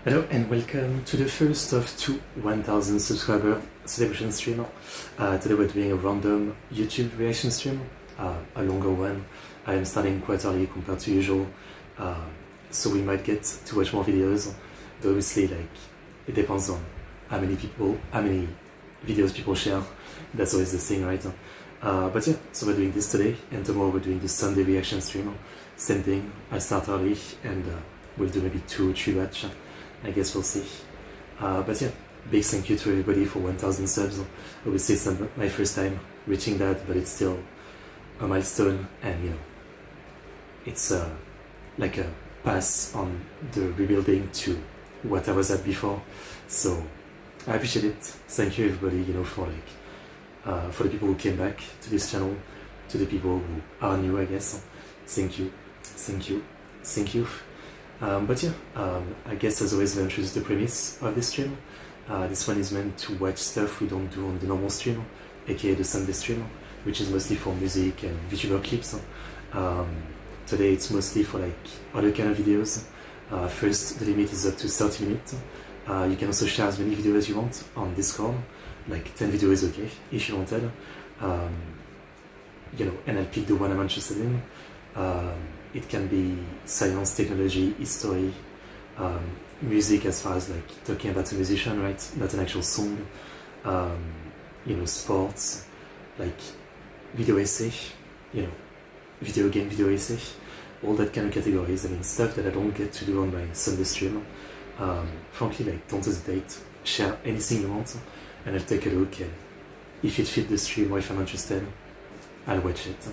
Hello and welcome to the first of two 1000 subscriber celebration stream. Today we're doing a random YouTube reaction stream, a longer one. I am starting quite early compared to usual, so we might get to watch more videos. But obviously, it depends on how many videos people share. That's always the thing, right? But yeah, so we're doing this today, and tomorrow we're doing the Sunday reaction stream. Same thing. I start early, and we'll do maybe 2 or 3 batch. I guess we'll see. But yeah, big thank you to everybody for 1000 subs. Obviously it's not my first time reaching that, but it's still a milestone, and you know, it's like a pass on the rebuilding to what I was at before. So I appreciate it. Thank you everybody, you know, for the people who came back to this channel, to the people who are new, I guess. Thank you, thank you, thank you. But yeah, I guess as always, I'll introduce the premise of this stream. This one is meant to watch stuff we don't do on the normal stream, aka the Sunday stream, which is mostly for music and VTuber clips. Today it's mostly for other kind of videos. First, the limit is up to 30 minutes. You can also share as many videos as you want on Discord, like 10 videos is okay, if you wanted. You know, and I'll pick the one I'm interested in. It can be science, technology, history, music as far as talking about a musician, right? Not an actual song. You know, sports, video essay, you know, video game, video essay, all that kind of categories. I mean, stuff that I don't get to do on my Sunday stream. Frankly, don't hesitate, share anything you want, and I'll take a look, and if it fits the stream or if I'm interested, I'll watch it.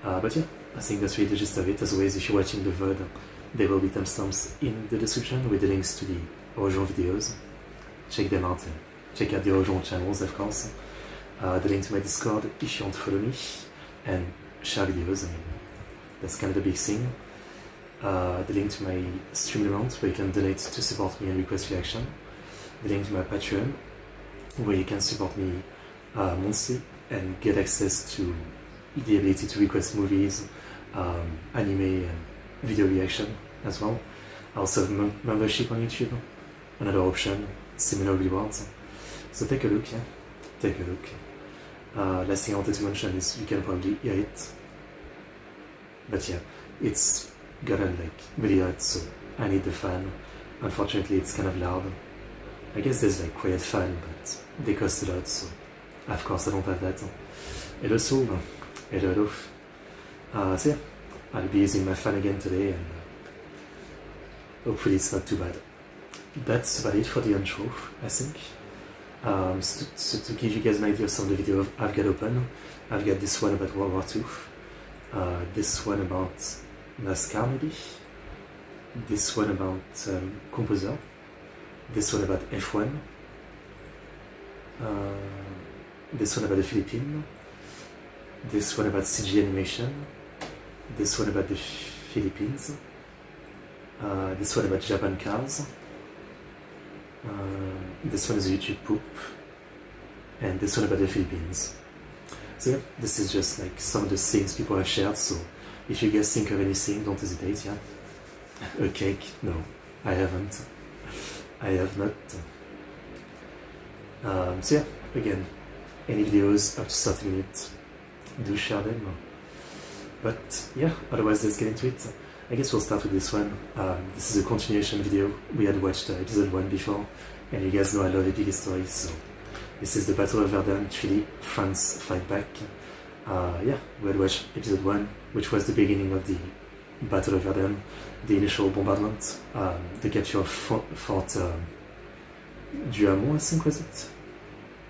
But yeah, I think that's really the gist of it. As always, if you're watching the VOD, there will be timestamps in the description with the links to the original videos. Check them out and check out the original channels, of course. The link to my Discord if you want to follow me, and share videos. I mean, that's kind of the big thing. The link to my stream amount where you can donate to support me and request reaction. The link to my Patreon where you can support me monthly and get access to the ability to request movies, anime, and video reaction as well. I also have membership on YouTube, another option, similar rewards. So take a look, yeah, take a look. Last thing I wanted to mention is you can probably hear it, but yeah, it's gotten really hot, so I need the fan. Unfortunately, it's kind of loud. I guess there's quiet fan, but they cost a lot, so of course I don't have that. Hello, so hello. So yeah, I'll be using my fan again today, and hopefully it's not too bad. That's about it for the intro, I think. So to give you guys an idea of some of the videos I've got open, I've got this one about World War II, this one about NASCAR maybe, this one about Composer, this one about F1, this one about the Philippines, this one about CG animation, this one about the Philippines, this one about Japan cars, this one is YouTube poop, and this one about the Philippines. So yeah, this is just some of the things people have shared, so if you guys think of anything, don't hesitate, yeah. A cake? No, I haven't. I have not. So yeah, again, any videos up to 30 minutes, do share them. But yeah, otherwise let's get into it. I guess we'll start with this one. This is a continuation video. We had watched episode 1 before, and you guys know I love epic stories, so this is the Battle of Verdun, Chile, France fight back. Yeah, we had watched episode 1, which was the beginning of the Battle of Verdun, the initial bombardment, the capture of Fort Douaumont, I think, was it?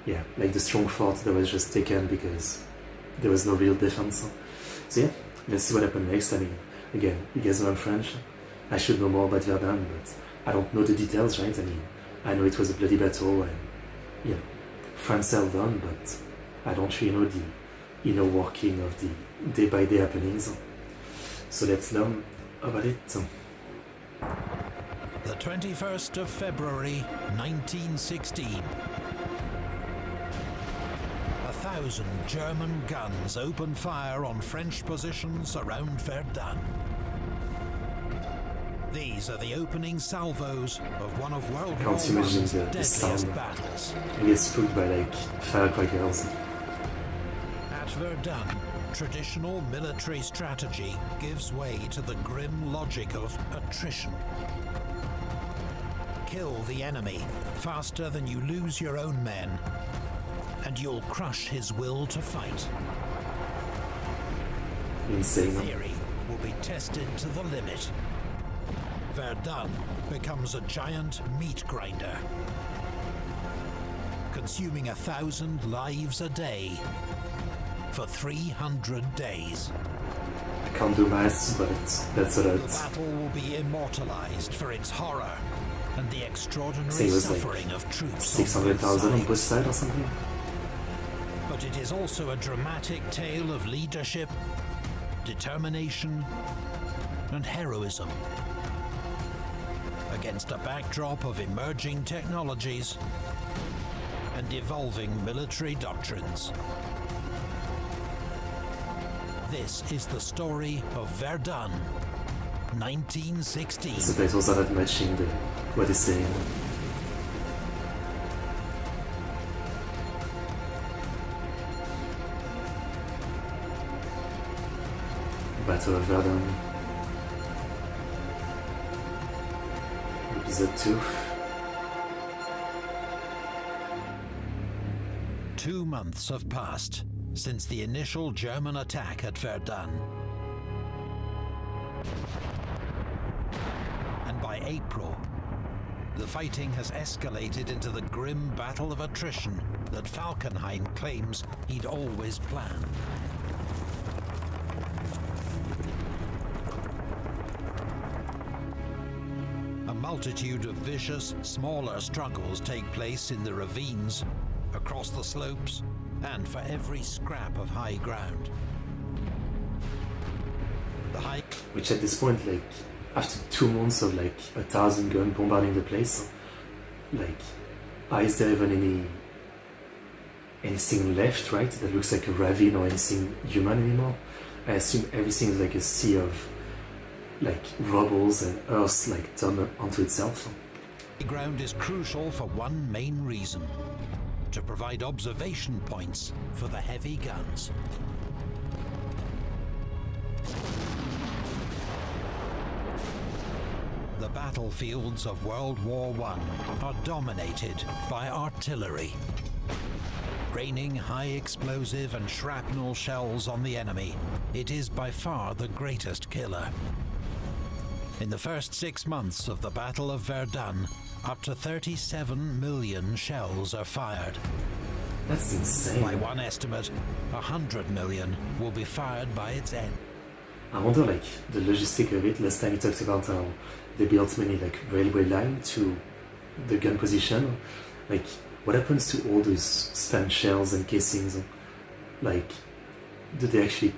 Yeah, the strong fort that was just taken because there was no real defense. So yeah, let's see what happened next. I mean, again, you guys know I'm French. I should know more about Verdun, but I don't know the details, right? I mean, I know it was a bloody battle, and you know, France held on, but I don't really know the inner working of the day-by-day happenings. So let's learn about it. The 21st of February, 1916. 1,000 German guns opened fire on French positions around Verdun. These These are the opening salvos of one of World War Can't imagine I's the deadliest sound. battles. I get spooked by like firecrackers. At Verdun, traditional military strategy gives way to the grim logic of attrition. Kill the enemy faster than you lose your own men, and you'll crush his will to fight. Insane. Theory will be tested to the limit. Verdun becomes a giant meat grinder, consuming 1,000 lives a day for 300 days. I can't do maths, but that's a The lot. battle will be immortalized for its horror and the extraordinary I think it was like suffering of troops. 600,000 on both sides or something. But it is also a dramatic tale of leadership, determination, and heroism against a backdrop of emerging technologies and evolving military doctrines. This is the story of Verdun, 1916. The subtitles are not matching what he's saying. Battle of Verdun. Episode 2. 2 months have passed since the initial German attack at Verdun. And by April, the fighting has escalated into the grim battle of attrition that Falkenhayn claims he'd always planned. A multitude of vicious, smaller struggles take place in the ravines, across the slopes, and for every scrap of high ground. The high... Which at this point, like, after 2 months of like 1,000 guns bombarding the place, like, is there even anything left, right, that looks like a ravine or anything human anymore? I assume everything is like a sea of like rubbles and earth like turned onto itself. ground is crucial for one main reason: to provide observation points for the heavy guns. The battlefields of World War I are dominated by artillery. Raining high explosive and shrapnel shells on the enemy, it is by far the greatest killer. In the first 6 months of the Battle of Verdun, up to 37 million shells are fired. That's insane. By one estimate, 100 million will be fired by its end. I wonder, like, the logistic of it. Last time we talked about how they built many, like, railway line to the gun position. Like, what happens to all those spent shells and casings? Like, do they actually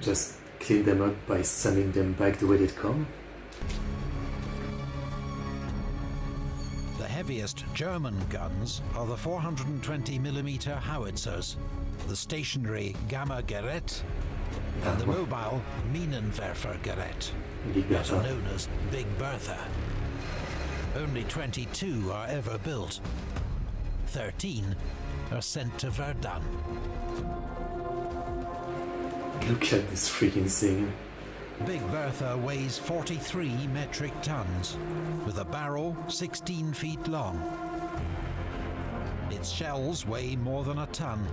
just clean them up by sending them back the way they'd come? The heaviest German guns are the 420mm howitzers, the stationary Gamma-Gerät, and the mobile Minenwerfergerät, Big better Bertha. known as Big Bertha. Only 22 are ever built. 13 are sent to Verdun. Look at this freaking thing. Big Bertha weighs 43 metric tons, with a barrel 16 feet long. Its shells weigh more than a ton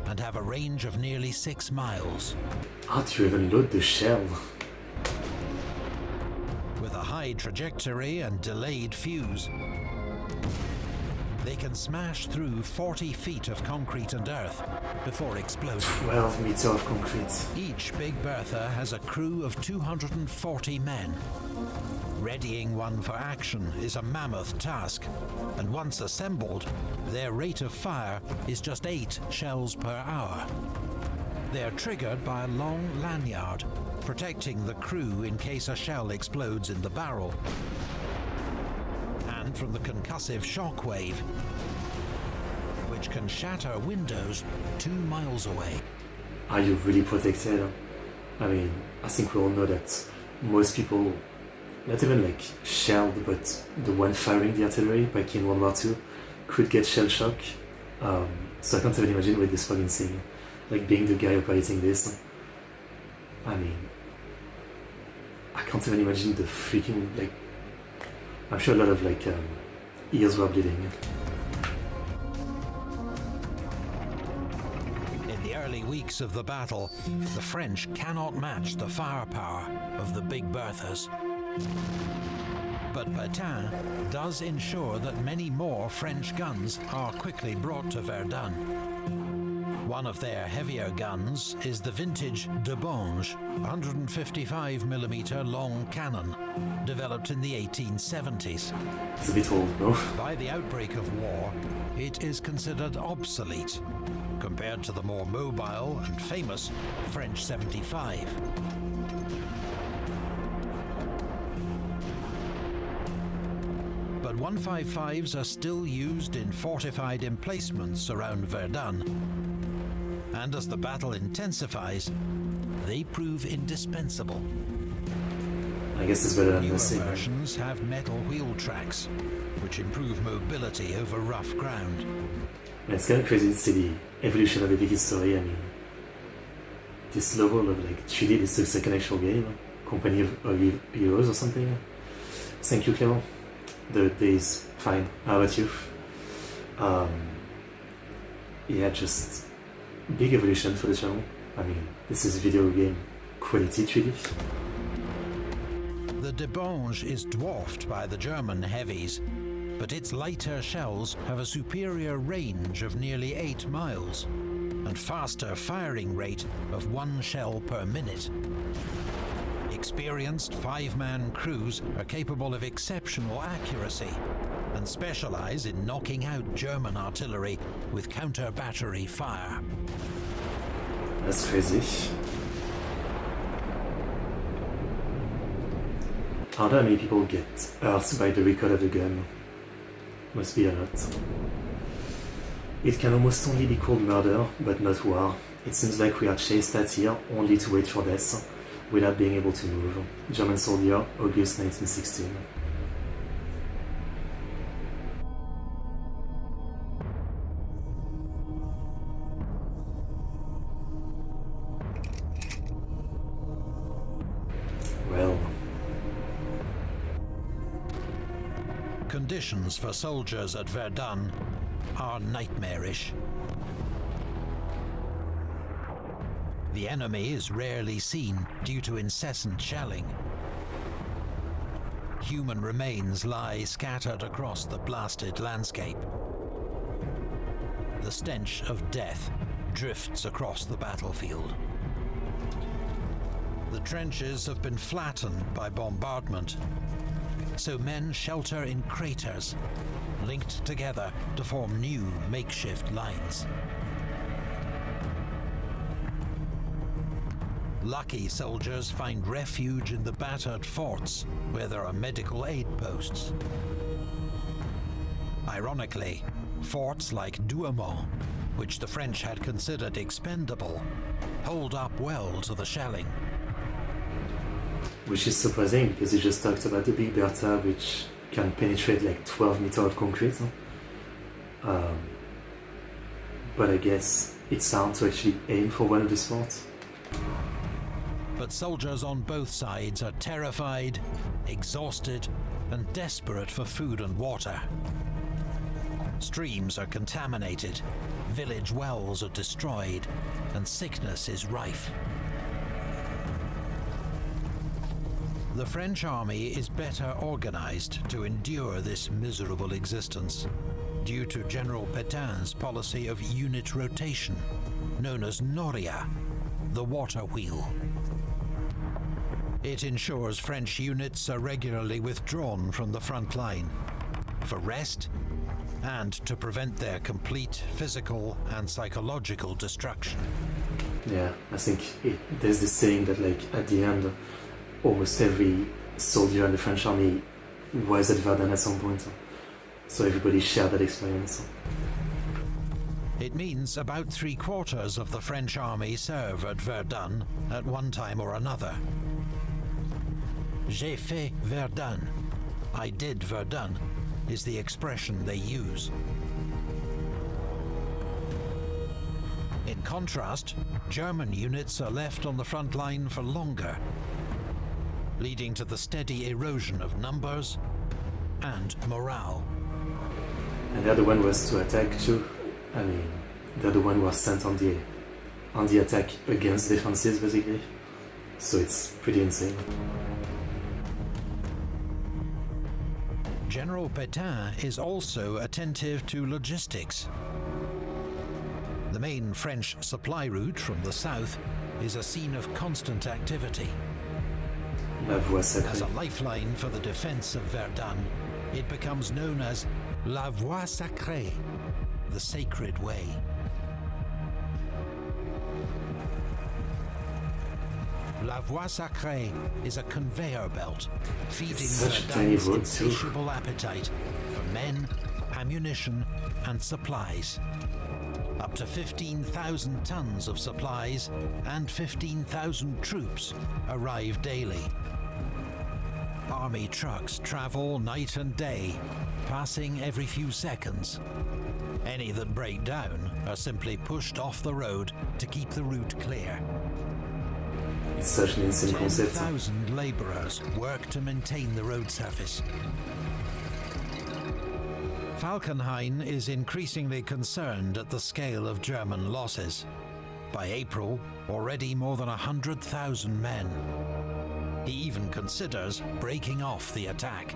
and have a range of nearly 6 miles. How do you even load the shell? With a high trajectory and delayed fuse, they can smash through 40 feet of concrete and earth before exploding. 12 meters of concrete. Each Big Bertha has a crew of 240 men. Readying one for action is a mammoth task, and once assembled, their rate of fire is just 8 shells per hour. They are triggered by a long lanyard, protecting the crew in case a shell explodes in the barrel, and from the concussive shock wave, which can shatter windows 2 miles away. Are you really protected? I mean, I think we all know that most people not even like shelled, but the one firing the artillery back in World War II could get shell shock. So I can't even imagine what this fucking thing, like being the guy operating this. I mean, I can't even imagine the freaking, like, I'm sure a lot of like ears were bleeding. In the early weeks of the battle, the French cannot match the firepower of the Big Berthas. But Pétain does ensure that many more French guns are quickly brought to Verdun. One of their heavier guns is the vintage de Bonge 155mm long cannon, developed in the 1870s. It's a bit old, bro. By the outbreak of war, it is considered obsolete, compared to the more mobile and famous French 75. But 155s are still used in fortified emplacements around Verdun, and as the battle intensifies, they prove indispensable. I guess it's better than Newer nothing. versions have metal wheel tracks, which improve mobility over rough ground. And it's kind of crazy to see the evolution of epic history. I mean, this level of like 3D, this looks like an actual game, Company of Heroes or something. Thank you, Clément. The day is fine. How about you? Yeah, just big evolution for the channel. I mean, this is video game quality 3D. The de Bonge is dwarfed by the German heavies, but its lighter shells have a superior range of nearly 8 miles and faster firing rate of 1 shell per minute. Experienced 5-man crews are capable of exceptional accuracy and specialize in knocking out German artillery with counter-battery fire. That's crazy. I wonder how many people get hurt by the recoil of the gun. Must be a lot. It can almost only be called murder, but not war. It seems like we are chased at here only to wait for death, without being able to move. German soldier, August 1916. Well. Conditions for soldiers at Verdun are nightmarish. The enemy is rarely seen due to incessant shelling. Human remains lie scattered across the blasted landscape. The stench of death drifts across the battlefield. The trenches have been flattened by bombardment, so men shelter in craters, linked together to form new makeshift lines. Lucky soldiers find refuge in the battered forts where there are medical aid posts. Ironically, forts like Douaumont, which the French had considered expendable, hold up well to the shelling. Which is surprising because he just talked about the Big Bertha, which can penetrate like 12 meters of concrete. But I guess it's hard to actually aim for one of the forts. But soldiers on both sides are terrified, exhausted, and desperate for food and water. Streams are contaminated, village wells are destroyed, and sickness is rife. The French army is better organized to endure this miserable existence, due to General Pétain's policy of unit rotation, known as Noria, the water wheel. It ensures French units are regularly withdrawn from the front line for rest and to prevent their complete physical and psychological destruction. Yeah, I think there's this saying that like at the end, almost every soldier in the French army was at Verdun at some point. So everybody shared that experience. It means about 3/4 of the French army serve at Verdun at one time or another. J'ai fait Verdun. I did Verdun is the expression they use. In contrast, German units are left on the front line for longer, leading to the steady erosion of numbers and morale. And the other one was to attack too. I mean, the other one was sent on the attack against defenses, basically. So it's pretty insane. General Pétain is also attentive to logistics. The main French supply route from the south is a scene of constant activity. La Voie Sacrée. As a lifeline for the defense of Verdun, it becomes known as La Voie Sacrée, the sacred way. La Voie Sacrée is a conveyor belt, feeding Verdun's insatiable appetite for men, ammunition, and supplies. Up to 15,000 tons of supplies and 15,000 troops arrive daily. Army trucks travel night and day, passing every few seconds. Any that break down are simply pushed off the road to keep the route clear. It's such an insane concept. 10,000 laborers work to maintain the road surface. Falkenhayn is increasingly concerned at the scale of German losses. By April, already more than 100,000 men. He even considers breaking off the attack.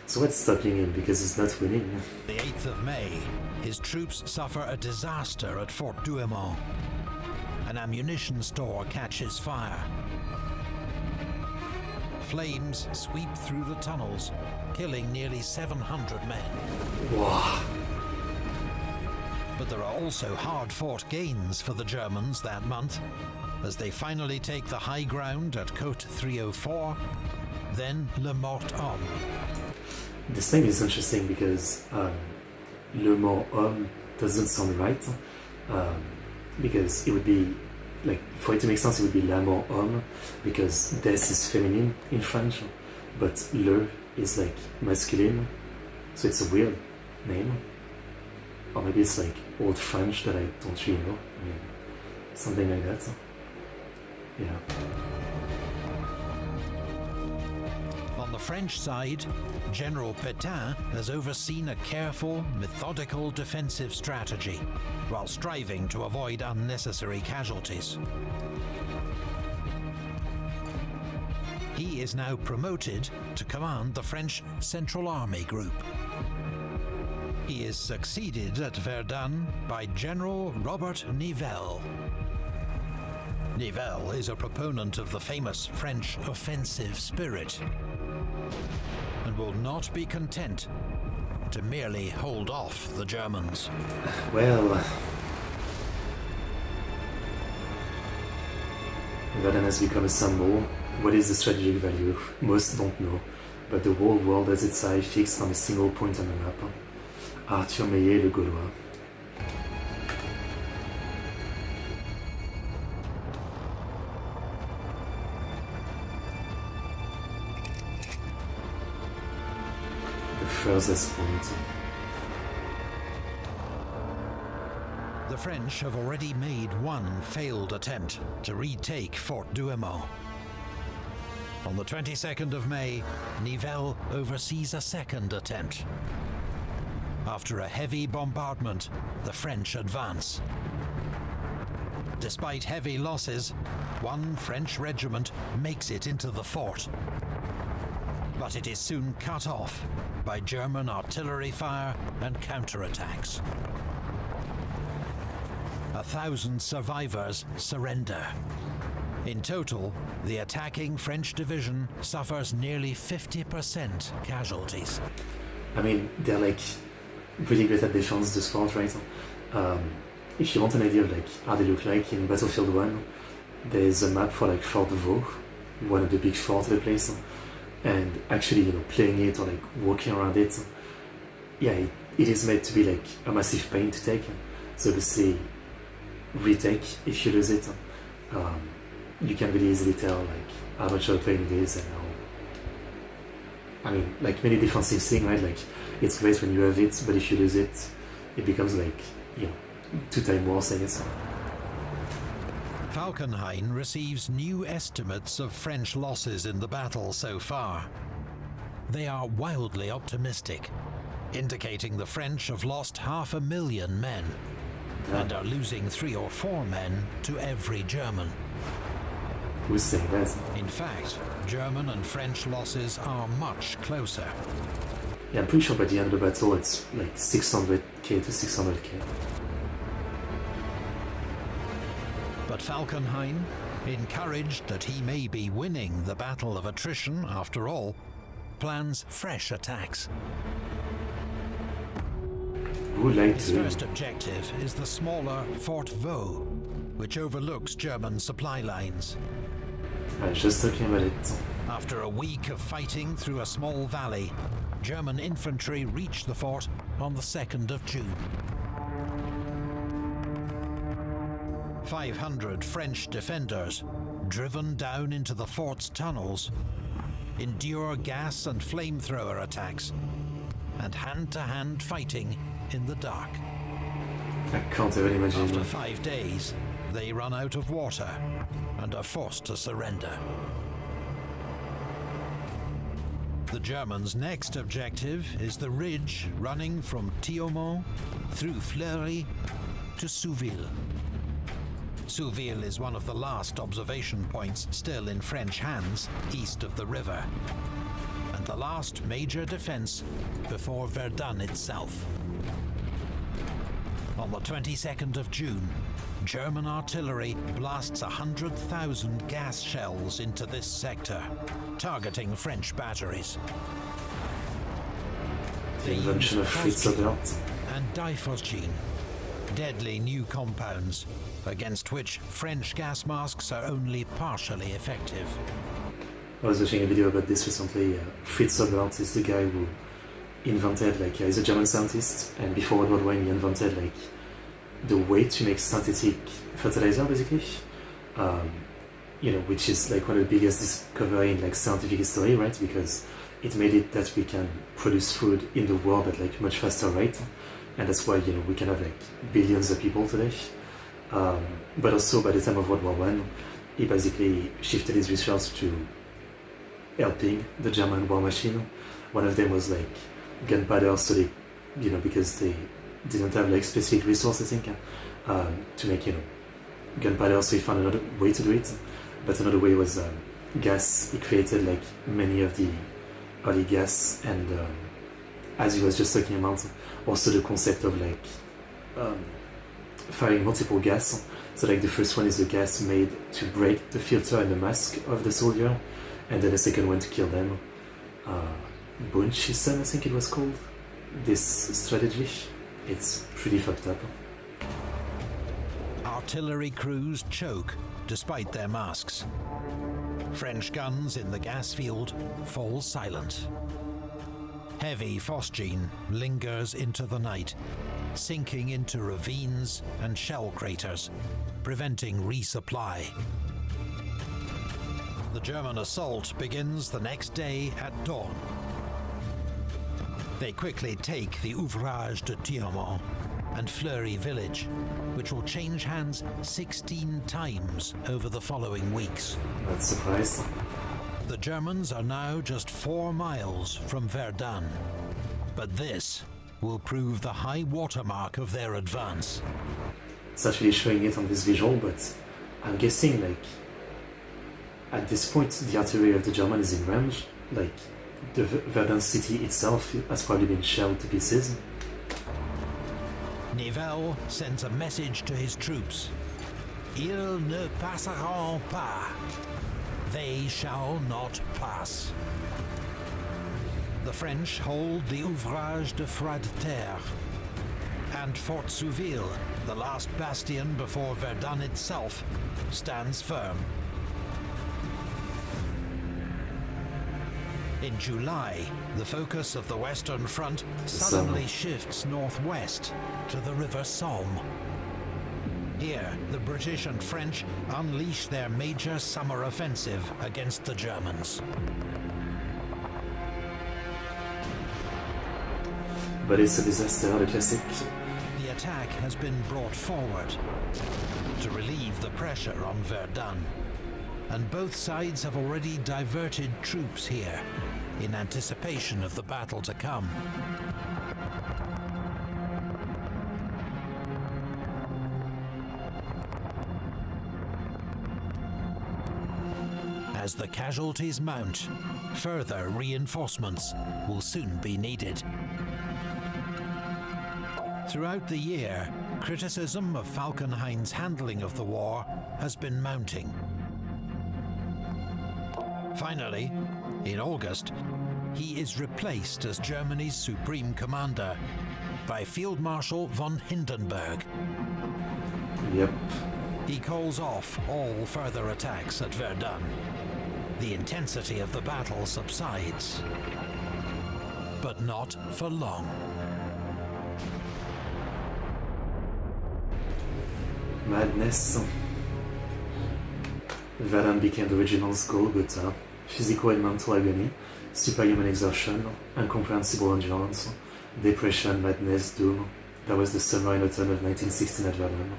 So what's stopping him? Because he's not winning. The 8th of May, his troops suffer a disaster at Fort Douaumont. An ammunition store catches fire. Flames sweep through the tunnels, killing nearly 700 men. Wow. But there are also hard-fought gains for the Germans that month, as they finally take the high ground at Côte 304, then Le Mort-Homme. This thing is interesting because Le Mort-Homme doesn't sound right, because it would be, like, for it to make sense, it would be La Mort-Homme, because death is feminine in French, but Le is like masculine, so it's a weird name. Or maybe it's like old French that I don't really know. I mean, something like that. Yeah. On the French side, General Pétain has overseen a careful, methodical defensive strategy, while striving to avoid unnecessary casualties. He is now promoted to command the French Central Army Group. He is succeeded at Verdun by General Robert Nivelle. Nivelle is a proponent of the famous French offensive spirit and will not be content to merely hold off the Germans. Well, Verdun has become a symbol. What is the strategic value? Most don't know, but the whole world has its eye fixed on a single point on the map. Arthur Meillet le Gaulois. The furthest point. The French have already made one failed attempt to retake Fort Douaumont. On the 22nd of May, Nivelle oversees a second attempt. After a heavy bombardment, the French advance. Despite heavy losses, one French regiment makes it into the fort. But it is soon cut off by German artillery fire and counterattacks. 1,000 survivors surrender. In total, the attacking French division suffers nearly 50% casualties. I mean, they're like really great at defense, this fort, right? If you want an idea of like how they look like in Battlefield 1, there's a map for like Fort Vaux, one of the big forts of the place, and actually, you know, playing it or like walking around it, yeah, it is made to be like a massive pain to take. So obviously, retake if you lose it. you can really easily tell like how much of a pain it is and how, I mean, like many defensive things, right? Like it's great when you have it, but if you lose it, it becomes like, you know, 2 times worse, I guess. Falkenhayn receives new estimates of French losses in the battle so far. They are wildly optimistic, indicating the French have lost 500,000 men and are losing 3 or 4 men to every German. Who's saying that? In fact, German and French losses are much closer. Yeah, I'm pretty sure by the end of the battle it's like 600k to 600k. But Falkenhayn, encouraged that he may be winning the battle of attrition after all, plans fresh attacks. His first objective is the smaller Fort Vaux, which overlooks German supply lines. I was just talking about it. After a week of fighting through a small valley, German infantry reached the fort on the 2nd of June. 500 French defenders, driven down into the fort's tunnels, endure gas and flamethrower attacks and hand-to-hand fighting in the dark. I can't even imagine. After 5 days, they run out of water and are forced to surrender. The Germans' next objective is the ridge running from Thiaumont through Fleury to Souville. Souville is one of the last observation points still in French hands east of the river, and the last major defense before Verdun itself. On the 22nd of June, German artillery blasts 100,000 gas shells into this sector, targeting French batteries. The invention of phosgene and diphosgene, deadly new compounds against which French gas masks are only partially effective. I was watching a video about this recently. Fritz Sobert is the guy who invented, like, he's a German scientist, and before World War I he invented, like, the way to make synthetic fertilizer, basically. You know, which is like one of the biggest discoveries in like scientific history, right? Because it made it that we can produce food in the world at like much faster rate, and that's why, you know, we can have like billions of people today. But also by the time of World War I, he basically shifted his research to helping the German war machine. One of them was like gunpowder, so they, you know, because they didn't have like specific resources, I think, to make, you know, gunpowder, so he found another way to do it. But another way was gas. He created like many of the early gas, and as he was just talking about, also the concept of like firing multiple gas. So like the first one is the gas made to break the filter and the mask of the soldier, and then the second one to kill them. Bunchison, I think it was called. This strategy, it's pretty fucked up. Artillery crews choke despite their masks. French guns in the gas field fall silent. Heavy phosgene lingers into the night, sinking into ravines and shell craters, preventing resupply. The German assault begins the next day at dawn. They quickly take the Ouvrage de Thiaumont and Fleury village, which will change hands 16 times over the following weeks. Not surprised. The Germans are now just 4 miles from Verdun, but this will prove the high watermark of their advance. It's actually showing it on this visual, but I'm guessing like at this point the artillery of the German is in range. Like the Verdun city itself has probably been shelled to pieces. Nivelle sends a message to his troops. Ils ne passeront pas. They shall not pass. The French hold the Ouvrage de Froide-Terre, and Fort Souville, the last bastion before Verdun itself, stands firm. In July, the focus of the Western Front suddenly shifts northwest to the River Somme. Here, the British and French unleash their major summer offensive against the Germans. But it's a disaster, le classique. The attack has been brought forward to relieve the pressure on Verdun, and both sides have already diverted troops here in anticipation of the battle to come. As the casualties mount, further reinforcements will soon be needed. Throughout the year, criticism of Falkenhayn's handling of the war has been mounting. Finally, in August, he is replaced as Germany's supreme commander by Field Marshal von Hindenburg. Yep. He calls off all further attacks at Verdun. The intensity of the battle subsides, but not for long. Madness. Verdun became the regiment's Golgotha. Physical and mental agony, superhuman exertion, incomprehensible endurance, depression, madness, doom. That was the summer and autumn of 1916 at Verdun.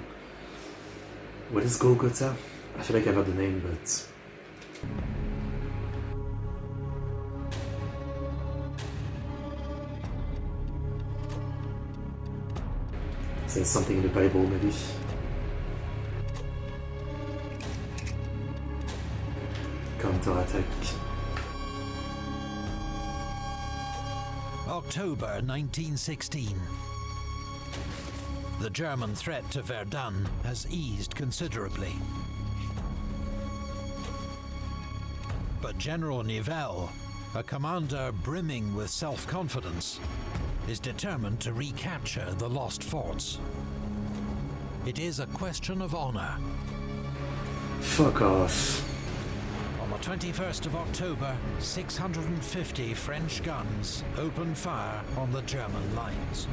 What is Golgotha? I feel like I've heard the name, but... There's something in the Bible, maybe. Counterattack. October 1916. The German threat to Verdun has eased considerably. But General Nivelle, a commander brimming with self-confidence, is determined to recapture the lost forts. It is a question of honor. Fuck off. On the 21st of October, 650 French guns open fire on the German lines.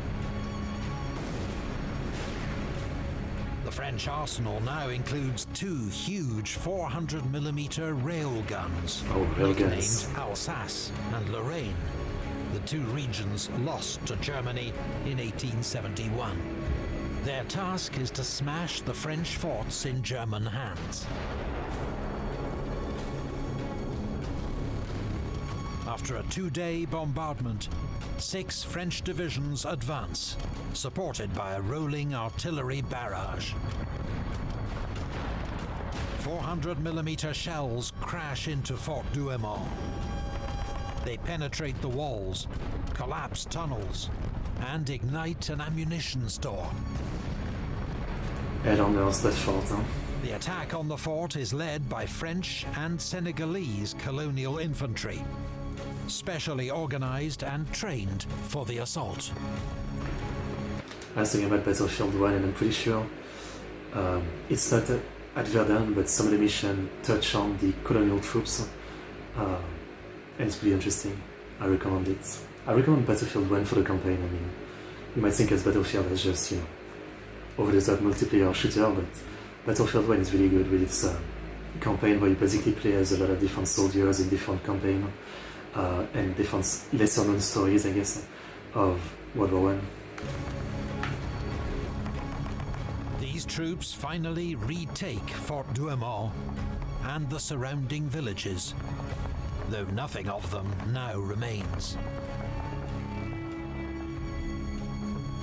The French arsenal now includes two huge 400mm rail guns, nicknamed Alsace and Lorraine, the two regions lost to Germany in 1871. Their task is to smash the French forts in German hands. After a two-day bombardment, 6 French divisions advance, supported by a rolling artillery barrage. 400mm shells crash into Fort Douaumont. They penetrate the walls, collapse tunnels, and ignite an ammunition store. Elle emmerde that fort, hein. The attack on the fort is led by French and Senegalese colonial infantry, specially organized and trained for the assault. I was thinking about Battlefield 1, and I'm pretty sure it's not at Verdun, but some of the missions touch on the colonial troops, and it's pretty interesting. I recommend it. I recommend Battlefield 1 for the campaign. I mean, you might think as Battlefield as just, over-the-top multiplayer shooter, but Battlefield 1 is really good with its campaign where you basically play as a lot of different soldiers in different campaigns, and different lesser-known stories, I guess, of World War I. These troops finally retake Fort Douaumont and the surrounding villages, though nothing of them now remains.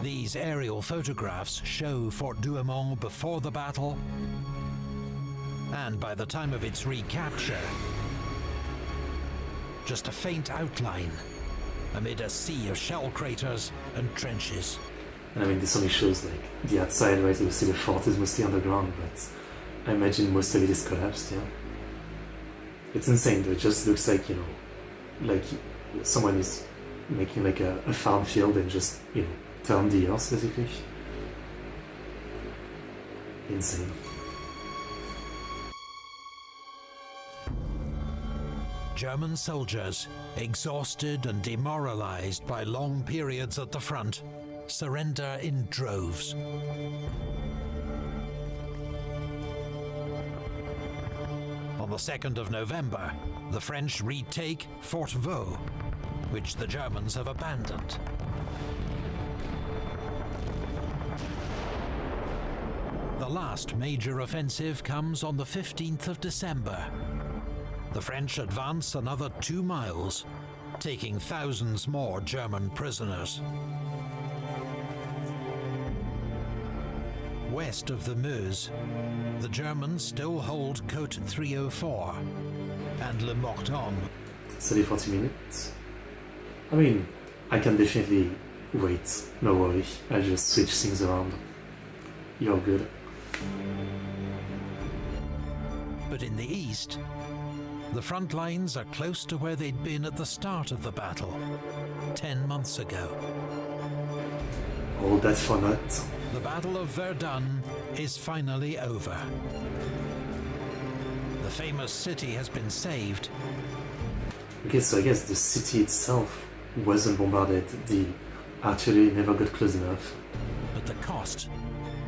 These aerial photographs show Fort Douaumont before the battle, and by the time of its recapture, just a faint outline amid a sea of shell craters and trenches. And I mean, this only shows like the outside, right? You see the fort is mostly underground, but I imagine most of it is collapsed, yeah? It's insane though, it just looks like, like someone is making like a farm field and just, turn the earth basically. Insane. German soldiers, exhausted and demoralized by long periods at the front, surrender in droves. On the 2nd of November, the French retake Fort Vaux, which the Germans have abandoned. The last major offensive comes on the 15th of December. The French advance another 2 miles, taking thousands more German prisoners. West of the Meuse, the Germans still hold Côte 304 and Le Morton. 30-40 minutes. I mean, I can definitely wait, no worry. I'll just switch things around. You're good. But in the east, the front lines are close to where they'd been at the start of the battle, 10 months ago. All that for naught. The Battle of Verdun is finally over. The famous city has been saved. Okay, so I guess the city itself wasn't bombarded. The artillery never got close enough. But the cost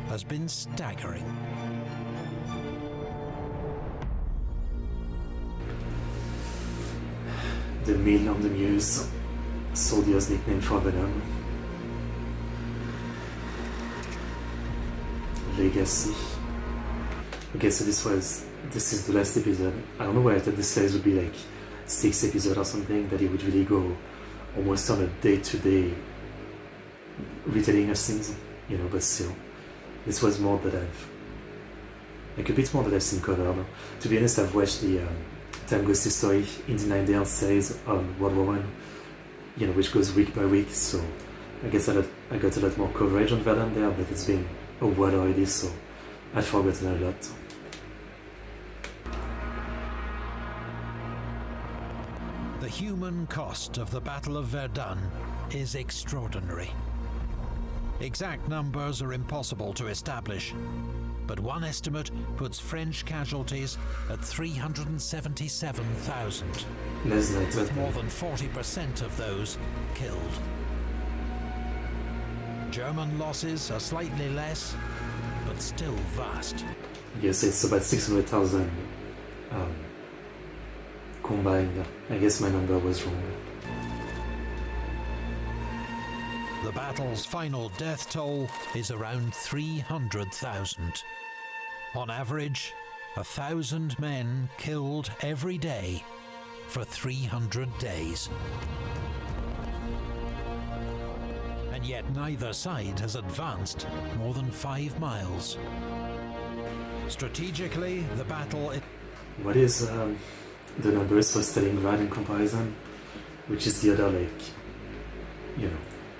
has been staggering. The mill on the Meuse, soldiers' nickname for Verdun. Legacy. Okay, so this is the last episode. I don't know why I thought this series would be like 6 episodes or something, that it would really go almost on a day-to-day retelling of things, you know, but still. This was more that like a bit more that I've seen covered. To be honest, I've watched the Time Ghost History in the 9 series on World War I, you know, which goes week by week, so I guess I got a lot more coverage on Verdun there, but it's been a while already, so I'd forgotten a lot. The human cost of the Battle of Verdun is extraordinary. Exact numbers are impossible to establish, but one estimate puts French casualties at 377,000, with more than 40% of those killed. German losses are slightly less, but still vast. Yes, it's about 600,000 combined. I guess my number was wrong. The battle's final death toll is around 300,000. On average, 1,000 men killed every day for 300 days. And yet neither side has advanced more than 5 miles. Strategically, the battle... What is the numbers for Stalingrad in comparison? Which is the other, like, you know,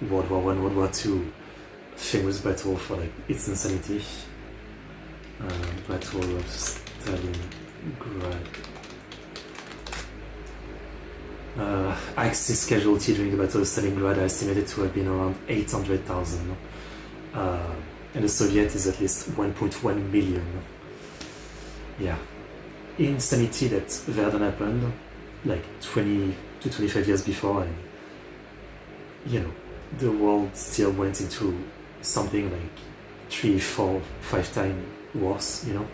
World War I, World War II famous battle for like its insanity. Battle of Stalingrad. Axis casualty during the Battle of Stalingrad are estimated to have been around 800,000. And the Soviet is at least 1.1 million. Yeah. Insanity that Verdun happened like 20 to 25 years before, and you know, the world still went into something like 3, 4, 5 times worse, you know?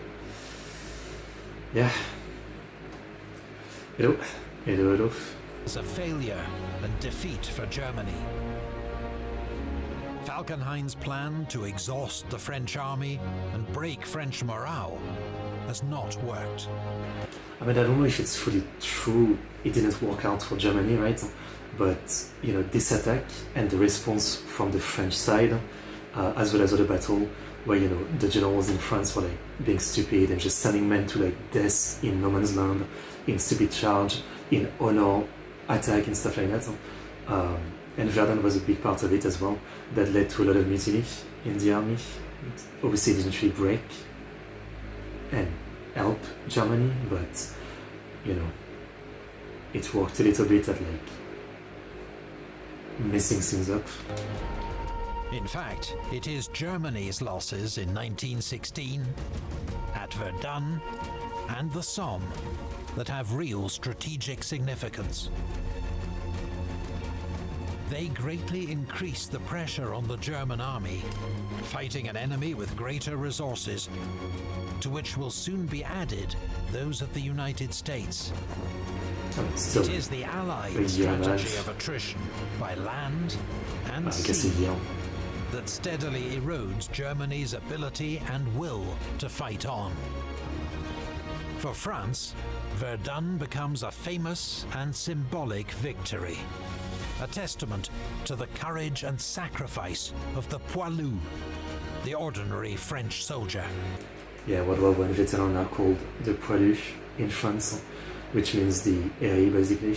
Yeah. Hello. It's a failure and defeat for Germany. Falkenhayn's plan to exhaust the French army and break French morale has not worked. I mean, I don't know if it's fully true. It didn't work out for Germany, right? But, you know, this attack and the response from the French side, as well as other battle, where, you know, the generals in France were like being stupid and just sending men to like death in no man's land, in stupid charge, in honor attack and stuff like that. And Verdun was a big part of it as well. That led to a lot of mutiny in the army. Obviously, it didn't really break and help Germany, but, you know, it worked a little bit at like messing things up. In fact, it is Germany's losses in 1916, at Verdun, and the Somme that have real strategic significance. They greatly increased the pressure on the German army, fighting an enemy with greater resources, to which will soon be added those of the United States. It is the Allied strategy of attrition by land and sea that steadily erodes Germany's ability and will to fight on. For France, Verdun becomes a famous and symbolic victory, a testament to the courage and sacrifice of the poilu, the ordinary French soldier. Yeah, World War I veterans are called the poilu in France, which means the aerie basically.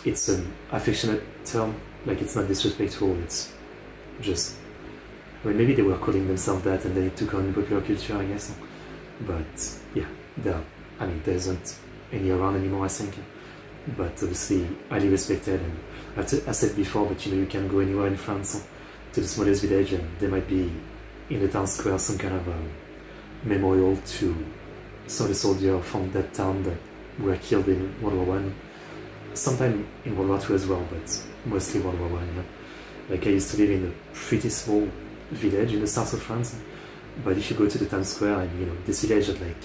It's an affectionate term, like it's not disrespectful, it's just, I mean, maybe they were calling themselves that and then it took on popular culture, I guess. But yeah, there isn't any around anymore, I think. But obviously highly respected, and I said before, but you can go anywhere in France to the smallest village and there might be in the town square some kind of memorial to some of the soldiers from that town that were killed in World War I. Sometime in World War II as well, but mostly World War I. Yeah. Like I used to live in a pretty small village in the south of France, but if you go to the town square and this village had like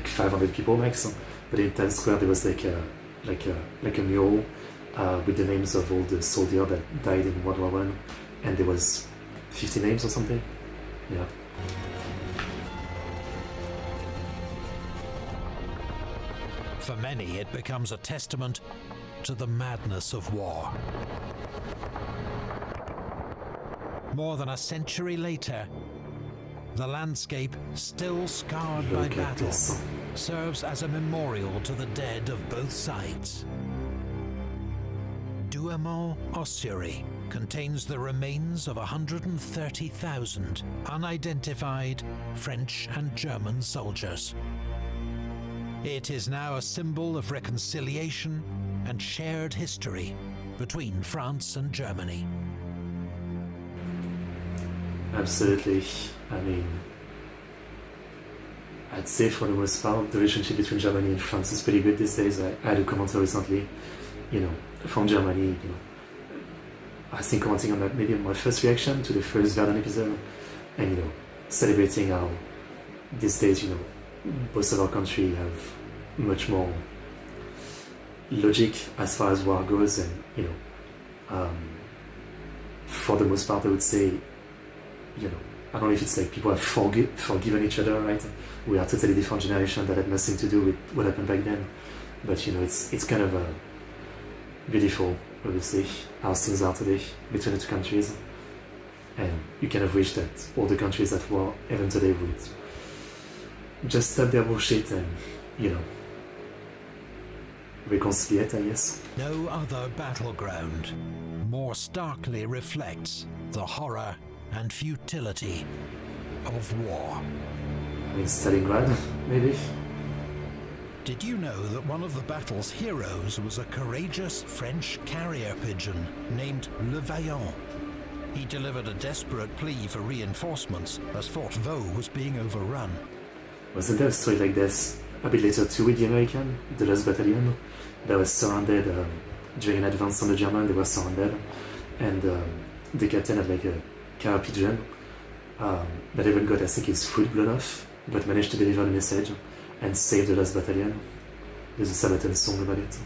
500 people max, but in town square there was like a mural with the names of all the soldiers that died in World War I, and there was 50 names or something. Yeah. For many, it becomes a testament to the madness of war. More than a century later, the landscape, still scarred by battle, serves as a memorial to the dead of both sides. Douaumont-Ossury contains the remains of 130,000 unidentified French and German soldiers. It is now a symbol of reconciliation and shared history between France and Germany. Absolutely. I mean, I'd say for the most part, the relationship between Germany and France is pretty good these days. I had a commenter recently, from Germany, I think commenting on that, maybe on my first reaction to the first Verdun episode, and, celebrating how these days, both of our countries have much more logic as far as war goes, and for the most part I would say, I don't know if it's like people have forgiven each other, right? We are totally different generation that had nothing to do with what happened back then, but it's kind of beautiful, obviously, how things are today between the two countries, and you kind of wish that all the countries at war even today would just stop their bullshit and, reconciliate, I guess. No other battleground more starkly reflects the horror and futility of war. I mean, Stalingrad, maybe? Did you know that one of the battle's heroes was a courageous French carrier pigeon named Le Vaillant? He delivered a desperate plea for reinforcements as Fort Vaux was being overrun. Wasn't there a story like this a bit later too with the American, the Lost Battalion, that was surrounded during an advance on the German? They were surrounded, and the captain had like a carrier pigeon that even got, I think, his foot blown off, but managed to deliver the message and save the Lost Battalion. There's a Sabaton song about it.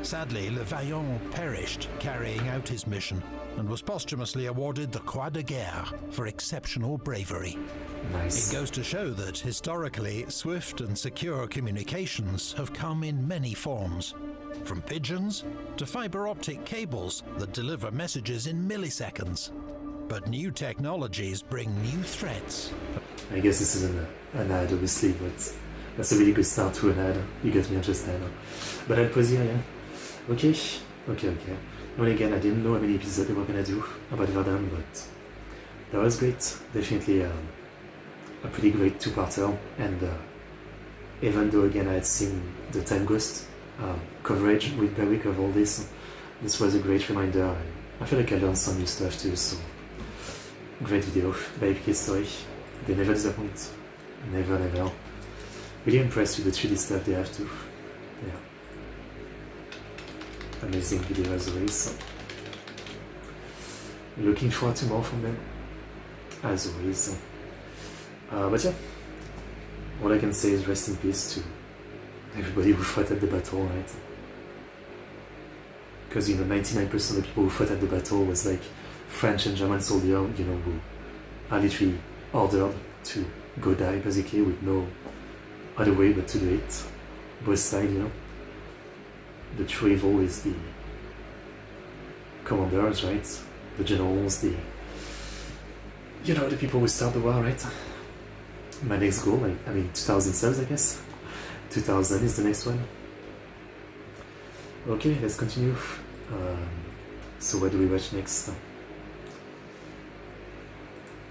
Sadly, Le Vaillant perished carrying out his mission and was posthumously awarded the Croix de Guerre for exceptional bravery. Nice. It goes to show that, historically, swift and secure communications have come in many forms, from pigeons to fiber optic cables that deliver messages in milliseconds. But new technologies bring new threats. I guess this isn't an ad, obviously, but that's a really good start to an ad. You get me interested. But I'll pause here, yeah? Okay. Well, again, I didn't know how many episodes they were gonna do about Verdun, but that was great. Definitely a pretty great two-parter. And even though, again, I had seen the Time Ghost coverage with Barrick of all this was a great reminder. I feel like I learned some new stuff too, so great video, very epic story. They never disappoint. Never. Really impressed with the 3D stuff they have too. Yeah. amazing video as always. So looking forward to more from them, as always. But yeah, all I can say is rest in peace to everybody who fought at the battle, right? Because 99% of the people who fought at the battle was like French and German soldiers, who are literally ordered to go die basically with no other way but to do it. Both sides, The true evil is the commanders, right? The generals, the people who start the war, right? My next goal, 2000 subs, I guess. 2000 is the next one. Okay, let's continue. So what do we watch next?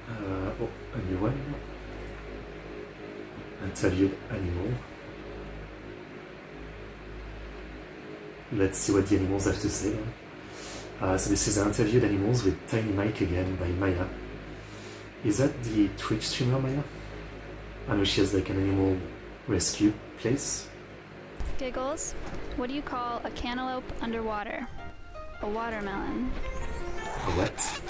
A new one. Interviewed animal. Let's see what the animals have to say. So this is Interviewed Animals with Tiny Mike again by Maya. Is that the Twitch streamer Maya? I know she has like an animal rescue place. Giggles, what do you call a cantaloupe underwater? A watermelon. A what?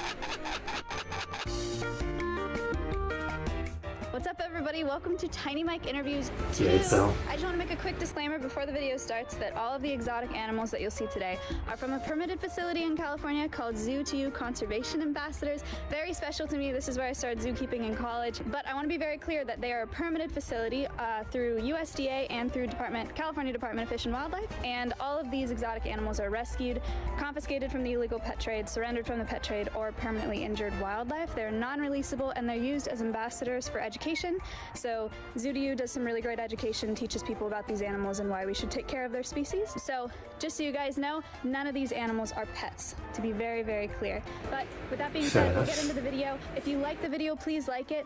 What's up, everybody? Welcome to Tiny Mike Interviews 2. Yeah, it's I just want to make a quick disclaimer before the video starts that all of the exotic animals that you'll see today are from a permitted facility in California called Zoo to You Conservation Ambassadors. Very special to me. This is where I started zookeeping in college. But I want to be very clear that they are a permitted facility through USDA and through California Department of Fish and Wildlife. And all of these exotic animals are rescued, confiscated from the illegal pet trade, surrendered from the pet trade, or permanently injured wildlife. They're non-releasable and they're used as ambassadors for education. So Zoo to You does some really great education, teaches people about these animals and why we should take care of their species. So just so you guys know, none of these animals are pets, to be very, very clear. But with that being said, we'll get into the video. If you like the video, please like it.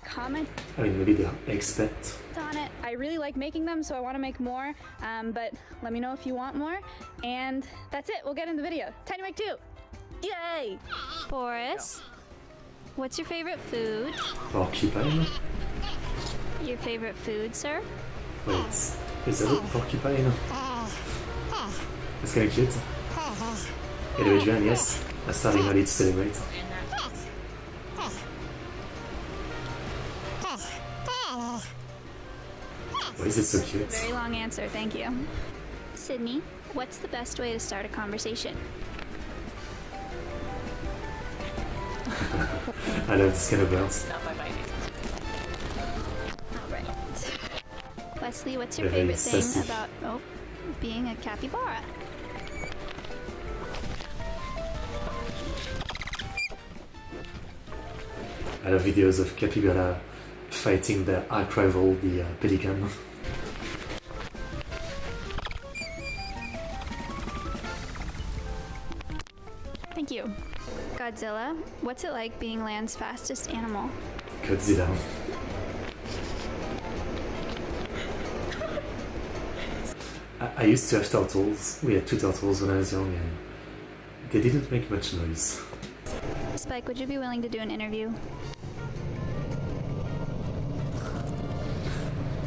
Comment. Maybe they're expert on it. I really like making them, so I want to make more. But let me know if you want more. And that's it. We'll get in the video. Tiny Mike 2. Yay! Boris, what's your favorite food? Porcupine? Your favorite food, sir? Wait, is that a porcupine? It's kind of cute. Anyway, Julian, yes, I'm starting ready to celebrate. Why is it so cute? Very long answer, thank you. Sydney, what's the best way to start a conversation? I love this kind of birds. Alright. Wesley, what's your They're very favorite thing sassy. about being a capybara? I love videos of capybara fighting their arch rival, the pelican. Thank you. Godzilla, what's it like being land's fastest animal? Godzilla. I used to have turtles. We had 2 turtles when I was young and they didn't make much noise. Spike, would you be willing to do an interview?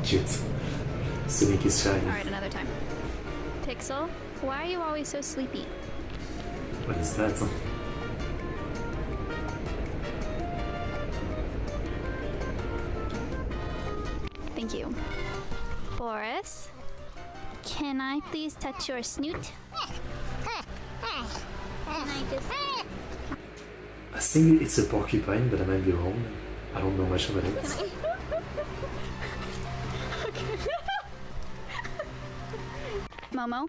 Cute. Sonic is shy. Alright, another time. Pixel, why are you always so sleepy? What is that? Thank you. Boris, can I please touch your snoot? Can I just... I think it's a porcupine, but I might be wrong. I don't know much about it. Momo,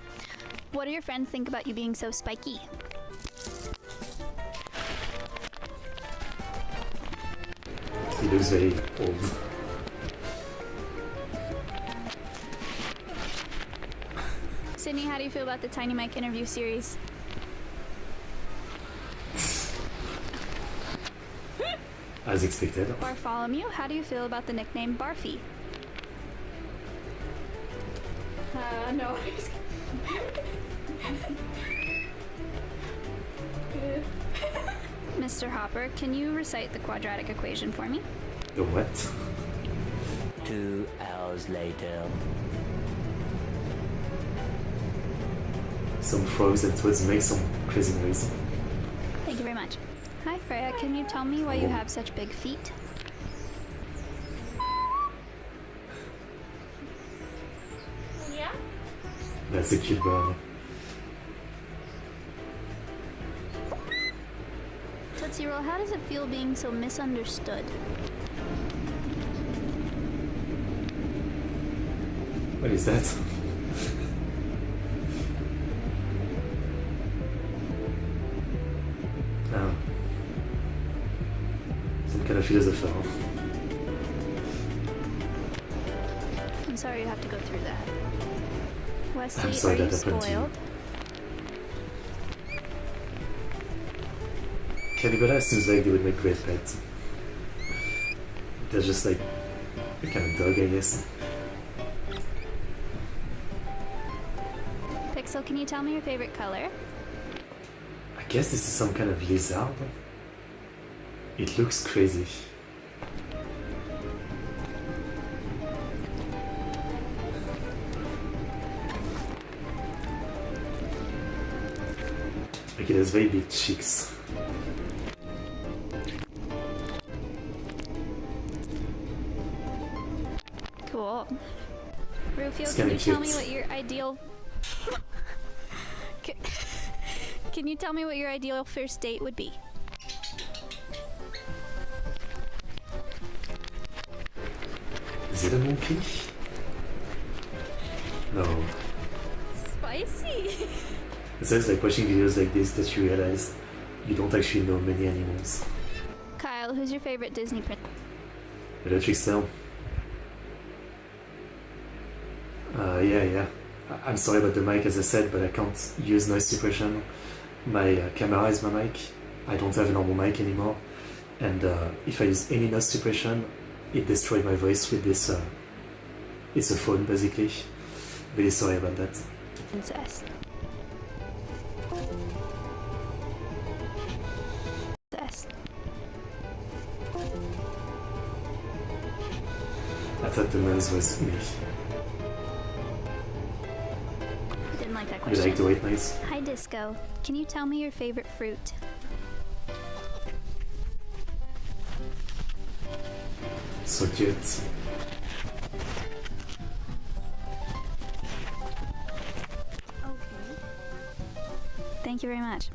what do your friends think about you being so spiky? He looks very old. Sydney, how do you feel about the Tiny Mike interview series? As expected. Bartholomew, how do you feel about the nickname Barfy? No. Mr. Hopper, can you recite the quadratic equation for me? The what? 2 hours later. some frogs and toads make some crazy noise. Thank you very much. Hi Freya, can you tell me why you have such big feet? Yeah? That's a cute bird. Tootsie Roll, how does it feel being so misunderstood? What is that? Oh. Some kind of philosopher. I'm sorry you have to go through that. I'm Wesley, sorry are you that happened to you. spoiled? Capybara seems like they would make great pets. They're just like a kind of dog, I guess. Pixel, can you tell me your favorite color? I guess this is some kind of lizard. It looks crazy. Like it has very big cheeks. Cool. Rufio, It's can kinda you tell me cute. what your ideal... Can you tell me what your ideal first date would be? Is it a monkey? No. Spicy! It says like watching videos like this that you realize you don't actually know many animals. Kyle, who's your favorite Disney princess? Electric Cell. Yeah. I'm sorry about the mic as I said, but I can't use noise suppression. My camera is my mic. I don't have a normal mic anymore. And if I use any noise suppression, it destroys my voice with this. It's a phone basically. Really sorry about that. Princess. I thought the noise was me. Didn't like that You question. like the white noise? Hi Disco, can you tell me your favorite fruit? So cute. Okay. Thank you very much.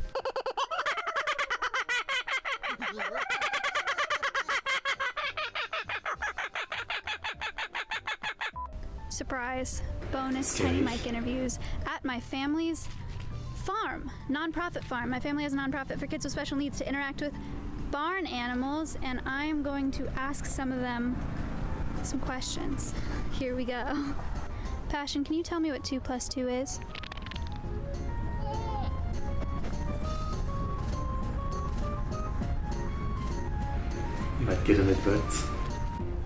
Surprise. Bonus Scary. tiny mic interviews at my family's farm, nonprofit farm. My family has a nonprofit for kids with special needs to interact with barn animals, and I'm going to ask some of them some questions. Here we go. Passion, can you tell me what 2 + 2 is? Might get on it, but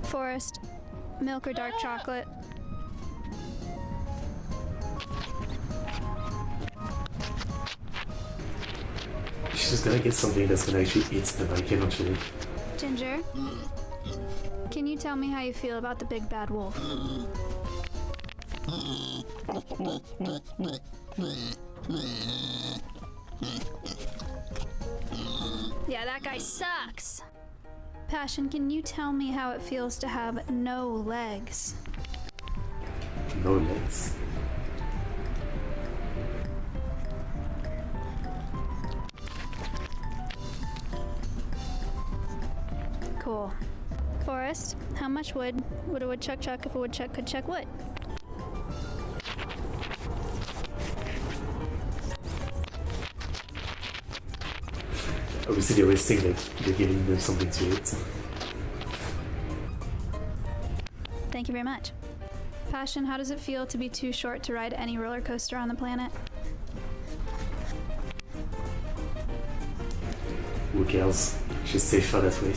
Forest, milk or dark chocolate? she's just gonna get something that's gonna actually eat the mic eventually. Ginger, can you tell me how you feel about the big bad wolf? Yeah, that guy sucks. Passion, can you tell me how it feels to have no legs? No legs. Cool. Forest, how much wood would a woodchuck chuck if a woodchuck could chuck wood? Obviously, they always think that you're giving them something to eat. Thank you very much. Passion, how does it feel to be too short to ride any roller coaster on the planet? Who cares? She's safer that way.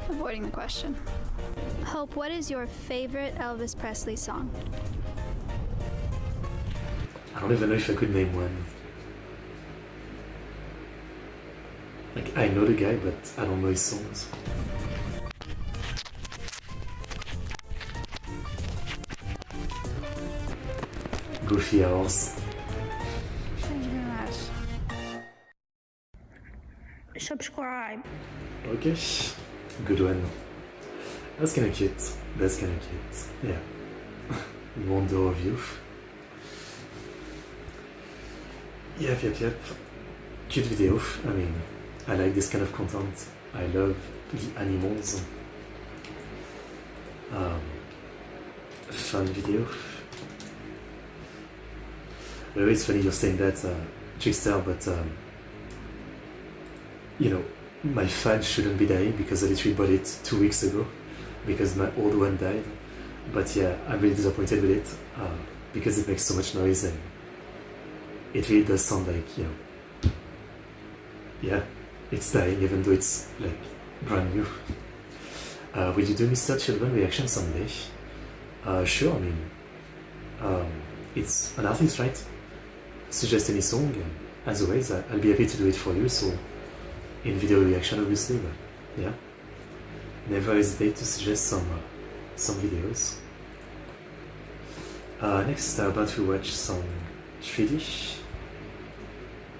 Avoiding the question. Hope, what is your favorite Elvis Presley song? I don't even know if I could name one. Like, I know the guy, but I don't know his songs. Goofy hours. Thank you very much. Subscribe. Okay, good one. That's kinda cute. That's kinda cute. Yeah. Wonder of youth. Yep. Cute video. I mean, I like this kind of content. I love the animals. Fun video. It's funny you're saying that, Trickster, but you know, my fan shouldn't be dying because I literally bought it 2 weeks ago because my old one died. But yeah, I'm really disappointed with it because it makes so much noise and it really does sound like, you know, yeah, it's dying even though it's like brand new. Will you do Mr. Children reaction someday? Sure, I mean, it's an artist, right? Suggest any song, and as always, I'll be happy to do it for you, so in video reaction obviously, but yeah. Never hesitate to suggest some videos. Next, about to watch some 3D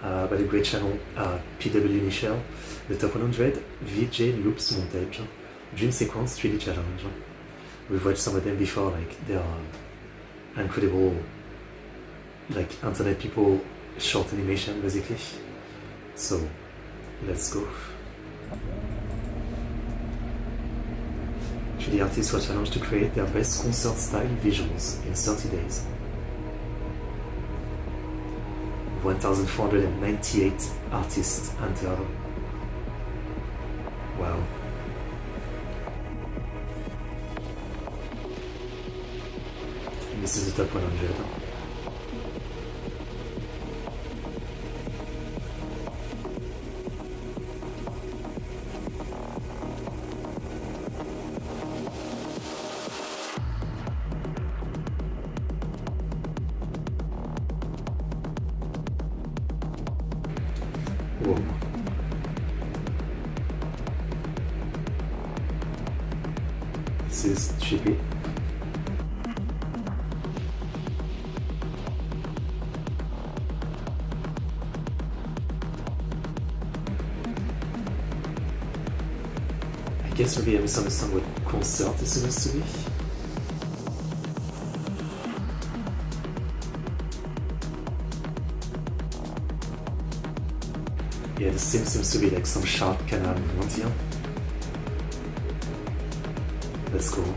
by the great channel PW Initial, the top 100 VJ Loops Montage, Dream Sequence 3D Challenge. We've watched some of them before, like they are incredible, like internet people short animation basically. So let's go. 3D artists were challenged to create their best concert style visuals in 30 days. 1,498 artists entered. Wow. And this is the top 100. Whoa. This is trippy. I guess maybe I misunderstand what concert is supposed to be. Yeah, the sim seems to be like some sharp kind of movement here. That's cool.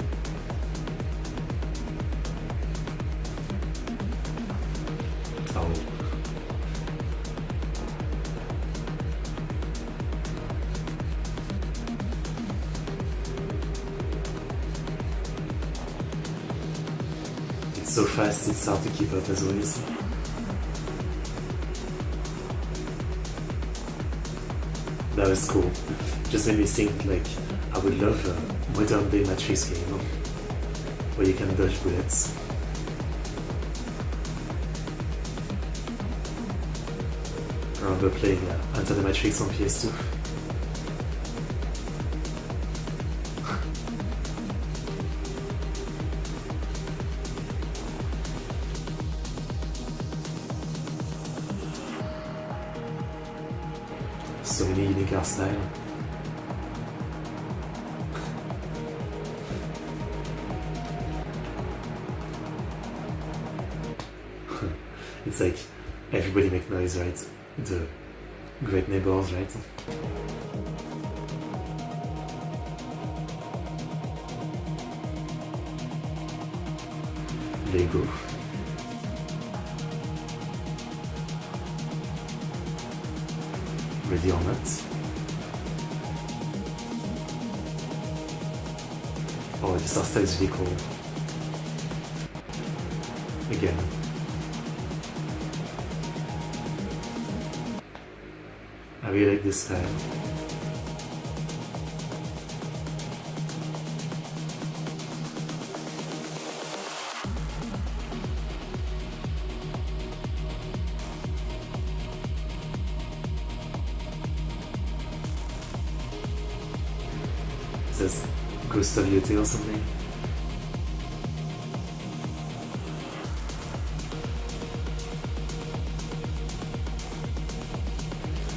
Oh. It's so fast, it's hard to keep up as always. That was cool. Just made me think, like, I would love a modern day Matrix game, where you can dodge bullets. I remember playing Enter the Matrix on PS2. So many unique art style. It's like everybody make noise, right? The great neighbors, right? Lego. Ready or not? Oh, this art style is really cool. Again. I really like this style. says Ghost of Beauty or something.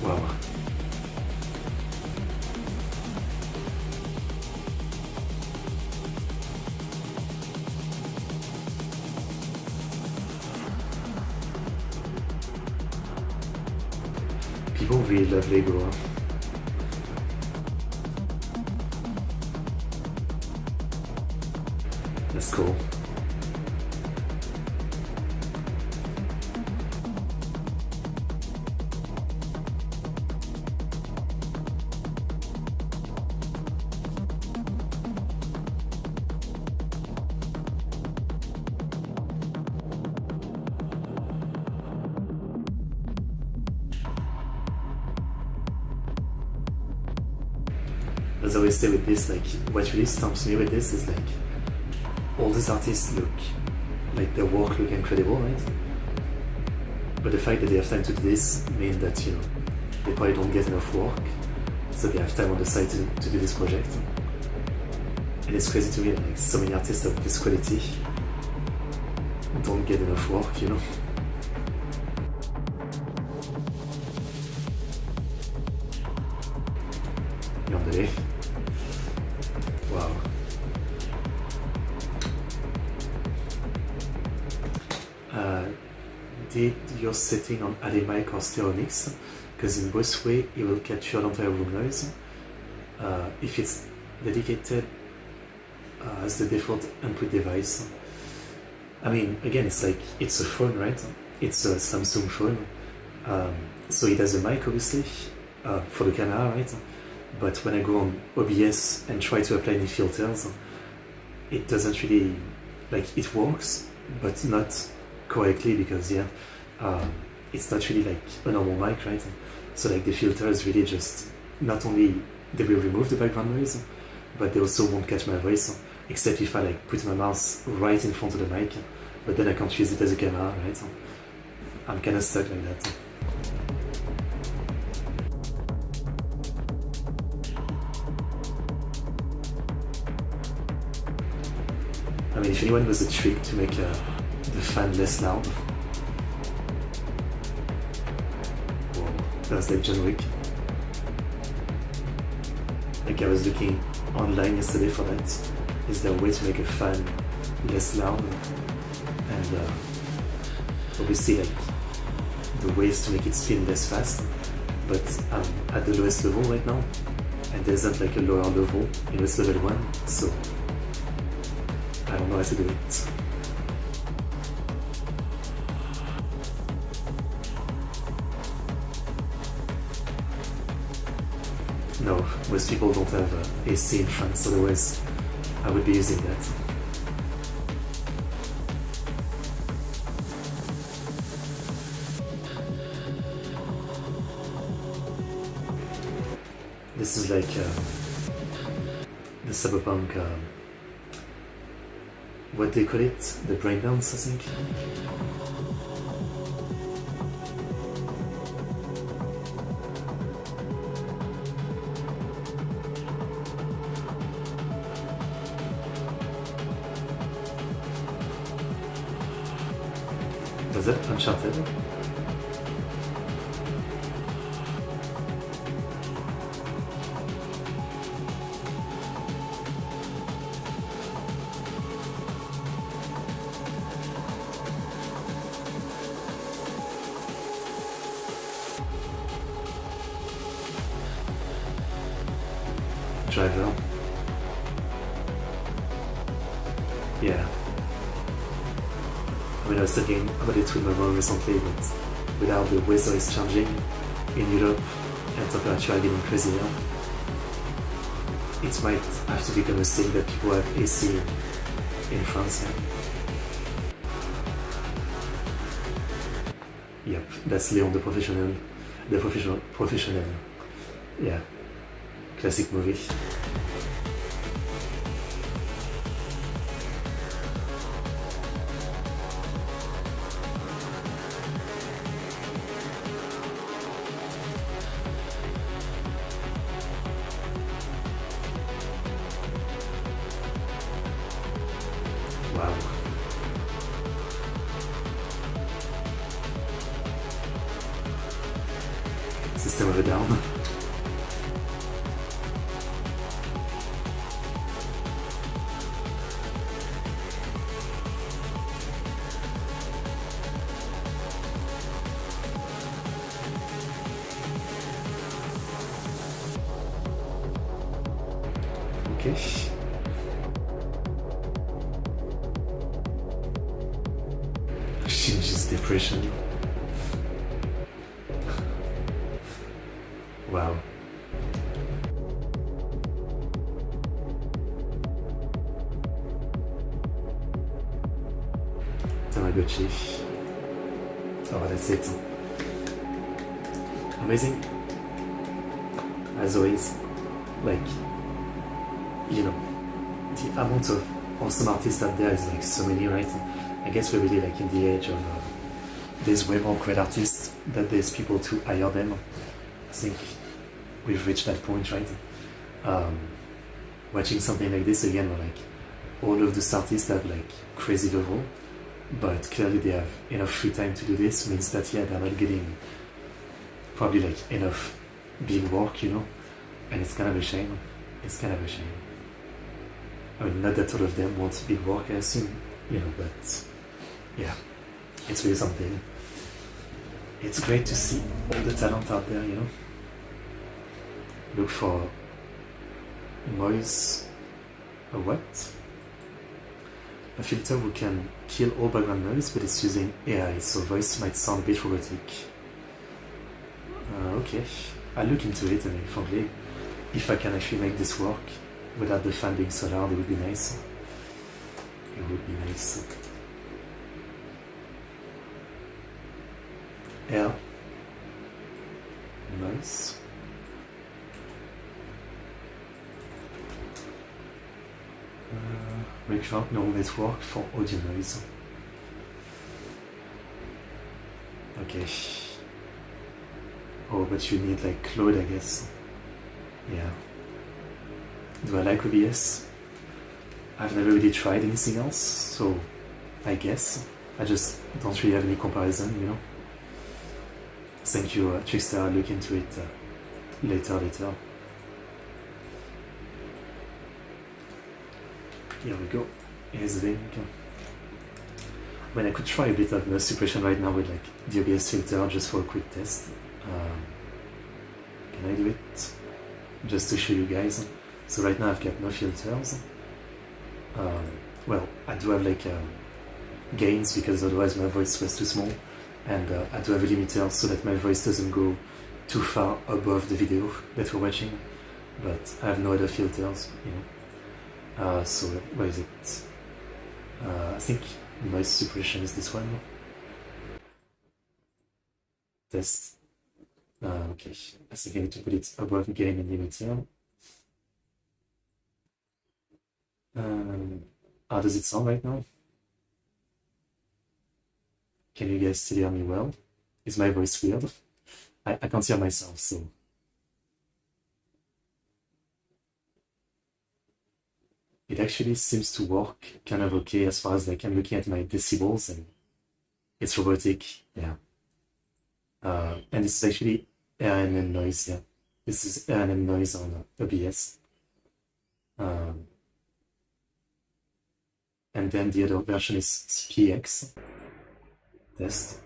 Wow. People really love Lego. Huh? That's cool. As I always say with this, like, what really stumps me with this is like, all these artists look like their work look incredible, right? But the fact that they have time to do this means that, you know, they probably don't get enough work, so they have time on the side to do this project. And it's crazy to me that like so many artists of this quality don't get enough work, you know? Yandere. Wow. Did your setting on AD mic or stereo mix? Because in both ways it will capture the entire room noise. If it's dedicated as the default input device. I mean, again, it's like, it's a phone, right? It's a Samsung phone. So it has a mic, obviously, for the camera, right? But when I go on OBS and try to apply any filters, it doesn't really, like, it works, but not correctly, because yeah, it's not really like a normal mic, right? So like the filters really just, not only they will remove the background noise, but they also won't catch my voice, except if I like put my mouse right in front of the mic, but then I can't use it as a camera, right? I'm kind of stuck like that. I mean, if anyone was a trick to make the fan less loud. Whoa, that was like John Wick. Like I was looking online yesterday for that. Is there a way to make a fan less loud? And obviously like the ways to make it spin less fast. But I'm at the lowest level right now. And there isn't like a lower level in this level 1, so I don't know how to do it. No, most people don't have AC in France, otherwise I would be using that. This is like the cyberpunk, what they call it? The breakdowns, I think. Was that Uncharted? Driver. Yeah. I mean, I was talking about it with my mom recently, but without the weather is changing in Europe and temperature are getting crazier, it might have to become a thing that people have AC in France. Yep, that's Leon the Professional. The Professional. Yeah. Classic movie. Okay. Shinji's depression. Wow. Tamagotchi. Oh, that's it. Amazing. As always, like, you know, the amount of awesome artists out there is like so many, right? I guess we're really like in the age of there's way more great artists that there's people to hire them. I think we've reached that point, right? Watching something like this again, where like all of these artists have like crazy level, but clearly they have enough free time to do this, means that yeah, they're not getting probably like enough big work, you know, and it's kind of a shame. It's kind of a shame. I mean, not that all of them want big work, I assume, you know, but yeah, it's really something. It's great to see all the talent out there, you know. Look for noise, a what? A filter who can kill all background noise, but it's using AI, so voice might sound a bit robotic. Okay, I'll look into it. I mean, frankly, if I can actually make this work without the fan being so loud, it would be nice. It would be nice. Air. Noise. Recurrent neural network for audio noise. Okay. Oh, but you need like Claude, I guess. Yeah. Do I like OBS? I've never really tried anything else, so I guess. I just don't really have any comparison, you know. Thank you, Trickster. I'll look into it later. Here we go. Here's the link. I mean, I could try a bit of noise suppression right now with like the OBS filter just for a quick test. Can I do it? Just to show you guys. So right now I've got no filters. Well, I do have like gains because otherwise my voice was too small, and I do have a limiter so that my voice doesn't go too far above the video that we're watching, but I have no other filters, you know. So where is it? I think noise suppression is this one. Test. Okay, I think I need to put it above gain and limiter. How does it sound right now? Can you guys still hear me well? Is my voice weird? I can't hear myself, so... It actually seems to work kind of okay as far as like I'm looking at my decibels, and it's robotic, yeah. And this is actually RNN noise, yeah. This is RNN noise on OBS. And then the other version is PX. Test.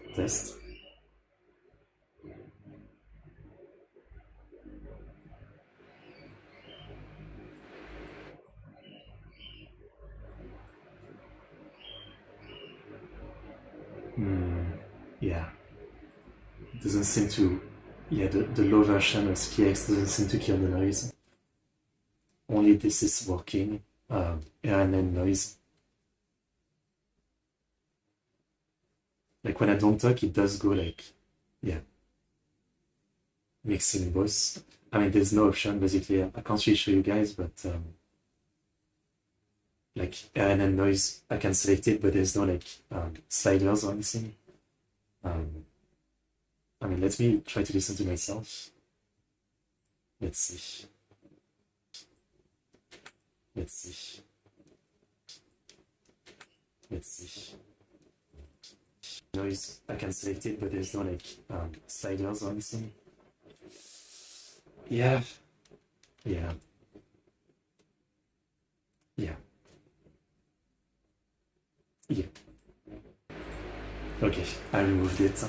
Yeah. It doesn't seem to... Yeah, the low version of PX doesn't seem to kill the noise. Only this is working. RNN noise. Like when I don't talk, it does go like, yeah, mixing both. I mean, there's no option basically. I can't really show you guys, but like RNN noise, I can select it, but there's no like sliders or anything. I mean, let me try to listen to myself. Let's see. Noise, I can select it, but there's no like sliders or anything. Yeah. Yeah. Yeah. Yeah. Okay, I removed it.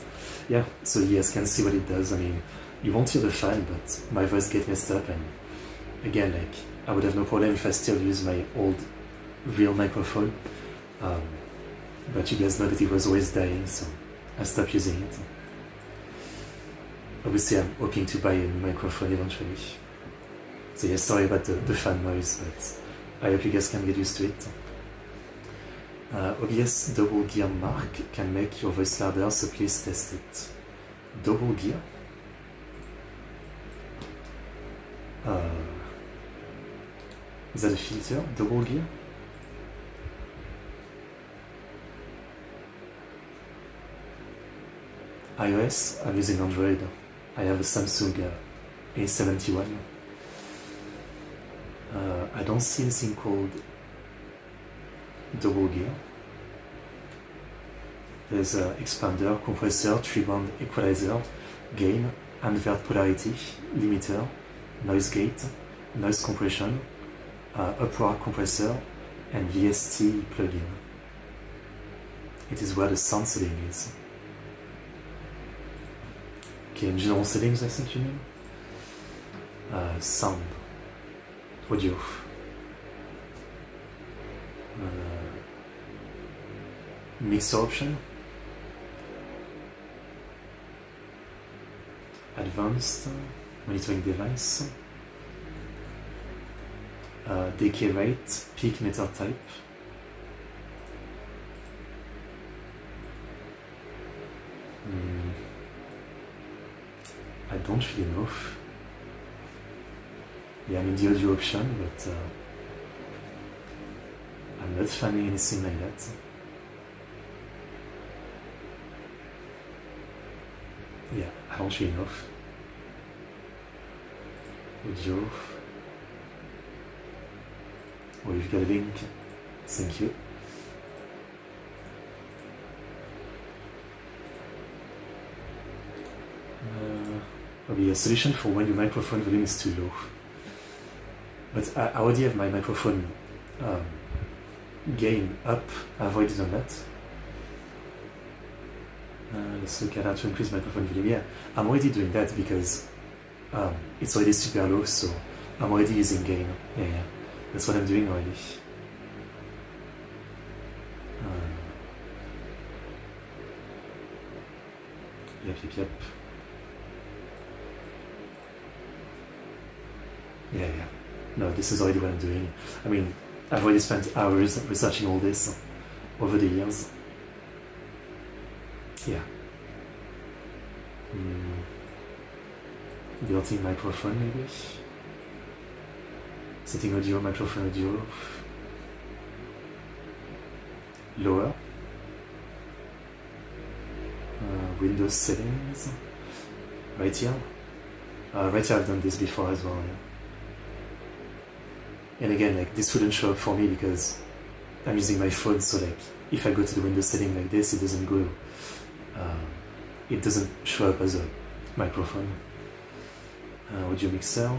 Yeah, so you guys can see what it does. I mean, you won't hear the fan, but my voice gets messed up, and again, like, I would have no problem if I still use my old real microphone. But you guys know that it was always dying, so I stopped using it. Obviously, I'm hoping to buy a new microphone eventually. So yeah, sorry about the fan noise, but I hope you guys can get used to it. OBS double gear mark can make your voice louder, so please test it. Double gear? Is that a filter? Double gear? iOS? I'm using Android. I have a Samsung A71. I don't see anything called double gear. There's an expander, compressor, tree-band equalizer, gain, invert polarity, limiter, noise gate, noise compression, upward compressor, and VST plugin. It is where the sound setting is. Okay, in general settings, I think you mean? Sound, audio. Mixer option, advanced, monitoring device, decay rate, peak meter type, I don't really know. Yeah, I'm in the audio option, but I'm not finding anything like that. Yeah, I don't really know. Audio. Oh, you've got a link. Thank you. Maybe a solution for when your microphone volume is too low. But I already have my microphone gain up. I've already done that. Let's look at how to increase microphone volume. Yeah, I'm already doing that because it's already super low, so I'm already using gain. Yeah, that's what I'm doing already. Yep. Yeah. No, this is already what I'm doing. I mean, I've already spent hours researching all this over the years. Yeah. Built-in microphone, maybe. Setting audio, microphone audio. Lower. Windows settings. Right here. Right here I've done this before as well. Yeah. And again, like, this wouldn't show up for me because I'm using my phone, so like, if I go to the Windows setting like this, it doesn't go, it doesn't show up as a microphone. Audio mixer.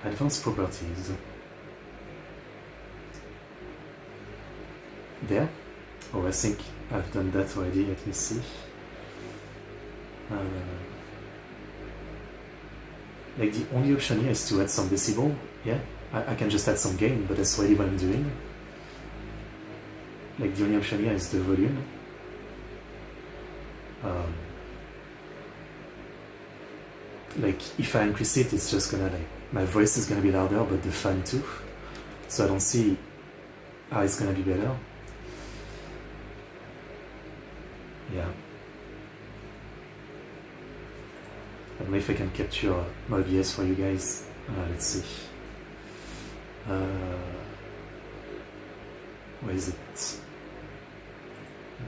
Advanced properties. There. Oh, I think I've done that already. Let me see. Like, the only option here is to add some decibel. Yeah, I can just add some gain, but that's already what I'm doing. Like, the only option here is the volume. Like, if I increase it, it's just gonna, like, my voice is gonna be louder, but the fan too. So I don't see how it's gonna be better. Yeah. I don't know if I can capture my OBS for you guys. Let's see. Where is it?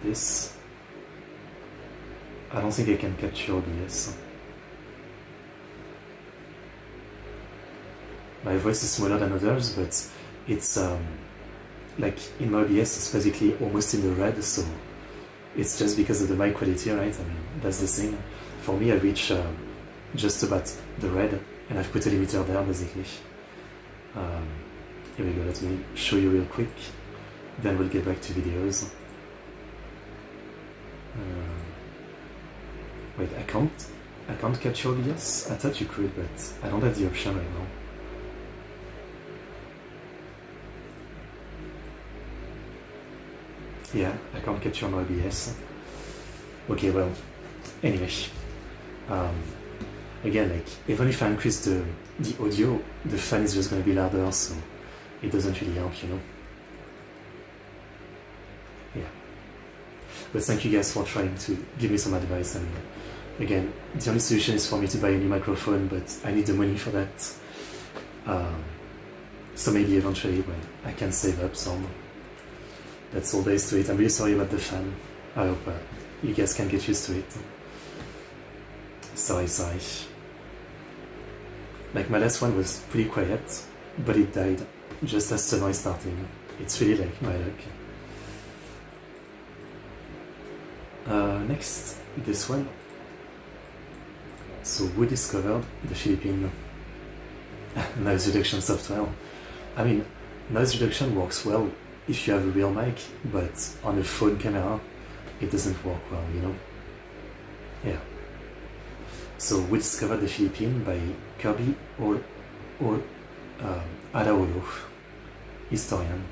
This. I don't think I can capture OBS. My voice is smaller than others, but it's like in my OBS it's basically almost in the red, so it's just because of the mic quality, right? I mean, that's the thing. For me, I reach just about the red, and I've put a limiter there, basically. Here we go, let me show you real quick, then we'll get back to videos. Wait, I can't capture OBS? I thought you could, but I don't have the option right now. Yeah, I can't capture my OBS. Okay, well, anyway. Again, like, even if I increase the audio, the fan is just gonna be louder, so it doesn't really help, you know? Yeah. But thank you guys for trying to give me some advice, and again, the only solution is for me to buy a new microphone, but I need the money for that. So maybe eventually when I can save up some. That's all there is to it. I'm really sorry about the fan. I hope you guys can get used to it. Sorry. Like, my last one was pretty quiet, but it died just as the noise starting. It's really like my luck. Next, this one. So, who discovered the Philippine noise reduction software? I mean, noise reduction works well if you have a real mic, but on a phone camera, it doesn't work well, you know? Yeah. So, we discovered the Philippines by Kirby or Araolo, historian.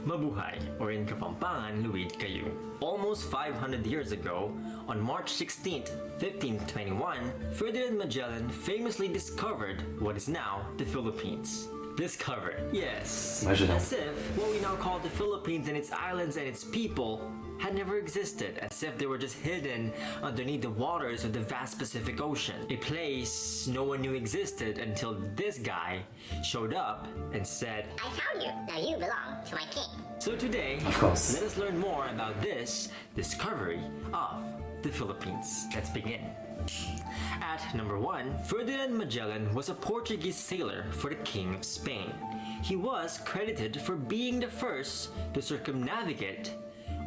Mabuhay, or in Kapampangan, Luid kayo. Almost 500 years ago, on March 16, 1521, Ferdinand Magellan famously discovered what is now the Philippines. Discovered, yes. Magellan. As if what we now call the Philippines and its islands and its people had never existed, as if they were just hidden underneath the waters of the vast Pacific Ocean. A place no one knew existed until this guy showed up and said, I found you. Now you belong to my king. So today, Of course. let us learn more about this discovery of the Philippines. Let's begin. At number 1, Ferdinand Magellan was a Portuguese sailor for the King of Spain. He was credited for being the first to circumnavigate,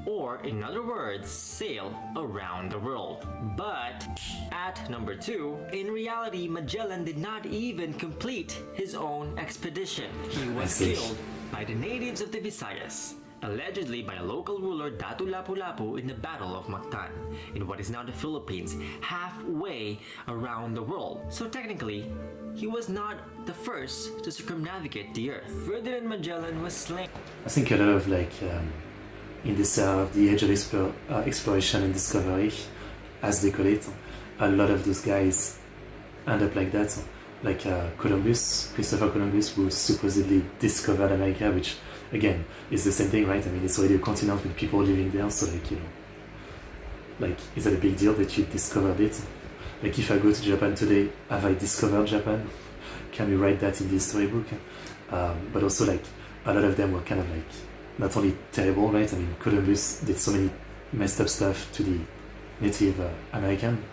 or in other words, sail around the world. But at number 2, in reality, Magellan did not even complete his own expedition. He was killed by the natives of the Visayas, allegedly by local ruler Datu Lapu-Lapu in the Battle of Mactan, in what is now the Philippines, halfway around the world. So technically, he was not the first to circumnavigate the earth. Ferdinand Magellan was slain. I think a lot of, like, in this era of the age of exploration and discovery, as they call it, a lot of those guys end up like that. Like Christopher Columbus, who supposedly discovered America, which, again, is the same thing, right? I mean, it's already a continent with people living there, so, like, you know, like, is that a big deal that you discovered it? Like, if I go to Japan today, have I discovered Japan? Can we write that in the history book? But also, like, a lot of them were kind of, like, not only terrible, right? I mean, Columbus did so many messed up stuff to the Native American,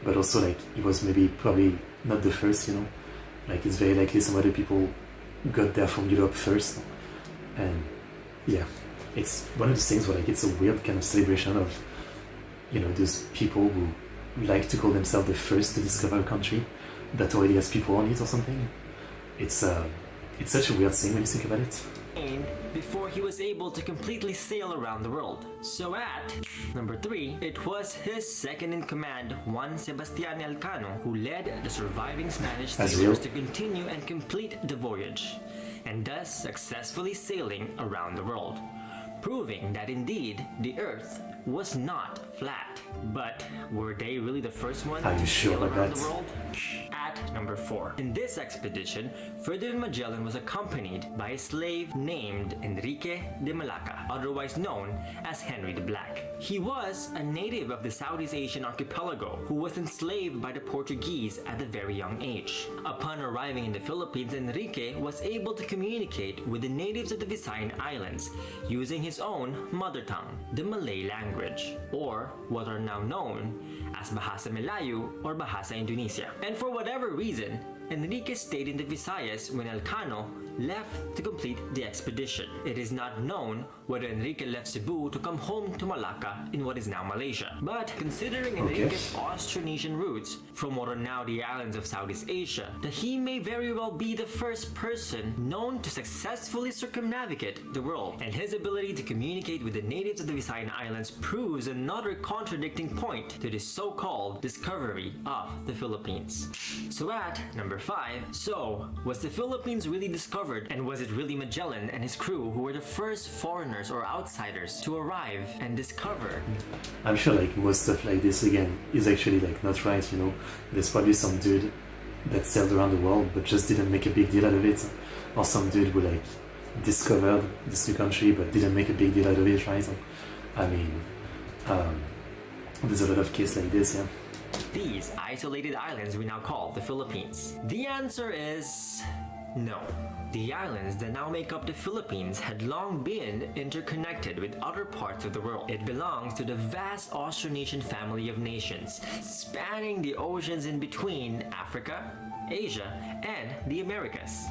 but also, like, he was probably not the first, you know? Like, it's very likely some other people got there from Europe first. And yeah, it's one of those things where, like, it's a weird kind of celebration of, you know, those people who like to call themselves the first to discover a country that already has people on it or something. It's such a weird thing when you think about it. Before he was able to completely sail around the world. So at number 3, it was his second-in-command, Juan Sebastián Elcano, who led the surviving Spanish sailors to continue and complete the voyage, and thus successfully sailing around the world, proving that indeed the Earth was not flat. But were they really the first ones to sail around the world? At number 4, in this expedition, Ferdinand Magellan was accompanied by a slave named Enrique de Malacca, otherwise known as Henry the Black. He was a native of the Southeast Asian archipelago who was enslaved by the Portuguese at a very young age. Upon arriving in the Philippines, Enrique was able to communicate with the natives of the Visayan Islands using his own mother tongue, the Malay language, or what are now known as Bahasa Melayu or Bahasa Indonesia. And for whatever reason, Enrique stayed in the Visayas when Elcano left to complete the expedition. It is not known whether Enrique left Cebu to come home to Malacca in what is now Malaysia. But considering Enrique's Austronesian roots from what are now the islands of Southeast Asia, that he may very well be the first person known to successfully circumnavigate the world, and his ability to communicate with the natives of the Visayan Islands proves another contradicting point to this so-called discovery of the Philippines. So at number 5, so was the Philippines really discovered, and was it really Magellan and his crew who were the first foreigners or outsiders to arrive and discover? I'm sure like most stuff like this again is actually like not right, you know. There's probably some dude that sailed around the world but just didn't make a big deal out of it, or some dude who like discovered this new country but didn't make a big deal out of it, right? I mean, there's a lot of cases like this, yeah. These isolated islands we now call the Philippines. The answer is no. The islands that now make up the Philippines had long been interconnected with other parts of the world. It belongs to the vast Austronesian family of nations, spanning the oceans in between Africa, Asia, and the Americas.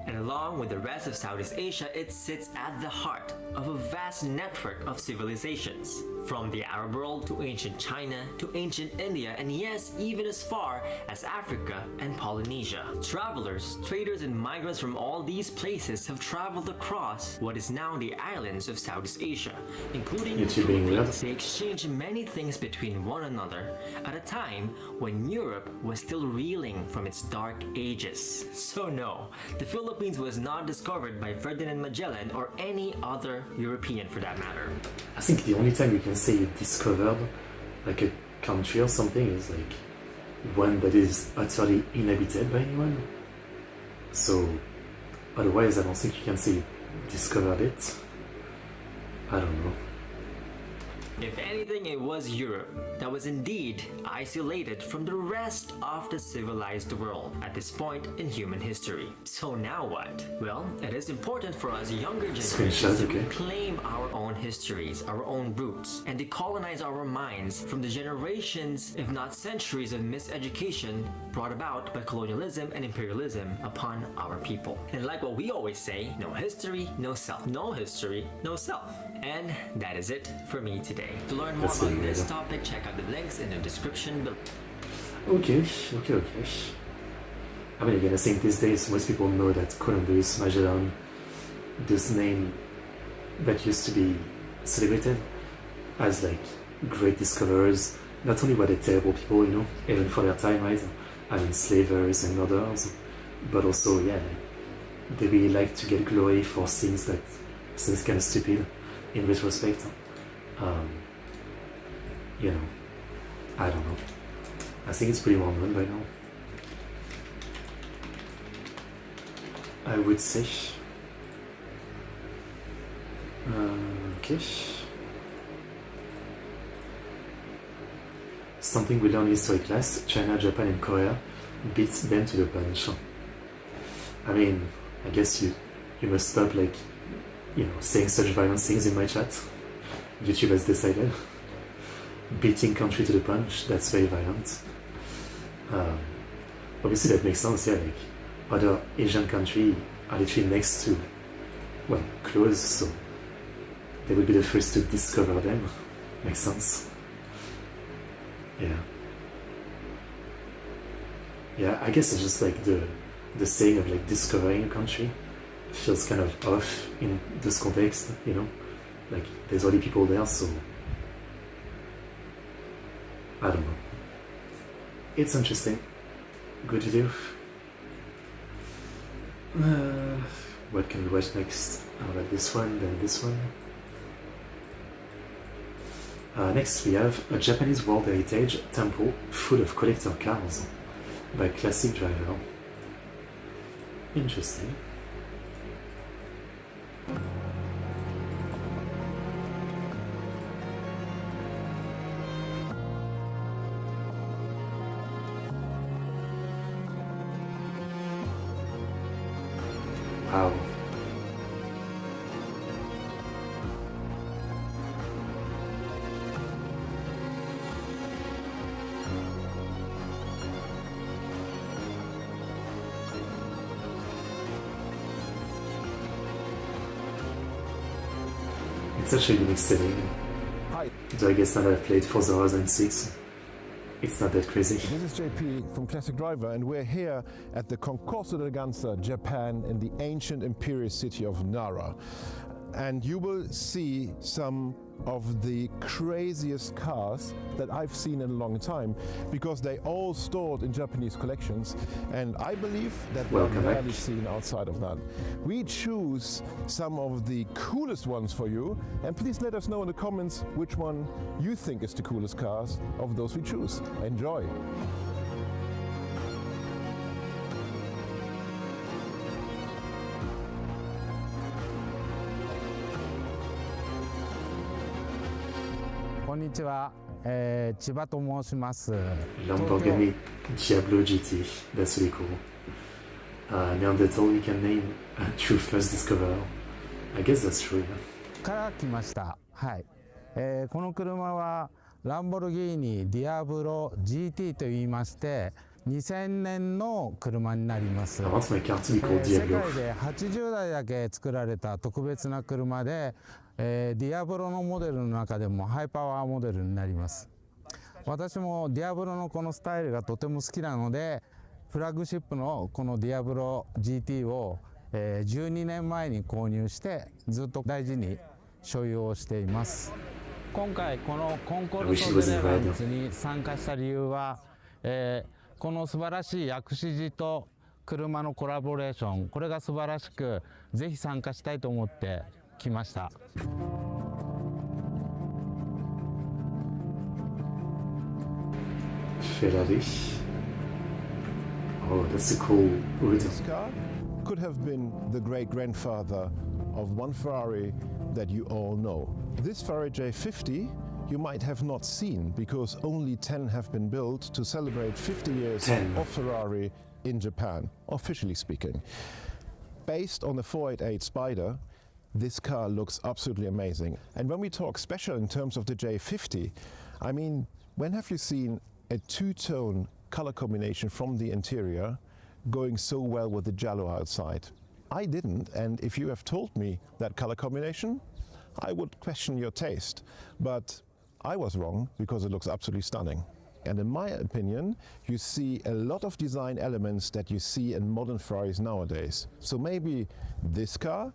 And along with the rest of Southeast Asia, it sits at the heart of a vast network of civilizations. From the Arab world to ancient China to ancient India, and yes, even as far as Africa and Polynesia. Travelers, traders, and migrants from all these places have traveled across what is now the islands of Southeast Asia, including the Philippines. They exchanged many things between one another at a time when Europe was still reeling from its dark ages. So no, the Philippines was not discovered by Ferdinand Magellan or any other European for that matter. I think the only time you can say you discovered like a country or something is like one that is utterly inhabited by anyone. So otherwise I don't think you can say you discovered it. I don't know. If anything, it was Europe that was indeed isolated from the rest of the civilized world at this point in human history. So now what? Well, it is important for us younger generations to reclaim our own histories, our own roots, and decolonize our minds from the generations, if not centuries, of miseducation brought about by colonialism and imperialism upon our people. And like what we always say, no history, no self. No history, no self. And that is it for me today. To learn more about this topic, check out the links in the description below. Okay. I mean, again, I think these days most people know that Columbus, Magellan, those names that used to be celebrated as like great discoverers, not only were they terrible people, you know, even for their time, right? I mean, slavers and others, but also, yeah, like, they really like to get glory for things that seems kind of stupid in retrospect. You know, I don't know. I think it's pretty well known by now. I would say. Okay. Something we learned in history class: China, Japan, and Korea beat them to the punch. I mean, I guess you must stop like, you know, saying such violent things in my chat. YouTube has decided. Beating country to the punch, that's very violent. Obviously that makes sense, yeah, like other Asian countries are literally next to, well, close, so they would be the first to discover them. Makes sense. Yeah, I guess it's just like the saying of like discovering a country feels kind of off in this context, you know, like there's already people there, so I don't know. It's interesting. Good to do. What can we watch next? How about this one, then this one? Next we have a Japanese World Heritage temple full of collector cars by Classic Driver. Interesting. Wow. It's such a unique setting. Hi, Do I guess now that I've played Forza Horizon 6, it's not that crazy. this is JP from Classic Driver, and we're here at the Concorso d'Eleganza, Japan, in the ancient imperial city of Nara. And you will see some of the craziest cars that I've seen in a long time, because they all stored in Japanese collections, and I believe that they're Welcome back. rarely seen outside of that. We choose some of the coolest ones for you, and please let us know in the comments which one you think is the coolest cars of those we choose. Enjoy! Lamborghini Diablo GT, that's really cool. Neanderthal we can name a true first discoverer. I guess that's true, yeah. から来ました。はい。この車はランボルギーニディアブロ GT と言いまして、2000年の車になります。I want my car to be called 世 Diablo. 界で80台だけ作られた特別な車で、ディアブロのモデルの中でもハイパワーモデルになります。私もディアブロのこのスタイルがとても好きなので、フラッグシップのこのディアブロ GT を、12年前に購入してずっと大事に所有をしています。今回このコンコルソ・デ・レバンツに参加した理由は、この素晴らしい薬師寺と車のコラボレーション、これが素晴らしく、ぜひ参加したいと思って来ました。Ferrari. Oh, that's a cool wood. This car could have been the great-grandfather of one Ferrari that you all know. This Ferrari J50 you might have not seen, because only 10 have been built to celebrate 50 years 10. of Ferrari in Japan, officially speaking. Based on the 488 Spider, this car looks absolutely amazing. And when we talk special in terms of the J50, I mean, when have you seen a two-tone color combination from the interior going so well with the Giallo outside? I didn't, and if you have told me that color combination, I would question your taste. But I was wrong, because it looks absolutely stunning. And in my opinion, you see a lot of design elements that you see in modern Ferraris nowadays. So maybe this car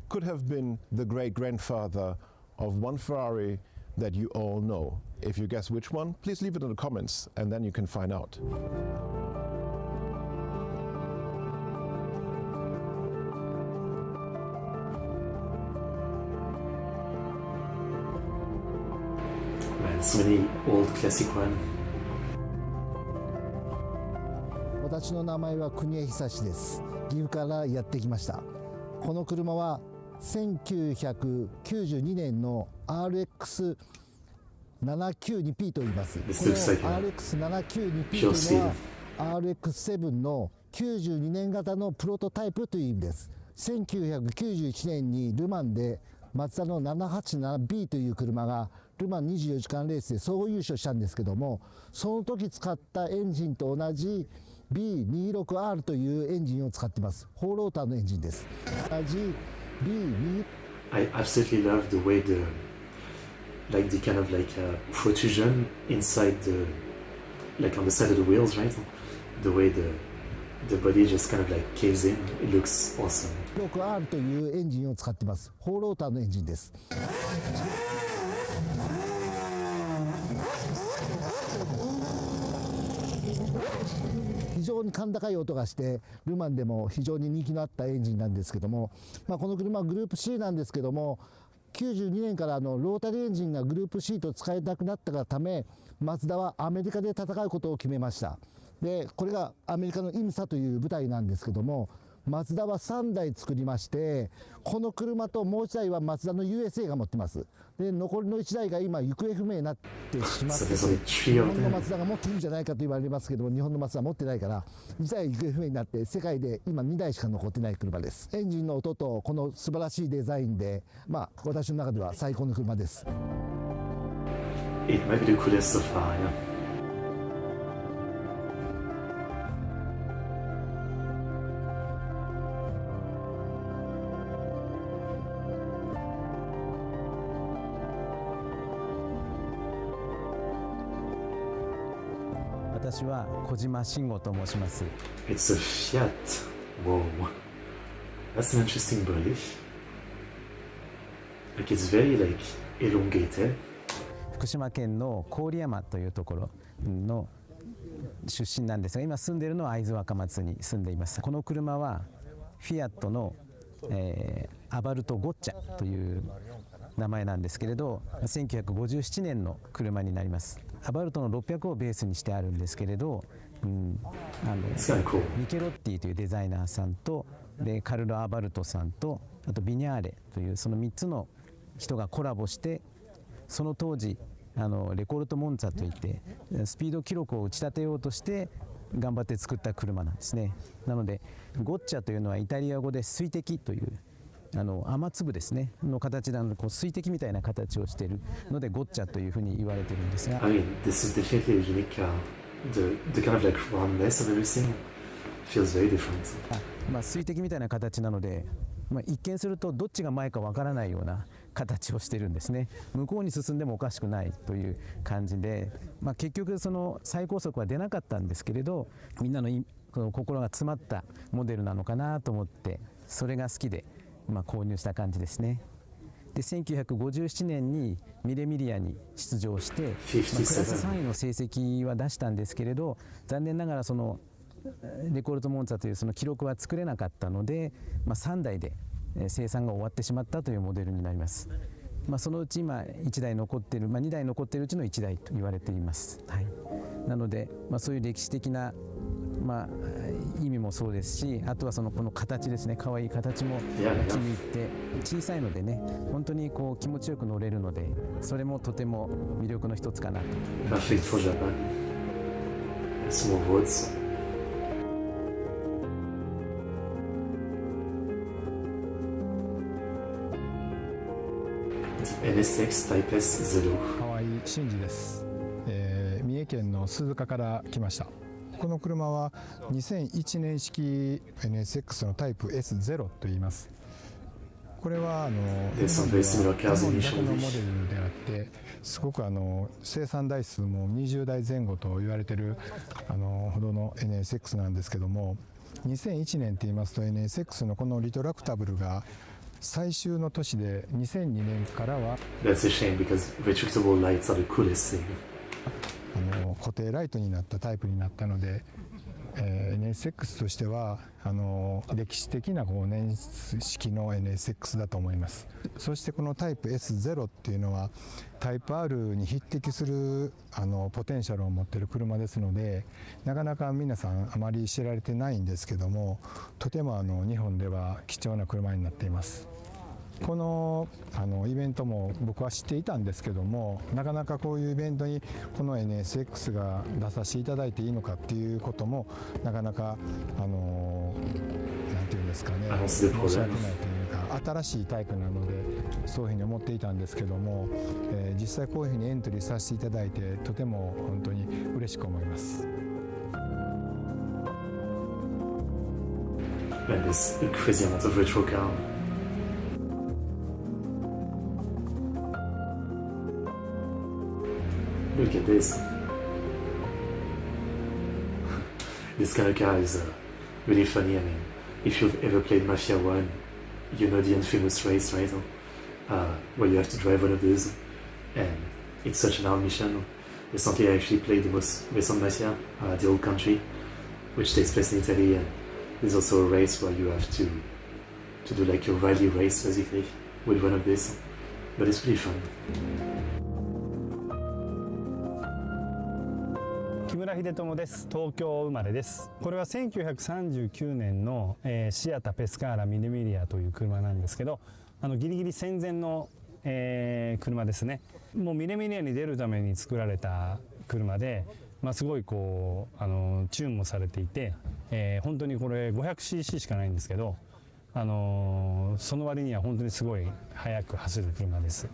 could have been the great-grandfather of one Ferrari that you all know. If you guess which one, please leave it in the comments, and then you can find out. Man, so many old classic ones. 私の名前は国江久志です。岐阜からやってきました。この車は1992年の RX792P と言います。この RX792P というのは RX7 の92年型のプロトタイプという意味です。1991年にルマンでマツダの 787B という車がルマン24時間レースで総合優勝したんですけども、その時使ったエンジンと同じ B26R というエンジンを使っています。4ローターのエンジンです。同じ B2 I absolutely love the way the kind of protrusion inside the, like on the side of the wheels, right? The way the body just kind of like caves in. It looks awesome. 6R というエンジンを使っています。4ローターのエンジンです。非常に甲高い音がしてルマンでも非常に人気のあったエンジンなんですけども、この車はグループ C なんですけども、92年からロータリーエンジンがグループ C と使えなくなったがため、マツダはアメリカで戦うことを決めました。でこれがアメリカのイムサという舞台なんですけども、マツダは3台作りまして、この車ともう1台はマツダの USA が持ってます。で残りの1台が今行方不明になってしまってて、日本のマツダが持ってるんじゃないかと言われますけども、日本のマツダは持ってないから1台行方不明になって、世界で今2台しか残ってない車です。エンジンの音とこの素晴らしいデザインで、私の中では最高の車です。 It might be the coolest so far, yeah. 私は小島慎吾と申します。 It's a Fiat. Whoa. That's an interesting body. Like it's very like elongated. 福島県の郡山というところの出身なんですが、今住んでいるのは会津若松に住んでいます。この車はフィアットの、アバルト・ゴッチャという名前なんですけれど、1957年の車になります。アバルトの600をベースにしてあるんですけれど、ミケロッティというデザイナーさんとでカルロ・アバルトさんとあとビニャーレというその3つの人がコラボして、その当時レコルト・モンツァといってスピード記録を打ち立てようとして頑張って作った車なんですね。なのでゴッチャというのはイタリア語で水滴という雨粒ですねの形なので、こう水滴みたいな形をしているのでゴッチャというふうに言われているんですが、I mean, this is definitely a unique car. The kind of like roundness of everything feels very different. 水滴みたいな形なので、一見するとどっちが前かわからないような形をしてるんですね。向こうに進んでもおかしくないという感じで、結局その最高速は出なかったんですけれど、みんなの心が詰まったモデルなのかなと思って、それが好きで購入した感じですね。で1957年にミレミリアに出場して、クラス3位の成績は出したんですけれど、残念ながらそのレコルト・モンツァというその記録は作れなかったので、3台で生産が終わってしまったというモデルになります。そのうち今1台残っている、2台残っているうちの1台と言われています。はい、なので、そういう歴史的な、意味もそうですし、あとはこの形ですね、可愛い形も気に入って、小さいのでね、本当にこう気持ちよく乗れるので、それもとても魅力の一つかなと。Perfect for Japan. Small roads. NSX Type S 0. 河合真二です。三重県の鈴鹿から来ました。この車は2001年式 NSX のタイプ S0 と言います。これは日本では日本だけのモデルであって、すごく生産台数も20台前後と言われているほどの NSX なんですけども、2001年って言いますと NSX のこのリトラクタブルが最終の年で2002年からは That's a shame because retractable lights are the coolest thing. 固定ライトになったタイプになったので、NSX としては歴史的な年式の NSX だと思います。そしてこのタイプ S0 っていうのはタイプ R に匹敵するポテンシャルを持っている車ですので、なかなか皆さんあまり知られてないんですけども、とても日本では貴重な車になっています。このイベントも僕は知っていたんですけども、なかなかこういうイベントにこの NSX が出させていただいていいのかっていうこともなかなかなんていうんですかね、申し訳ないというか、新しいタイプなのでそういうふうに思っていたんですけども、実際こういうふうにエントリーさせていただいてとても本当に嬉しく思います。And there's a crazy amount of retro car. Look at this. This kind of car is really funny. I mean, if you've ever played Mafia 1, you know the infamous race, right? Where you have to drive one of those. And it's such an hard mission. Recently I actually played the most recent Mafia, the Old Country, which takes place in Italy, and there's also a race where you have to do like your rally race basically with one of these. But it's pretty fun. 木村秀友です。東京生まれです。これは1939年の、シアタ・ペスカーラ・ミレミリアという車なんですけど、ギリギリ戦前の、車ですね。もうミレミリアに出るために作られた車で、すごいこうチューンもされていて、本当にこれ 500cc しかないんですけど、その割には本当にすごい速く走る車です。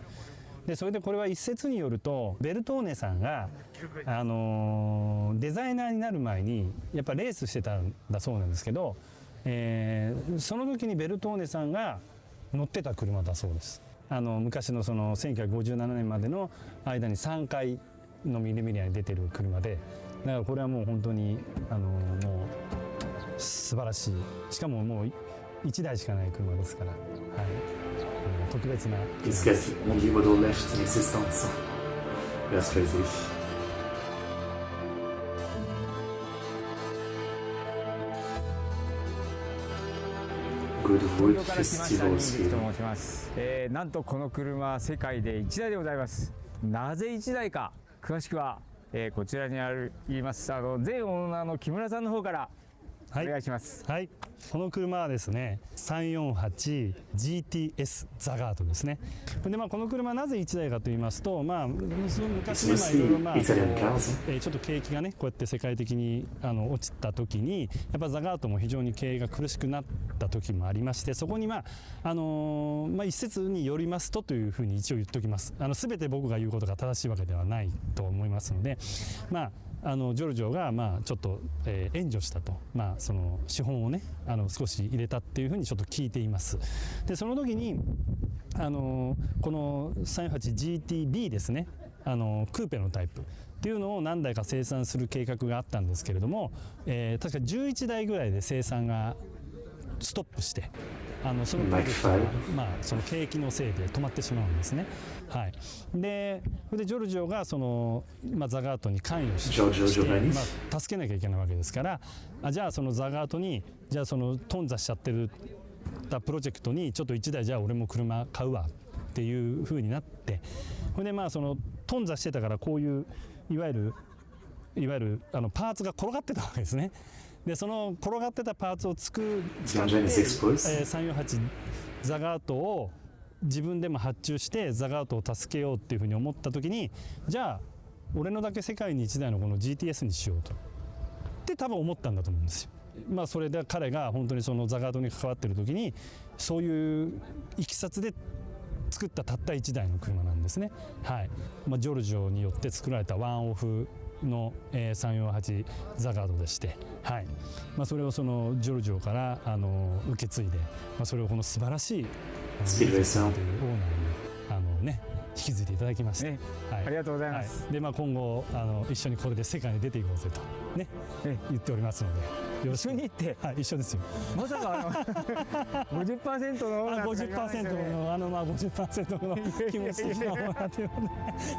でそれでこれは一説によるとベルトーネさんが、デザイナーになる前にやっぱレースしてたんだそうなんですけど、その時にベルトーネさんが乗ってた車だそうです。昔のその1957年までの間に3回のミレミリアに出てる車で、だからこれはもう本当にもう素晴らしい、しかももう1台しかない車ですから、はい、特別な。It's got the only model left in existence. That's crazy. Good Wood Festival Sweden. 申します。なんとこの車は世界で1台でございます。なぜ1台か詳しくは、こちらに言います前オーナーの木村さんの方からお願いします。はい、この車はですね 348GTS ザガートですね。で、この車なぜ1台かと言いますと、昔ね、いろいろちょっと景気がねこうやって世界的に落ちた時にやっぱザガートも非常に経営が苦しくなった時もありまして、そこに一説によりますというふうに一応言っておきます。全て僕が言うことが正しいわけではないと思いますので、ジョルジョがちょっと、援助したと、その資本をね少し入れたっていうふうにちょっと聞いています。でその時にこの 348GTB ですね、クーペのタイプっていうのを何台か生産する計画があったんですけれども、確か11台ぐらいで生産がストップして、そのプロジェクトがその景気のせいで止まってしまうんですね。はい、でジョルジョがその、ザガートに関与して助けなきゃいけないわけですから、じゃあそのザガートにその頓挫しちゃってるプロジェクトにちょっと1台じゃあ俺も車買うわっていう風になって、それでその頓挫してたからこういういわゆるパーツが転がってたわけですね。でその転がってたパーツを使って348ザガートを自分でも発注してザガートを助けようっていうふうに思った時に、じゃあ俺のだけ世界に1台のこの GTS にしようとって多分思ったんだと思うんですよ。それで彼が本当にそのザガートに関わってる時にそういういきさつで作ったたった1台の車なんですね。はい、ジョルジョによって作られたワンオフの348ザガードでして、はい、それをそのジョルジョから受け継いで、それをこの素晴らしいスピードレーサーというオーナーに引き継いでいただきまして、ありがとうございます。で今後一緒にこれで世界に出ていこうぜとね言っておりますので、よろしく。一緒に行って、はい、一緒ですよ。まさか50% のオーナーとか言わないですよね。50% の気持ち的なオーナーということで、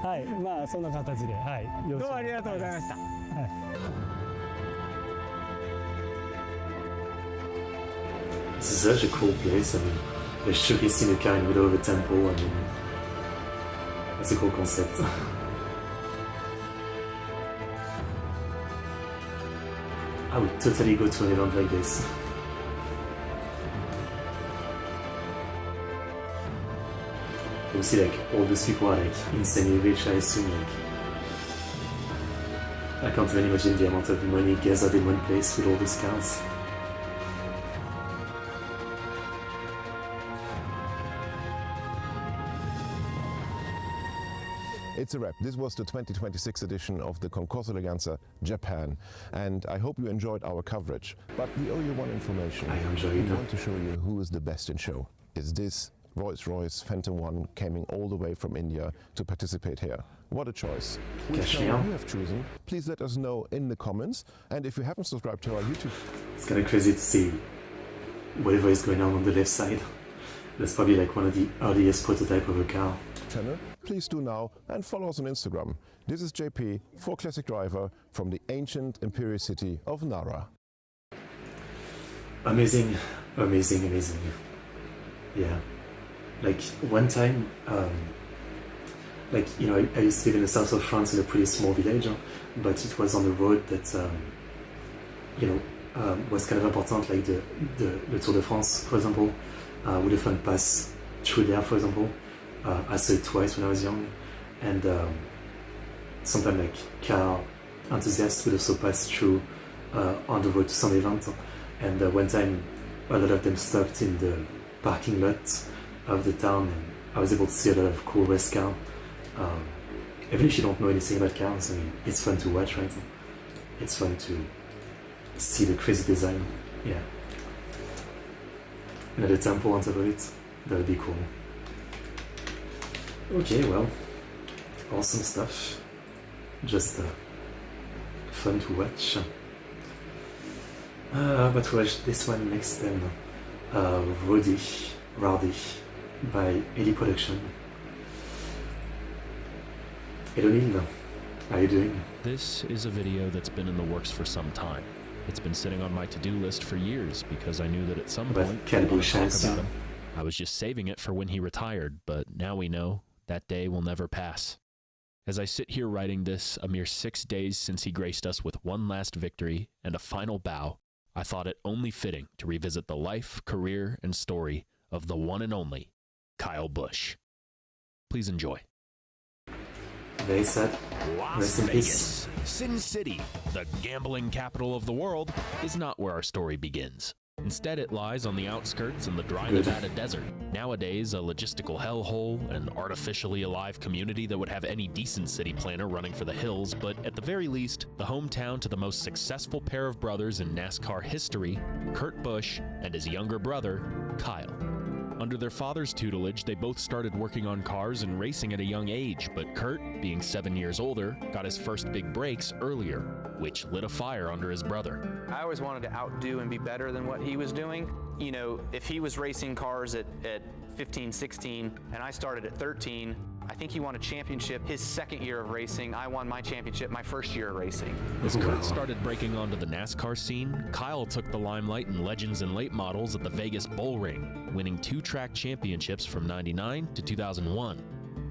はい、そんな形で、はい、よろしく。どうもありがとうございました。It's such a cool place. I mean, the showcasing the car in the middle of a temple. I mean, that's a cool concept. I would totally go to an event like this. You see, like, all those people are like insanely rich, I assume. I can't even imagine the amount of money gathered in one place with all those cars. It's a wrap. This was the 2026 edition of the Concorso Eleganza Japan, and I hope you enjoyed our coverage. But we owe you one information. I enjoyed it. We want to show you who is the best in show. Is this Rolls-Royce Phantom 1 coming all the way from India to participate here? What a choice. Which car you have chosen, please let us know in the comments. And if you haven't subscribed to our YouTube... It's kind of crazy to see whatever is going on the left side. That's probably like one of the earliest prototype of a car. Channel, please do now and follow us on Instagram. This is JP for Classic Driver from the ancient imperial city of Nara. Amazing, amazing, amazing. Yeah. Like one time, I used to live in the south of France in a pretty small village, but it was on a road that, was kind of important, like the Tour de France, for example, would often pass through there, for example. I saw it twice when I was young, and sometimes like car enthusiasts would also pass through on the road to some event. And one time, a lot of them stopped in the parking lot of the town, and I was able to see a lot of cool race cars. Even if you don't know anything about cars, I mean, it's fun to watch, right? It's fun to see the crazy design. Yeah. Another temple on top of it. That would be cool. Okay, well, awesome stuff. Just fun to watch. But watch this one next then. Rowdy by Ellie Production. Hello Neil, how are you doing? This is a video that's been in the works for some time. It's been sitting on my to-do list for years because I knew that at some point I would talk about him. I was just saving it for when he retired, but now we know that day will never pass. As I sit here writing this, a mere 6 days since he graced us with one last victory and a final bow, I thought it only fitting to revisit the life, career, and story of the one and only Kyle Busch. Please enjoy. Very sad. Las Vegas, Sin City, the gambling capital of the world, is not where our story begins. Instead, it lies on the outskirts in the dry Nevada desert. Nowadays, a logistical hellhole, an artificially alive community that would have any decent city planner running for the hills, but at the very least, the hometown to the most successful pair of brothers in NASCAR history, Kurt Busch and his younger brother, Kyle. Under their father's tutelage, they both started working on cars and racing at a young age, but Kurt, being 7 years older, got his first big breaks earlier, which lit a fire under his brother. I always wanted to outdo and be better than what he was doing. You know, if he was racing cars at 15, 16, and I started at 13, I think he won a championship his second year of racing. I won my championship my first year of racing. As Kurt started breaking onto the NASCAR scene, Kyle took the limelight in Legends and Late Models at the Vegas Bull Ring, winning 2 track championships from '99 to 2001.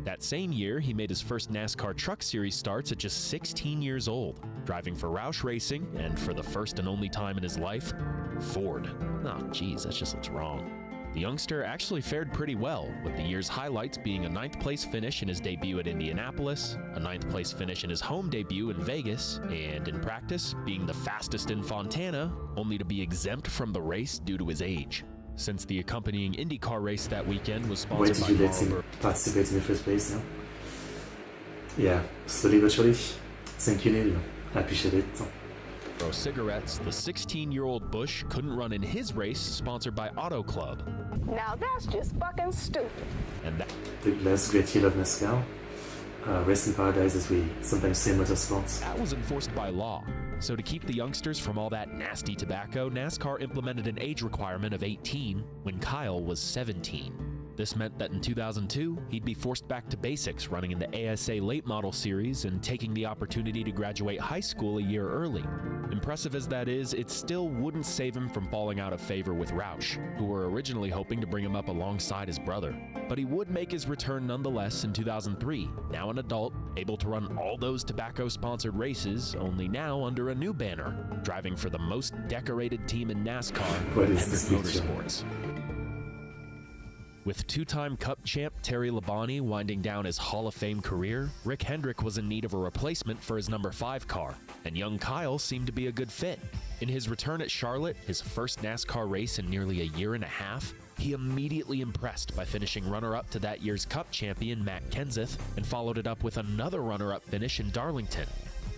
That same year, he made his first NASCAR Truck Series starts at just 16 years old, driving for Roush Racing and, for the first and only time in his life, Ford. Oh, geez, that just looks wrong. The youngster actually fared pretty well, with the year's highlights being a 9th place finish in his debut at Indianapolis, a 9th place finish in his home debut in Vegas, and in practice, being the fastest in Fontana, only to be exempt from the race due to his age. Since the accompanying IndyCar race that weekend was sponsored by Why did you let him participate in the first place now? Yeah, slowly but surely. Thank you, Neil. I appreciate it. For cigarettes, the 16-year-old Busch couldn't run in his race sponsored by Auto Club. Now that's just fucking stupid. And that The last great year of NASCAR. Rest in paradise, as we sometimes say in motorsports. That was enforced by law. So to keep the youngsters from all that nasty tobacco, NASCAR implemented an age requirement of 18 when Kyle was 17. This meant that in 2002, he'd be forced back to basics, running in the ASA Late Model Series and taking the opportunity to graduate high school a year early. Impressive as that is, it still wouldn't save him from falling out of favor with Roush, who were originally hoping to bring him up alongside his brother. But he would make his return nonetheless in 2003, now an adult, able to run all those tobacco-sponsored races, only now under a new banner, driving for the most decorated team in NASCAR, Hendrick Motorsports. With 2-time Cup champ Terry Labonte winding down his Hall of Fame career, Rick Hendrick was in need of a replacement for his number 5 car, and young Kyle seemed to be a good fit. In his return at Charlotte, his first NASCAR race in nearly a year and a half, he immediately impressed by finishing runner-up to that year's Cup champion Matt Kenseth, and followed it up with another runner-up finish in Darlington.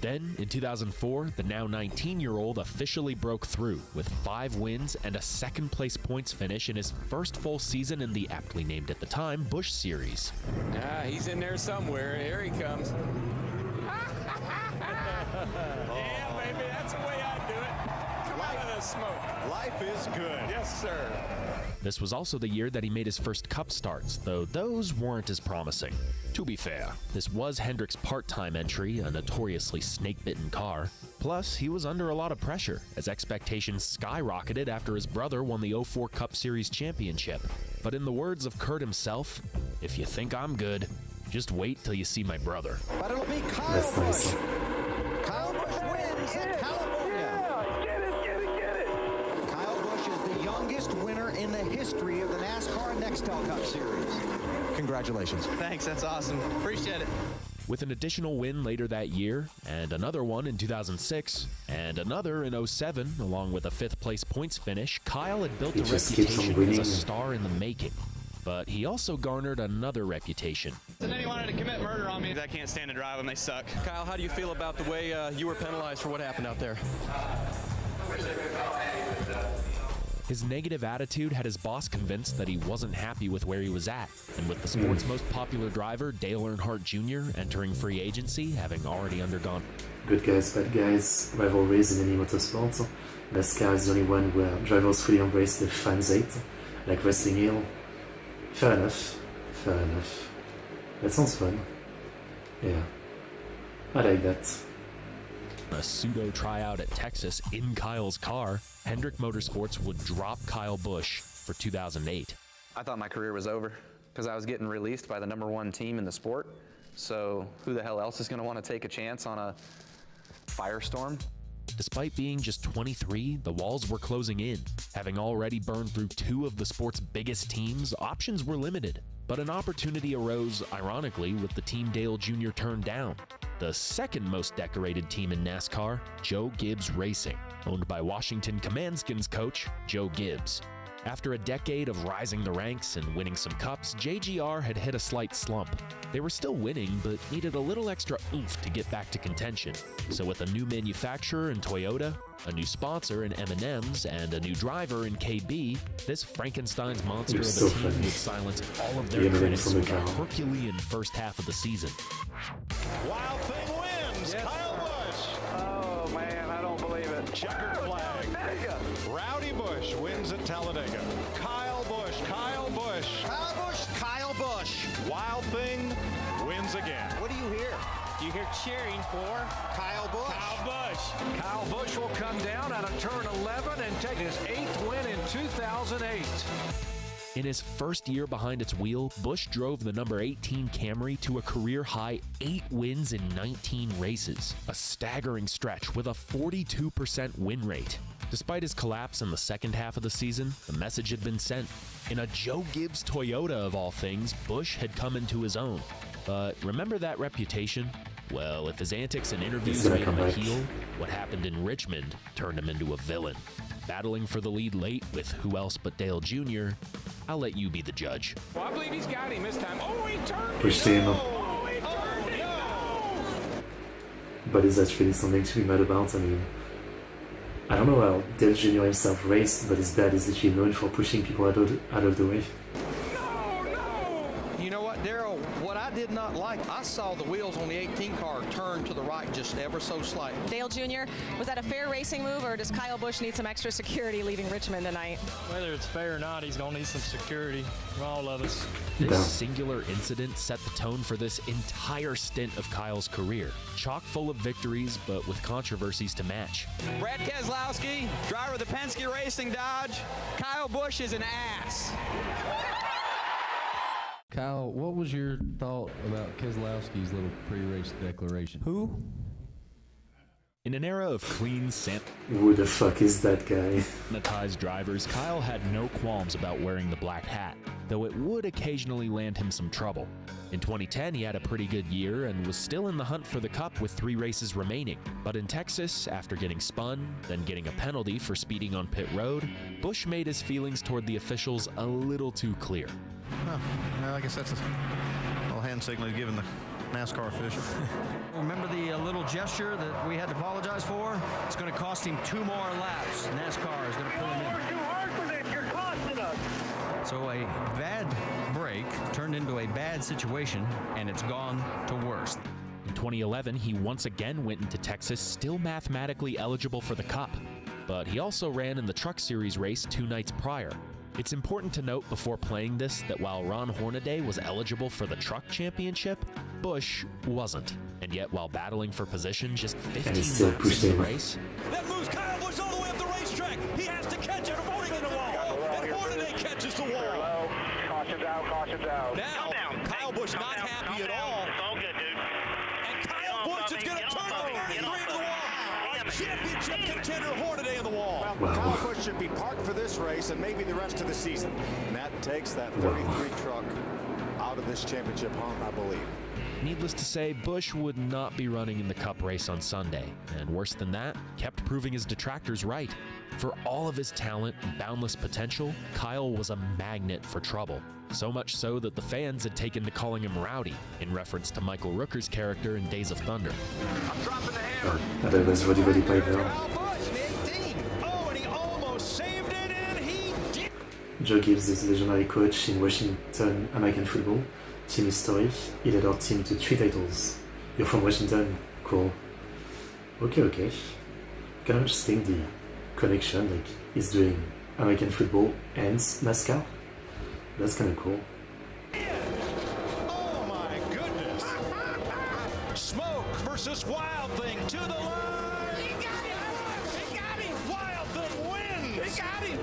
Then, in 2004, the now 19-year-old officially broke through with 5 wins and a 2nd-place points finish in his first full season in the aptly named at the time Busch Series. He's in there somewhere. Here he comes. Yeah, baby, that's the way I do it. Come out of the smoke. Life is good. Yes, sir. This was also the year that he made his first Cup starts, though those weren't as promising. To be fair, this was Hendrick's part-time entry, a notoriously snake-bitten car. Plus, he was under a lot of pressure, as expectations skyrocketed after his brother won the '04 Cup Series championship. But in the words of Kurt himself, "If you think I'm good, just wait till you see my brother." But it'll be Kyle Busch. Kyle Busch wins at California. Get it. Kyle Busch is the youngest winner in the history of the NASCAR Nextel Cup Series. Congratulations. Thanks, that's awesome. Appreciate it. With an additional win later that year, and another one in 2006, and another in '07, along with a 5th-place points finish, Kyle had built a reputation as a star in the making. But he also garnered another reputation. And then he wanted to commit murder on me. I can't stand to drive them, they suck. Kyle, how do you feel about the way you were penalized for what happened out there? His negative attitude had his boss convinced that he wasn't happy with where he was at, and with the sport's most popular driver, Dale Earnhardt Jr., entering free agency, having already undergone good guys, bad guys, rivalries in any motorsport. NASCAR is the only one where drivers fully embrace the fans hate, like Wrestling Hill. Fair enough, fair enough. That sounds fun. Yeah, I like that. A pseudo tryout at Texas in Kyle's car, Hendrick Motorsports would drop Kyle Busch for 2008. I thought my career was over because I was getting released by the #1 team in the sport. So who the hell else is going to want to take a chance on a firestorm? Despite being just 23, the walls were closing in. Having already burned through 2 of the sport's biggest teams, options were limited. But an opportunity arose, ironically, with the team Dale Jr. turned down. The second most decorated team in NASCAR, Joe Gibbs Racing, owned by Washington Commandskins coach Joe Gibbs. After a decade of rising the ranks and winning some cups, JGR had hit a slight slump. They were still winning, but needed a little extra oomph to get back to contention. So with a new manufacturer in Toyota, a new sponsor in M&M's, and a new driver in KB, this Frankenstein's monster of a team would silence all of their critics with a Herculean first half of the season. Wild Thing wins. Yes. Kyle Busch. Oh man, I don't believe it. Checkered flag. Rowdy Busch wins at Talladega. Kyle Busch. Kyle Busch. Kyle Busch. Kyle Busch. Wild Thing wins again. What do you hear? You hear cheering for Kyle Busch. Kyle Busch. Kyle Busch will come down out of turn 11 and take his 8th win in 2008. In his first year behind its wheel, Busch drove the number 18 Camry to a career-high 8 wins in 19 races, a staggering stretch with a 42% win rate. Despite his collapse in the second half of the season, the message had been sent. In a Joe Gibbs Toyota of all things, Busch had come into his own. But remember that reputation? Well, if his antics and interviews made him a heel, what happened in Richmond turned him into a villain. Battling for the lead late with who else but Dale Jr., I'll let you be the judge. Well, I believe he's got him this time. Oh, he turned. Pushed him. But is that really something to be mad about? I mean, I don't know how Dale Jr. himself raced, but his dad is literally known for pushing people out of the way. You know what, Daryl? What I did not like, I saw the wheels on the 18 car turn to the right just ever so slightly. Dale Jr., was that a fair racing move, or does Kyle Busch need some extra security leaving Richmond tonight? Whether it's fair or not, he's going to need some security from all of us. This singular incident set the tone for this entire stint of Kyle's career. Chock full of victories, but with controversies to match. Brad Keselowski, driver of the Penske Racing Dodge. Kyle Busch is an ass. Kyle, what was your thought about Keselowski's little pre-race declaration? Who? In an era of clean, who the fuck is that guy? sanitized drivers, Kyle had no qualms about wearing the black hat, though it would occasionally land him some trouble. In 2010, he had a pretty good year and was still in the hunt for the Cup with 3 races remaining. But in Texas, after getting spun, then getting a penalty for speeding on pit road, Busch made his feelings toward the officials a little too clear. Oh, well, I guess that's a little hand signal given the NASCAR official. Remember the little gesture that we had to apologize for? It's going to cost him 2 more laps. NASCAR is going to pull him in. Too hard for this. You're costing us. So a bad break turned into a bad situation, and it's gone to worse. In 2011, he once again went into Texas, still mathematically eligible for the Cup. But he also ran in the Truck Series race 2 nights prior. It's important to note before playing this that while Ron Hornaday was eligible for the Truck Championship, Busch wasn't. And yet, while battling for position just 15 laps into the race, That moves Kyle Busch all the way up the racetrack. He has to catch it, avoiding the wall. And Hornaday catches the wall. Caution's out, caution's out. Now, Kyle Busch not happy at all. It's all good, dude. And Kyle Busch is going to turn the 33 to the wall. Our championship contender Hornaday in the wall. Well, Kyle Busch should be parked for this race and maybe the rest of the season. And that takes that 33 truck out of this championship hunt, I believe. needless to say, Busch would not be running in the Cup race on Sunday, and worse than that, kept proving his detractors right. For all of his talent and boundless potential, Kyle was a magnet for trouble. So much so that the fans had taken to calling him Rowdy, in reference to Michael Rooker's character in Days of Thunder. I'm dropping the hammer. I don't know, it's really played now. Oh, and he almost saved it, and he Joe Gibbs is a legendary coach in Washington American football. Team history. He led our team to 3 titles. You're from Washington? Cool. Okay. Kind of interesting the connection, like he's doing American football and NASCAR. That's kind of cool. Oh my goodness! Smoke versus Wild Thing to the line. He got him! He got him! Wild Thing wins! He got him!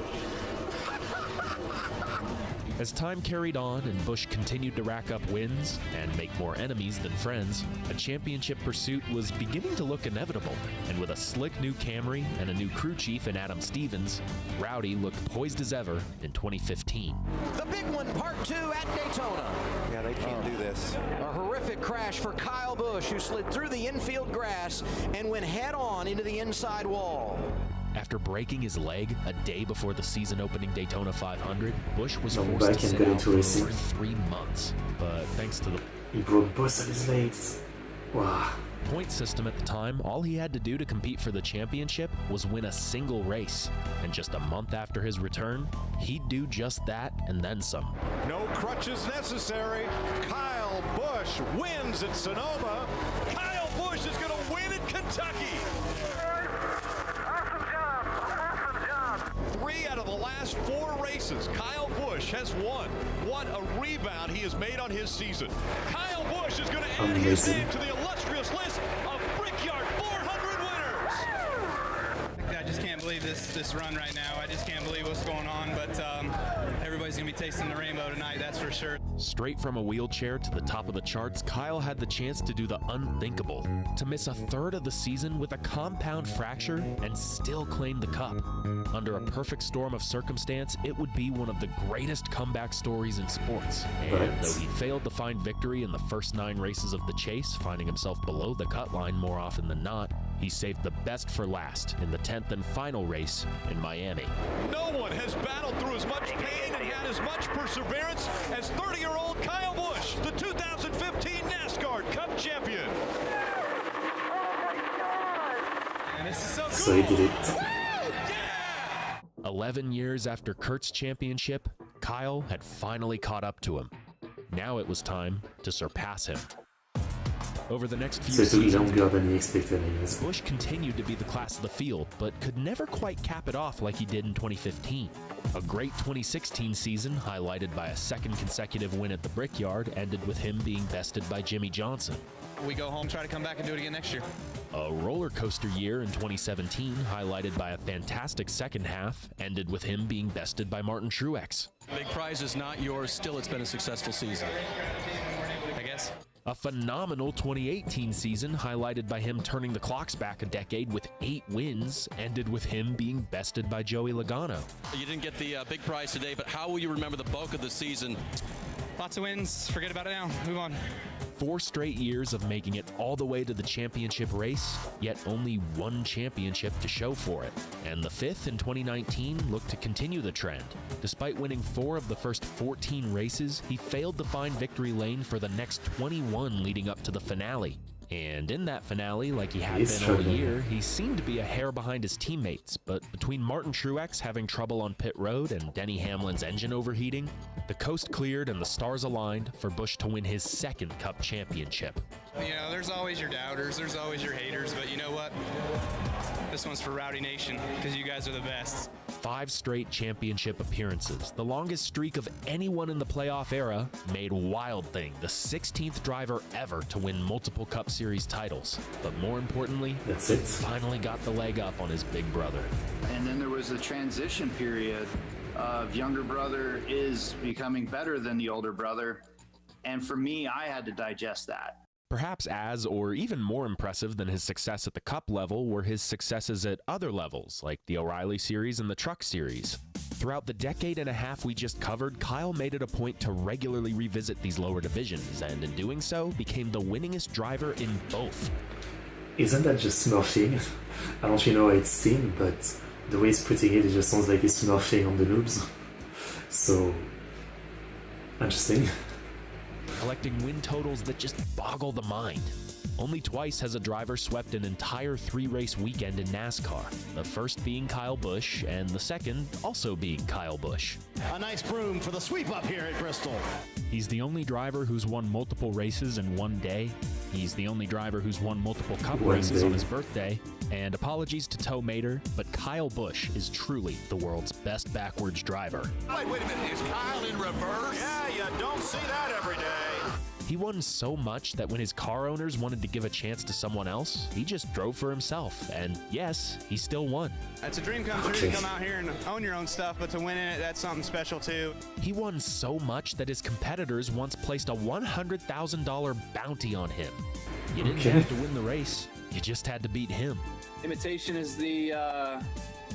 As time carried on and Busch continued to rack up wins and make more enemies than friends, a championship pursuit was beginning to look inevitable. And with a slick new Camry and a new crew chief in Adam Stevens, Rowdy looked poised as ever in 2015. The big one, part 2 at Daytona. Yeah, they can't do this. A horrific crash for Kyle Busch, who slid through the infield grass and went head-on into the inside wall. After breaking his leg a day before the season-opening Daytona 500, Busch was Come forced back to and sit get out into for racing. over 3 months. But thanks to the He broke both of his legs. Wow. point system at the time, all he had to do to compete for the championship was win a single race. And just a month after his return, he'd do just that and then some. No crutches necessary. Kyle Busch wins at Sonoma. Kyle Busch is going to win at Kentucky. 3 out of the last 4 races, Kyle Busch has won. What a rebound he has made on his season. Kyle Busch is going to add his name to the illustrious list of Brickyard 400 winners. I just can't believe this run right now. I just can't believe what's going on, but everybody's going to be tasting the rainbow tonight, that's for sure. Straight from a wheelchair to the top of the charts, Kyle had the chance to do the unthinkable, to miss a third of the season with a compound fracture and still claim the cup. Under a perfect storm of circumstance, it would be one of the greatest comeback stories in sports. And though he failed to find victory in the first 9 races of the chase, finding himself below the cut line more often than not, he saved the best for last in the 10th and final race in Miami. No one has battled through as much pain and had as much perseverance as 30-year-old Kyle Busch, the 2015 NASCAR Cup champion. And this is so cool. So he did it. 11 years after Kurt's championship, Kyle had finally caught up to him. Now it was time to surpass him. Over the next few So it took seasons, longer than he expected, I guess. Busch continued to be the class of the field, but could never quite cap it off like he did in 2015. A great 2016 season, highlighted by a second consecutive win at the Brickyard, ended with him being bested by Jimmy Johnson. We go home, try to come back and do it again next year. A roller coaster year in 2017, highlighted by a fantastic second half, ended with him being bested by Martin Truex. Big prize is not yours. Still, it's been a successful season. I guess. A phenomenal 2018 season, highlighted by him turning the clocks back a decade with 8 wins, ended with him being bested by Joey Logano. You didn't get the big prize today, but how will you remember the bulk of the season? Lots of wins. Forget about it now. Move on. 4 straight years of making it all the way to the championship race, yet only 1 championship to show for it. And the 5th in 2019 looked to continue the trend. Despite winning 4 of the first 14 races, he failed to find victory lane for the next 21 leading up to the finale. And in that finale, like he had been all year, he seemed to be a hair behind his teammates, but between Martin Truex having trouble on pit road and Denny Hamlin's engine overheating, the coast cleared and the stars aligned for Busch to win his 2nd Cup championship. You know, there's always your doubters, there's always your haters, but you know what? This one's for Rowdy Nation, because you guys are the best. 5 straight championship appearances, the longest streak of anyone in the playoff era, made Wild Thing the 16th driver ever to win multiple Cup Series titles. But more importantly, he finally got the leg up on his big brother. And then there was a transition period of younger brother is becoming better than the older brother. And for me, I had to digest that. Perhaps as or even more impressive than his success at the Cup level were his successes at other levels, like the O'Reilly Series and the Truck Series. Throughout the decade and a half we just covered, Kyle made it a point to regularly revisit these lower divisions, and in doing so, became the winningest driver in both. Isn't that just smurfing? I don't know how it's seen, but the way he's putting it just sounds like he's smurfing on the noobs. So, interesting. Collecting win totals that just boggle the mind. Only twice has a driver swept an entire 3-race weekend in NASCAR, the first being Kyle Busch and the second also being Kyle Busch. A nice broom for the sweep up here at Bristol. He's the only driver who's won multiple races in one day. He's the only driver who's won multiple cup races on his birthday. And apologies to Toe Mater, but Kyle Busch is truly the world's best backwards driver. Wait a minute, is Kyle in reverse? Yeah, you don't see that every day. He won so much that when his car owners wanted to give a chance to someone else, he just drove for himself. And yes, he still won. It's a dream come true to come out here and own your own stuff, but to win in it, that's something special too. He won so much that his competitors once placed a $100,000 bounty on him. You didn't have to win the race, you just had to beat him. Imitation is the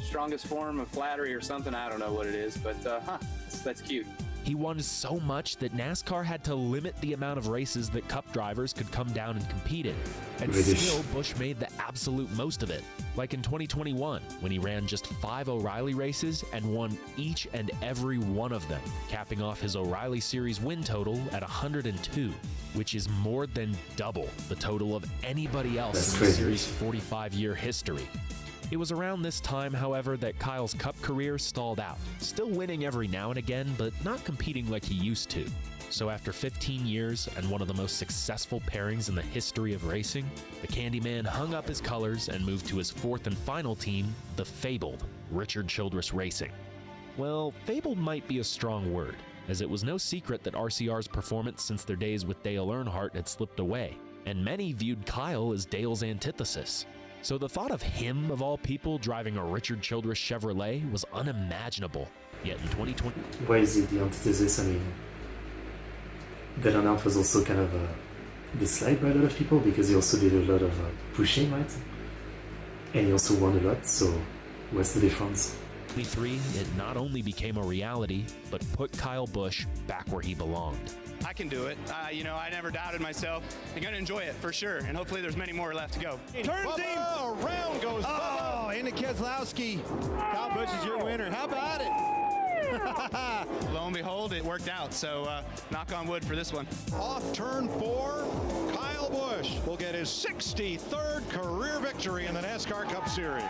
strongest form of flattery or something. I don't know what it is, but that's cute. He won so much that NASCAR had to limit the amount of races that Cup drivers could come down and compete in. And still, Busch made the absolute most of it. Like in 2021, when he ran just 5 O'Reilly races and won each and every one of them, capping off his O'Reilly Series win total at 102, which is more than double the total of anybody else in the Series' 45-year history. It was around this time, however, that Kyle's Cup career stalled out, still winning every now and again, but not competing like he used to. So after 15 years and one of the most successful pairings in the history of racing, the Candyman hung up his colors and moved to his 4th and final team, the fabled Richard Childress Racing. Well, fabled might be a strong word, as it was no secret that RCR's performance since their days with Dale Earnhardt had slipped away, and many viewed Kyle as Dale's antithesis. So the thought of him, of all people, driving a Richard Childress Chevrolet was unimaginable. Yet in 2020... Why is he the antithesis? I mean, Dale Earnhardt was also kind of disliked by a lot of people because he also did a lot of pushing, right? And he also won a lot, so what's the difference? 2023, it not only became a reality, but put Kyle Busch back where he belonged. I can do it. I never doubted myself. I'm going to enjoy it for sure, and hopefully there's many more left to go. Turns him! Around goes Oh, into Keselowski. Kyle Busch is your winner. How about it? Lo and behold, it worked out, so knock on wood for this one. Off turn 4, Kyle Busch will get his 63rd career victory in the NASCAR Cup Series.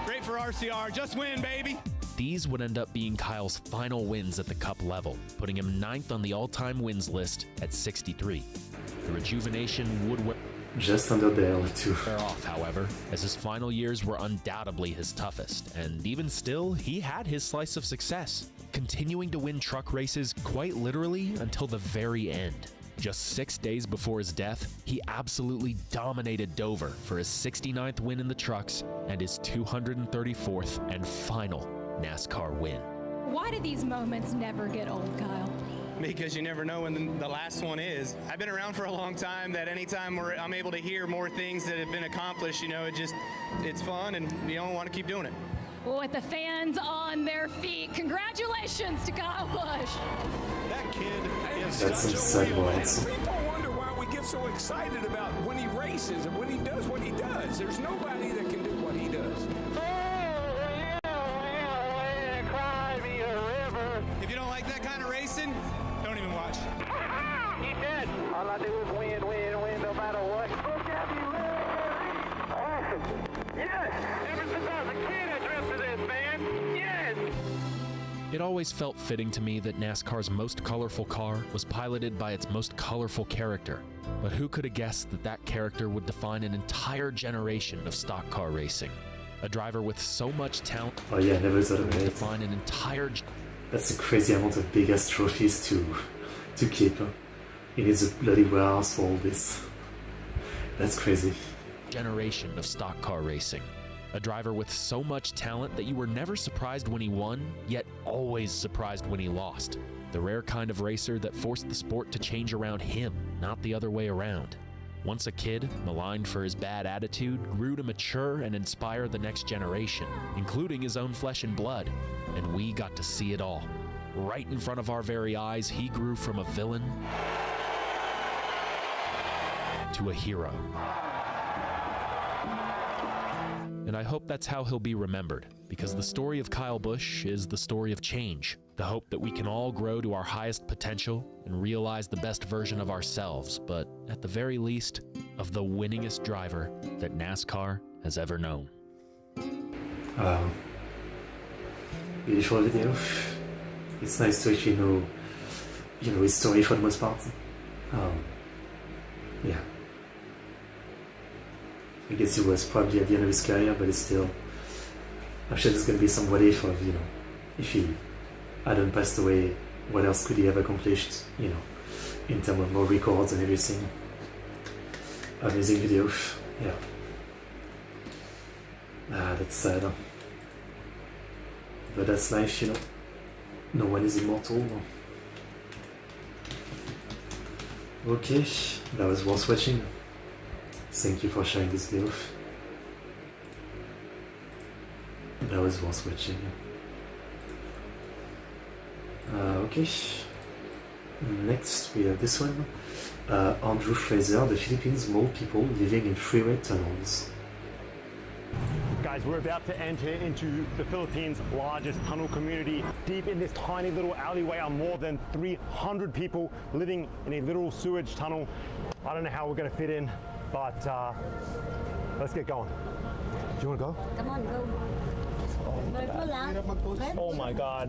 Great for RCR. Just win, baby. These would end up being Kyle's final wins at the Cup level, putting him 9th on the all-time wins list at 63. The rejuvenation would just under the L2. Wear off, however, as his final years were undoubtedly his toughest, and even still, he had his slice of success, continuing to win truck races quite literally until the very end. Just 6 days before his death, he absolutely dominated Dover for his 69th win in the trucks and his 234th and final NASCAR win. Why do these moments never get old, Kyle? Because you never know when the last one is. I've been around for a long time, that anytime I'm able to hear more things that have been accomplished, it's fun, and you don't want to keep doing it. With the fans on their feet, congratulations to Kyle Busch. That kid is That's some sad words. People wonder why we get so excited about when he races and when he does what he does. There's nobody that can do what he does. If you don't like that kind of racing, don't even watch. He said, all I do is win no matter what. Yes! Ever since I was a kid, I dreamt of this, man. Yes! It always felt fitting to me that NASCAR's most colorful car was piloted by its most colorful character. But who could have guessed that that character would define an entire generation of stock car racing? A driver with so much talent never thought of it. Define an entire... That's a crazy amount of big-ass trophies to keep. He needs a bloody warehouse for all this. That's crazy. Generation of stock car racing. A driver with so much talent that you were never surprised when he won, yet always surprised when he lost. The rare kind of racer that forced the sport to change around him, not the other way around. Once a kid, maligned for his bad attitude, grew to mature and inspire the next generation, including his own flesh and blood. And we got to see it all. Right in front of our very eyes, he grew from a villain to a hero. And I hope that's how he'll be remembered, because the story of Kyle Busch is the story of change, the hope that we can all grow to our highest potential and realize the best version of ourselves, but at the very least, of the winningest driver that NASCAR has ever known. Beautiful video. It's nice to actually know, his story for the most part. Yeah. I guess he was probably at the end of his career, but it's still, I'm sure there's going to be some what if of, if he hadn't passed away, what else could he have accomplished, in terms of more records and everything. Amazing video, yeah. That's sad. But that's life, No one is immortal. Okay, that was worth watching. Thank you for sharing this video. That was worth watching. Okay. Next we have this one. Andrew Fraser, the Philippines mole people living in freeway tunnels. Guys, we're about to enter into the Philippines' largest tunnel community. Deep in this tiny little alleyway are more than 300 people living in a little sewage tunnel. I don't know how we're going to fit in, but let's get going. Do you want to go? Come on, go. Oh my God,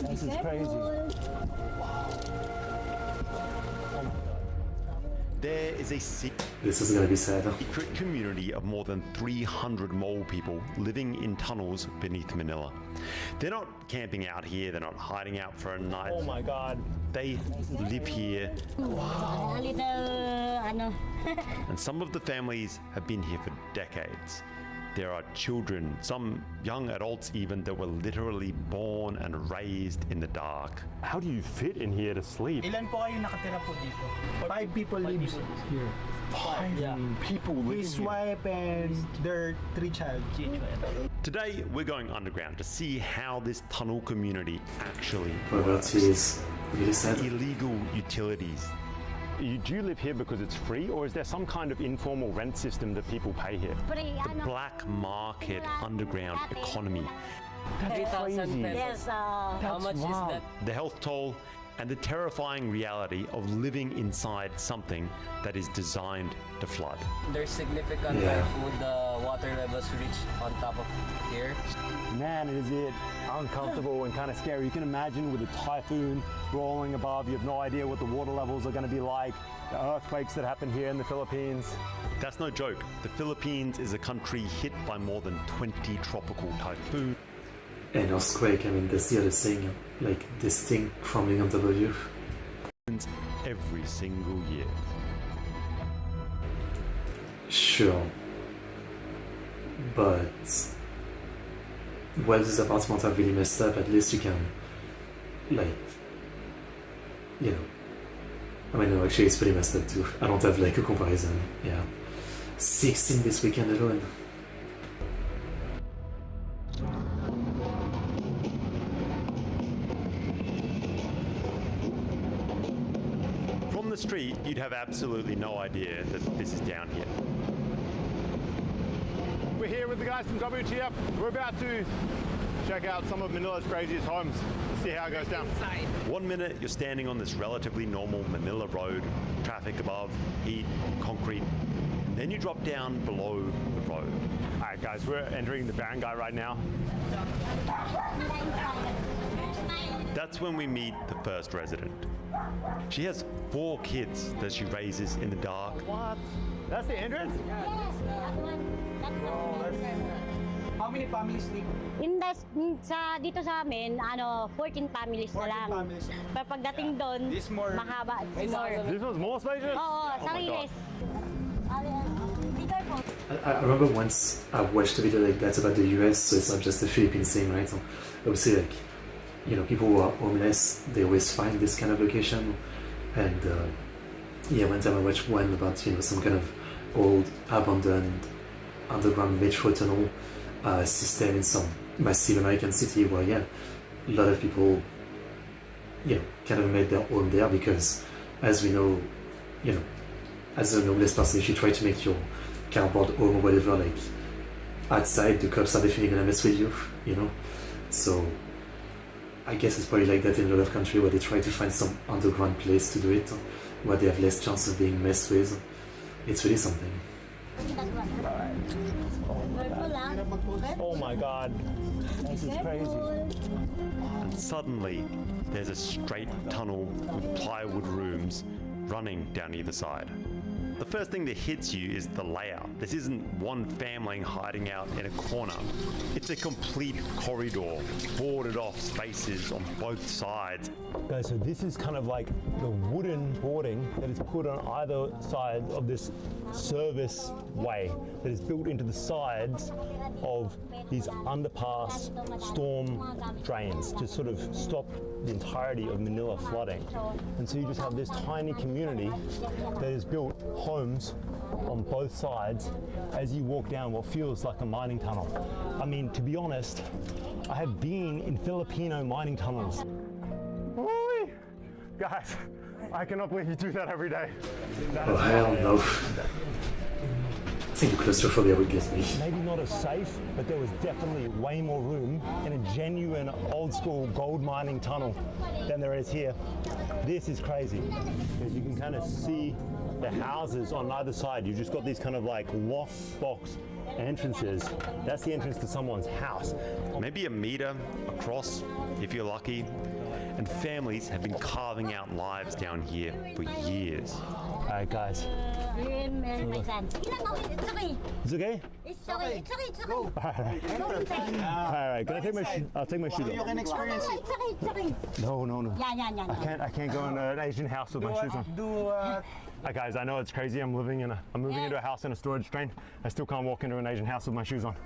this is crazy. There is a This is gonna be sad. secret community of more than 300 mole people living in tunnels beneath Manila. They're not camping out here, they're not hiding out for a night. Oh my God. They live here. A little, And some of the families have been here for decades. There are children, some young adults even, that were literally born and raised in the dark. How do you fit in here to sleep? Ilan po kayo nakatira po dito? 5 people lives here. 5 people live His here. wife and their 3 children. Today, we're going underground to see how this tunnel community actually What is really sad. illegal utilities. Do you live here because it's free, or is there some kind of informal rent system that people pay here? The black market underground economy. That's crazy. Yes, How much is that? The health toll and the terrifying reality of living inside something that is designed to flood. There's significant typhoon, the water levels reach on top of here. Man, is it uncomfortable and kind of scary. You can imagine with a typhoon rolling above, you have no idea what the water levels are going to be like, the earthquakes that happen here in the Philippines. That's no joke. The Philippines is a country hit by more than 20 tropical typhoons. And earthquake, I mean, that's the other thing, like this thing crumbling on top of you. Every single year. Sure. But while these apartments are really messed up, at least you can, like, I mean, no, actually it's pretty messed up too. I don't have like a comparison. Yeah. 16 this weekend alone. From the street, you'd have absolutely no idea that this is down here. We're here with the guys from WTF. We're about to check out some of Manila's craziest homes. Let's see how it goes down. 1 minute, you're standing on this relatively normal Manila road, traffic above, heat, concrete. Then you drop down below the road. All right, guys, we're entering the barangay right now. That's when we meet the first resident. She has 4 kids that she raises in the dark. What? That's the entrance? How many families live? Dito sa amin, 14 families na lang. Pero pagdating doon, mahaba. This was more spacious? Oo, sarili. I remember once I watched a video like that about the US, so it's not just a Philippines thing, right? So obviously, like, people who are homeless, they always find this kind of location. And one time I watched one about, some kind of old, abandoned underground metro tunnel system in some massive American city where, a lot of people, kind of made their home there because, as we know, as a homeless person, if you try to make your cardboard home or whatever, like, outside, the cops are definitely gonna mess with you, So, I guess it's probably like that in a lot of countries where they try to find some underground place to do it, where they have less chance of being messed with. It's really something. Oh my God, this is crazy. And suddenly, there's a straight tunnel with plywood rooms running down either side. The first thing that hits you is the layout. This isn't one family hiding out in a corner. It's a complete corridor, boarded off spaces on both sides. Guys, so this is kind of like the wooden boarding that is put on either side of this service way that is built into the sides of these underpass storm drains to sort of stop the entirety of Manila flooding. And so you just have this tiny community that has built homes on both sides as you walk down what feels like a mining tunnel. I mean, to be honest, I have been in Filipino mining tunnels. Oi! Guys, I cannot believe you do that every day. That Oh, hell no. I think the claustrophobia would get me. Maybe not as safe, but there was definitely way more room in a genuine old school gold mining tunnel than there is here. This is crazy because you can kind of see the houses on either side. You've just got these kind of like loft box entrances. That's the entrance to someone's house. Maybe a meter across if you're lucky. And families have been carving out lives down here for years. All right, guys. It's okay. It's okay? It's okay. It's okay. It's okay. All right. Can I take my I'll take my shoes You off. can experience it. It's okay. It's okay. No. Yeah. I can't go in an Asian house with my shoes on. Hi guys, I know it's crazy. I'm moving into a house in a storage drain. I still can't walk into an Asian house with my shoes on.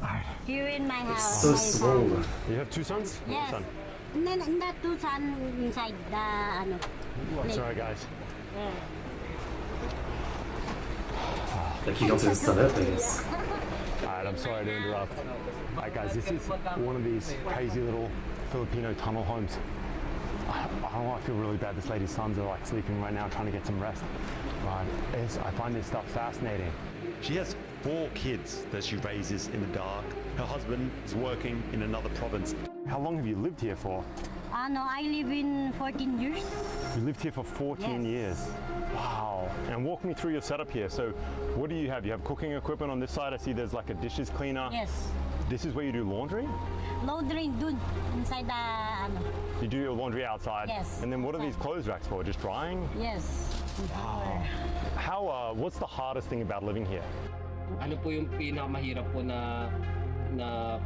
All right. Here in my house. So small. You have two sons? Yes. One son. Not two sons inside the Sorry guys. Like you can't even stand up, I guess. Alright, I'm sorry to interrupt. Alright guys, this is one of these crazy little Filipino tunnel homes. I don't know, I feel really bad. This lady's sons are like sleeping right now trying to get some rest. But I find this stuff fascinating. She has 4 kids that she raises in the dark. Her husband is working in another province. How long have you lived here for? No, I live in 14 years. You lived here for 14 years. Wow. And walk me through your setup here. So what do you have? You have cooking equipment on this side. I see there's like a dishes cleaner. Yes. This is where you do laundry? Laundry dun inside the You do your laundry outside? Yes. And then what are these clothes racks for? Just drying? Yes. Wow. How, what's the hardest thing about living here? Ano po yung pinakamahirap po na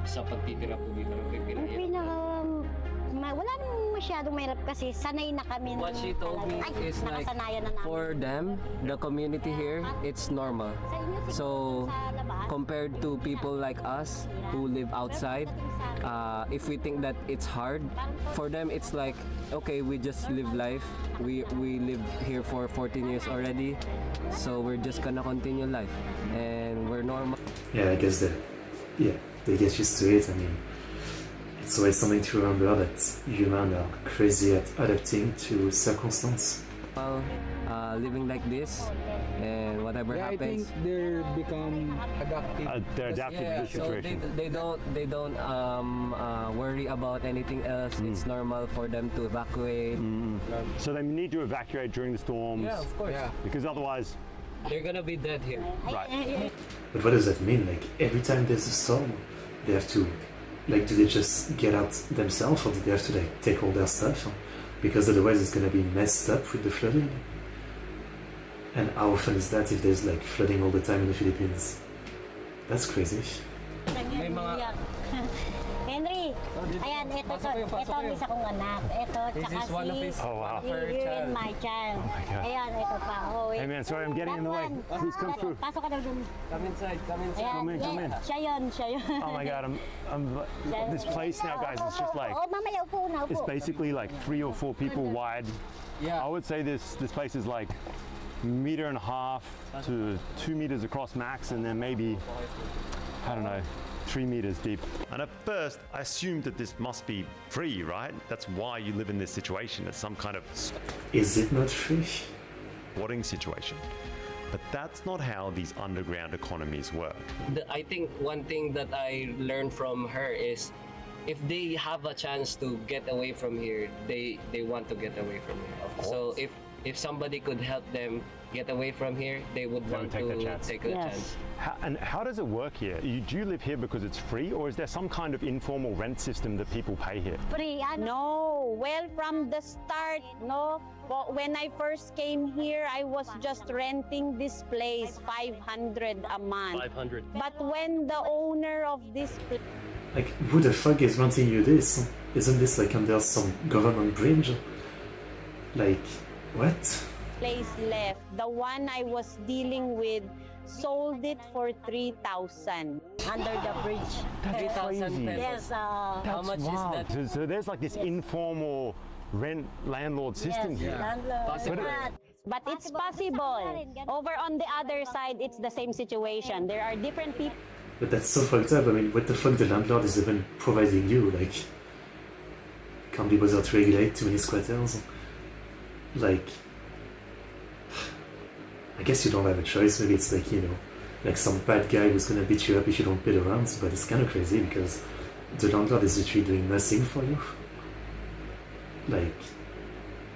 sa pagtitira po dito? Wala namang masyadong mahirap kasi sanay na kami. What she told me is like, for them, the community here, it's normal. So, compared to people like us who live outside, if we think that it's hard, for them it's like, okay, we just live life. We live here for 14 years already, so we're just gonna continue life, and we're normal. Yeah, I guess they get used to it. I mean, it's always something to remember that humans are crazy at adapting to circumstance. Well, living like this, and whatever happens. I think they're become adaptive. They're adapted to this situation. So they don't worry about anything else. It's normal for them to evacuate. So they need to evacuate during the storms. Yeah, of course. Yeah. Because otherwise they're gonna be dead here. Right. But what does that mean? Like every time there's a storm, they have to, like, do they just get out themselves, or do they have to like take all their stuff? Because otherwise it's gonna be messed up with the flooding. And how often is that if there's like flooding all the time in the Philippines? That's crazy. Henry, ayan, ito ang isa kong anak. Ito, tsaka si my child. Oh my God. Ayan, ito pa. Oh, wait. Hey man, sorry, I'm getting in the way. Please come through. Pasok ka daw dun. Come inside. Ayan, Come in. Siya yun. Oh my God, this place now, guys, it's just like, mamaya upo na, upo. it's basically like 3 or 4 people wide. Yeah. I would say this place is like 1.5 meters to 2 meters across max, and then maybe, I don't know, 3 meters deep. And at first, I assumed that this must be free, right? That's why you live in this situation. It's some kind of... Is it not free? ...squatting situation. But that's not how these underground economies work. I think one thing that I learned from her is if they have a chance to get away from here, they want to get away from here. So if somebody could help them, get away from here, they would want to take a chance. How does it work here? Do you live here because it's free, or is there some kind of informal rent system that people pay here? Free? No. Well, from the start, no. But when I first came here, I was just renting this place, 500 a month. 500. But when the owner of this place... Like, who the fuck is renting you this? Isn't this like under some government bridge? Like, what? Place left. The one I was dealing with sold it for 3,000 under the bridge. That's 3,000 crazy. pesos. Yes. How much is that? So there's like this informal rent landlord system here. But it's possible. Over on the other side, it's the same situation. There are different people. But that's so fucked up. I mean, what the fuck the landlord is even providing you? Like, can't be bothered to regulate too many squatters. Like, I guess you don't have a choice. Maybe it's like, you know, like some bad guy who's gonna beat you up if you don't pay the rent. But it's kind of crazy because the landlord is literally doing nothing for you. Like,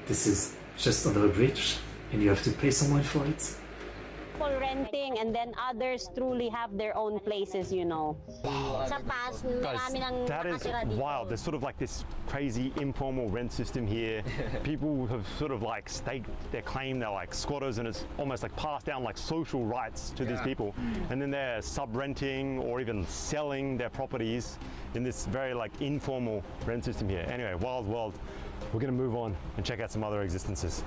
this is just under a bridge and you have to pay someone for it. People renting and then others truly have their own places, you know. Guys, that is wild. There's sort of like this crazy informal rent system here. People have sort of like staked their claim. They're like squatters, and it's almost like passed down like social rights to these people. And then they're sub-renting or even selling their properties in this very like informal rent system here. Anyway, wild world. We're gonna move on and check out some other existences.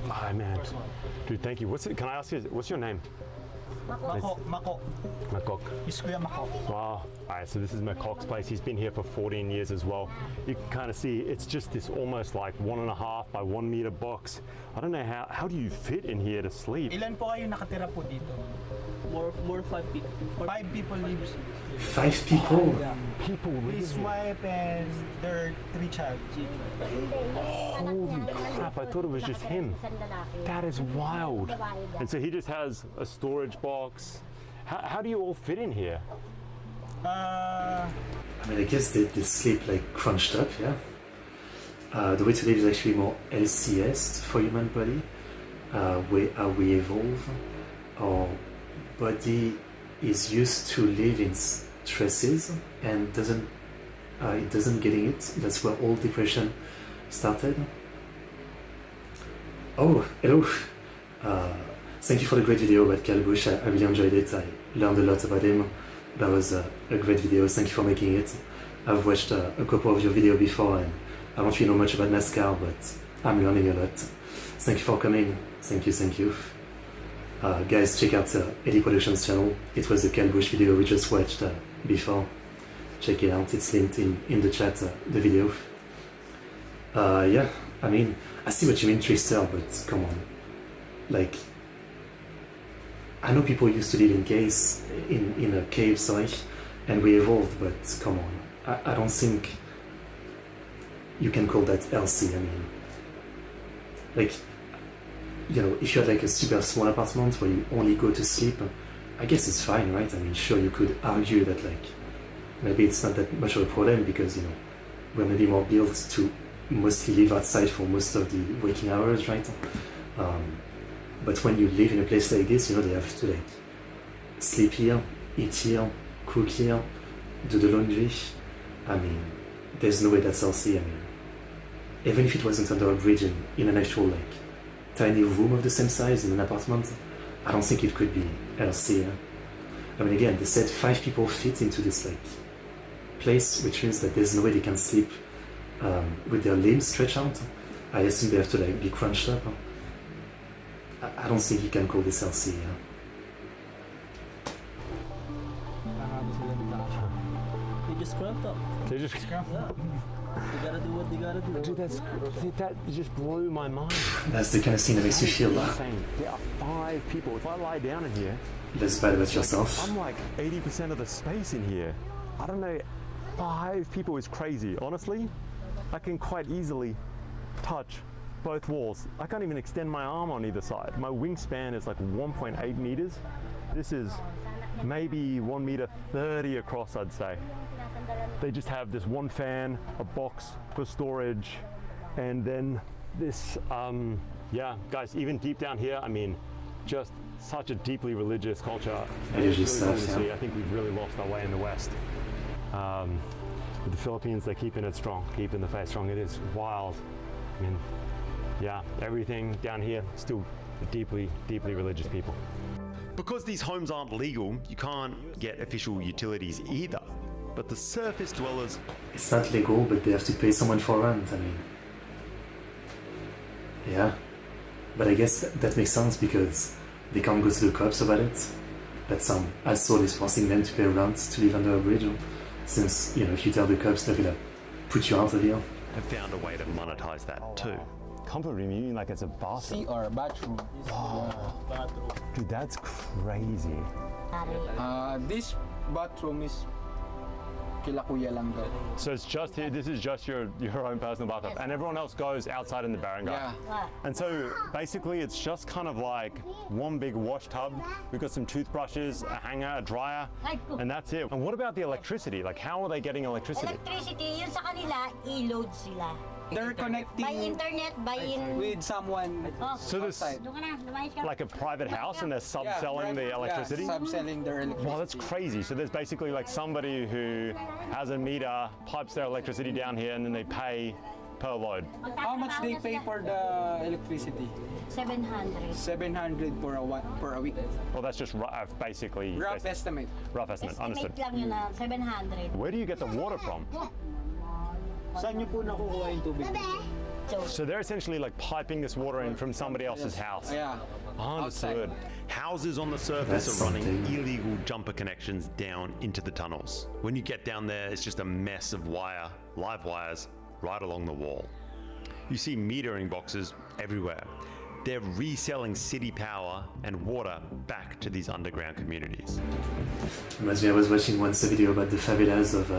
Hi, man. Dude, thank you. Can I ask you, what's your name? Mako. Makok. It's Kuya Mako. Wow. Alright, so this is Makok's place. He's been here for 14 years as well. You can kind of see it's just this almost like 1.5 by 1 meter box. I don't know how do you fit in here to sleep? Ilan po kayo nakatira po dito? More 5 people. 5 people lives. 5 people? Yeah. His wife and their 3 child. Holy crap, I thought it was just him. That is wild. And so he just has a storage box. How do you all fit in here? I mean, I guess they sleep like crunched up, yeah. The way to live is actually more LCS for human body. Where we evolve, our body is used to live in stresses and it doesn't getting it. That's where all depression started. Oh, hello. Thank you for the great video about Kyle Busch. I really enjoyed it. I learned a lot about him. That was a great video. Thank you for making it. I've watched a couple of your videos before and I don't really know much about NASCAR, but I'm learning a lot. Thank you for coming. Thank you. Guys, check out Eddie Productions channel. It was the Kyle Busch video we just watched before. Check it out. It's linked in the chat, the video. Yeah, I mean, I see what you mean, Trister, but come on. Like, I know people used to live in a cave, and we evolved, but come on. I don't think you can call that LC. I mean, like, you know, if you had like a super small apartment where you only go to sleep, I guess it's fine, right? I mean, sure, you could argue that like maybe it's not that much of a problem because, you know, we're maybe more built to mostly live outside for most of the waking hours, right? But when you live in a place like this, you know, they have to like sleep here, eat here, cook here, do the laundry. I mean, there's no way that's healthy. I mean, even if it wasn't under a bridge in an actual like tiny room of the same size in an apartment, I don't think it could be healthy. I mean, again, they said 5 people fit into this like place, which means that there's no way they can sleep with their limbs stretched out. I assume they have to like be crunched up. I don't think you can call this healthy. They just scrubbed up. They just scrubbed up. They gotta do what they gotta do. Dude, that just blew my mind. That's the kind of thing that makes you feel there are 5 people. If I lie down in here, less bad about yourself. I'm like 80% of the space in here. I don't know. 5 people is crazy. Honestly, I can quite easily touch both walls. I can't even extend my arm on either side. My wingspan is like 1.8 meters. This is maybe 1.30 meters across, I'd say. They just have this one fan, a box for storage, and then this Yeah, guys, even deep down here, I mean, just such a deeply religious culture. Religious really stuff, cool to yeah. see. I think we've really lost our way in the West. With the Philippines, they're keeping it strong, keeping the faith strong. It is wild. I mean, yeah, everything down here, still deeply, deeply religious people. Because these homes aren't legal, you can't get official utilities either. But the surface dwellers... It's not legal, but they have to pay someone for rent, I mean. Yeah. But I guess that makes sense because they can't go to the cops about it. But some asshole is forcing them to pay rent to live under a bridge. Since, you know, if you tell the cops, they're gonna put you out of here. have found a way to monetize that too. Comfort room, you mean like it's a bathroom? CR, bathroom. Bathroom. Dude, that's crazy. This bathroom is kila kuya lang daw. So it's just here, this is just your own personal bathroom, and everyone else goes outside in the barangay. Yeah. And so basically it's just kind of like one big wash tub. We've got some toothbrushes, a hanger, a dryer, and that's it. And what about the electricity? Like, how are they getting electricity? Electricity, yun sa kanila, i-load sila. They're connecting by internet, with someone. So there's like a private house and they're sub-selling the electricity? Yeah, sub-selling their electricity. Wow, that's crazy. So there's basically like somebody who has a meter, pipes their electricity down here, and then they pay per load. How much they pay for the electricity? 700. 700 for a week. Well, that's just basically... Rough estimate. Rough estimate, understood. Estimate lang yun na 700. Where do you get the water from? Saan niyo po nakukuha yung tubig? So they're essentially like piping this water in from somebody else's house. Yeah. Understood. Houses on the surface are running illegal jumper connections down into the tunnels. When you get down there, it's just a mess of wire, live wires, right along the wall. You see metering boxes everywhere. They're reselling city power and water back to these underground communities. Reminds me, I was watching once a video about the favelas of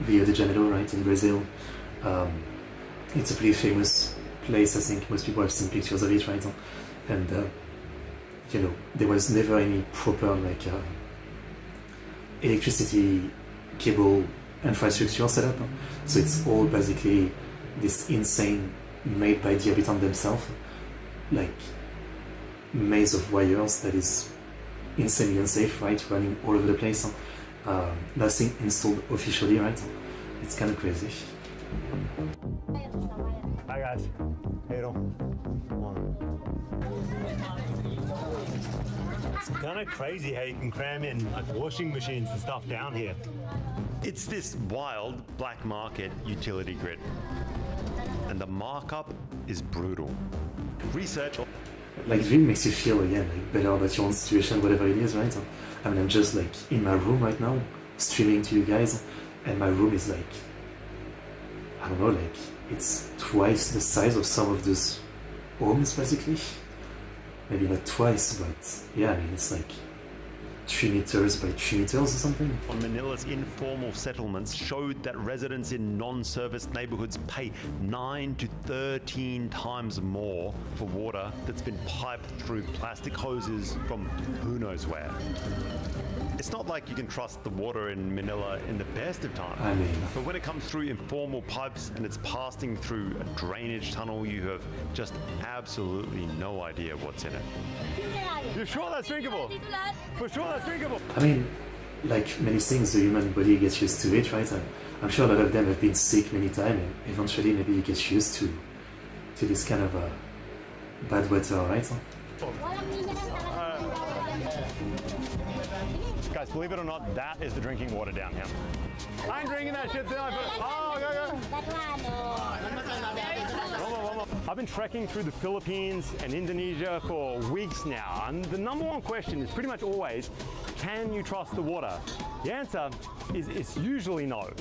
Rio de Janeiro, right, in Brazil. It's a pretty famous place, I think most people have seen pictures of it, right? And, you know, there was never any proper, like, electricity cable infrastructure set up. So it's all basically this insane, made by the habitants themselves, like, maze of wires that is insanely unsafe, right? Running all over the place. Nothing installed officially, right? It's kind of crazy. Hi guys. Hey, it's kind of crazy how you can cram in like washing machines and stuff down here. It's this wild black market utility grid. And the markup is brutal. Research... Like, it really makes you feel, again, like, better about your own situation, whatever it is, right? I mean, I'm just, like, in my room right now, streaming to you guys, and my room is, like, I don't know, like, it's twice the size of some of those homes, basically. Maybe not twice, but, yeah, I mean, it's, like, 3 meters by 3 meters or something. On Manila's informal settlements showed that residents in non-service neighborhoods pay 9 to 13 times more for water that's been piped through plastic hoses from who knows where. It's not like you can trust the water in Manila in the best of times. I mean... But when it comes through informal pipes and it's passing through a drainage tunnel, you have just absolutely no idea what's in it. You're sure that's drinkable? For sure that's drinkable? I mean, like many things, the human body gets used to it, right? I'm sure a lot of them have been sick many times, and eventually maybe you get used to this kind of bad water, right? Guys, believe it or not, that is the drinking water down here. I ain't drinking that shit tonight, but I've been trekking through the Philippines and Indonesia for weeks now, and the number one question is pretty much always, can you trust the water? The answer is usually no.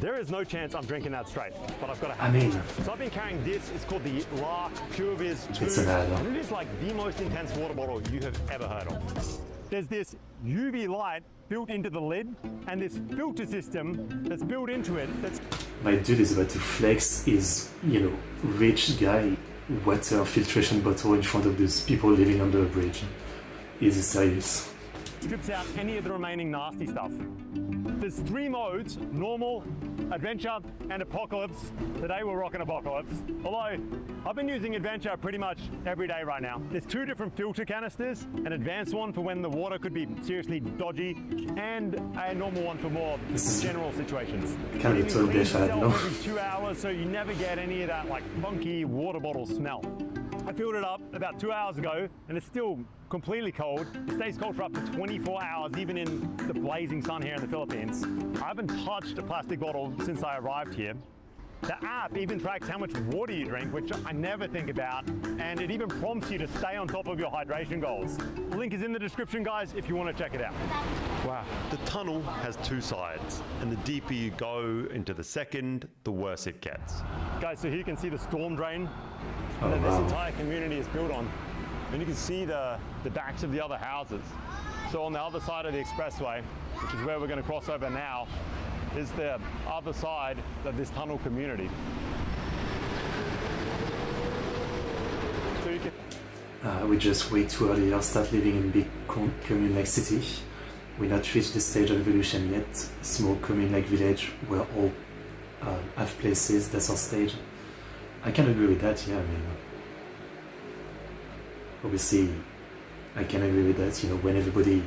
There is no chance I'm drinking that straight, but I've got to have it. So I've been carrying this, it's called the Lark PureViz 2, It's an ad, and it is like the most intense water bottle you have ever heard of. There's this UV light built into the lid, and this filter system that's built into it that's... My dude is about to flex his, you know, rich guy water filtration bottle in front of those people living under a bridge. Is it serious? strips out any of the remaining nasty stuff. There's 3 modes: normal, adventure, and apocalypse. Today we're rocking apocalypse. Although I've been using adventure pretty much every day right now. There's 2 different filter canisters, an advanced one for when the water could be seriously dodgy, and a normal one for more general situations. Kind of a total death ad, no? Every 2 hours, so you never get any of that like funky water bottle smell. I filled it up about 2 hours ago, and it's still completely cold. It stays cold for up to 24 hours, even in the blazing sun here in the Philippines. I haven't touched a plastic bottle since I arrived here. The app even tracks how much water you drink, which I never think about, and it even prompts you to stay on top of your hydration goals. The link is in the description, guys, if you want to check it out. Wow. The tunnel has 2 sides, and the deeper you go into the second, the worse it gets. Guys, so here you can see the storm drain that this entire community is built on. And you can see the backs of the other houses. So on the other side of the expressway, which is where we're going to cross over now, is the other side of this tunnel community. So you can... We just way too early to start living in big commune like city. We're not reached the stage of evolution yet. Small commune like village where all have places, that's our stage. I can agree with that, yeah, I mean, obviously, I can agree with that, you know, when everybody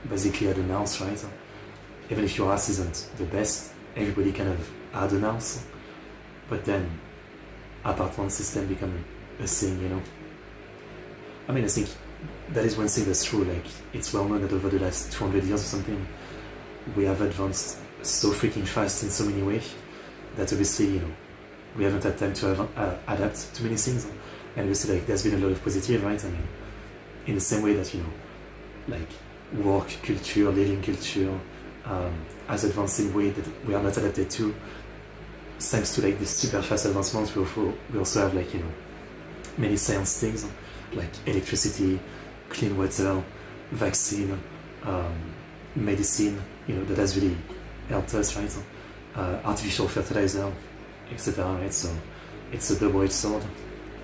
basically had an house, right? Even if your house isn't the best, everybody kind of had an house. But then, apartment system become a thing, you know? I mean, I think that is one thing that's true, like, it's well known that over the last 200 years or something, we have advanced so freaking fast in so many ways, that obviously, you know, we haven't had time to adapt to many things. And obviously, like, there's been a lot of positive, right? I mean, in the same way that, you know, like, work culture, living culture, as advanced in a way that we are not adapted to, thanks to, like, this super fast advancements, we also have, like, you know, many science things, like electricity, clean water, vaccine, medicine, you know, that has really helped us, right? Artificial fertilizer, etc., right? So it's a double-edged sword.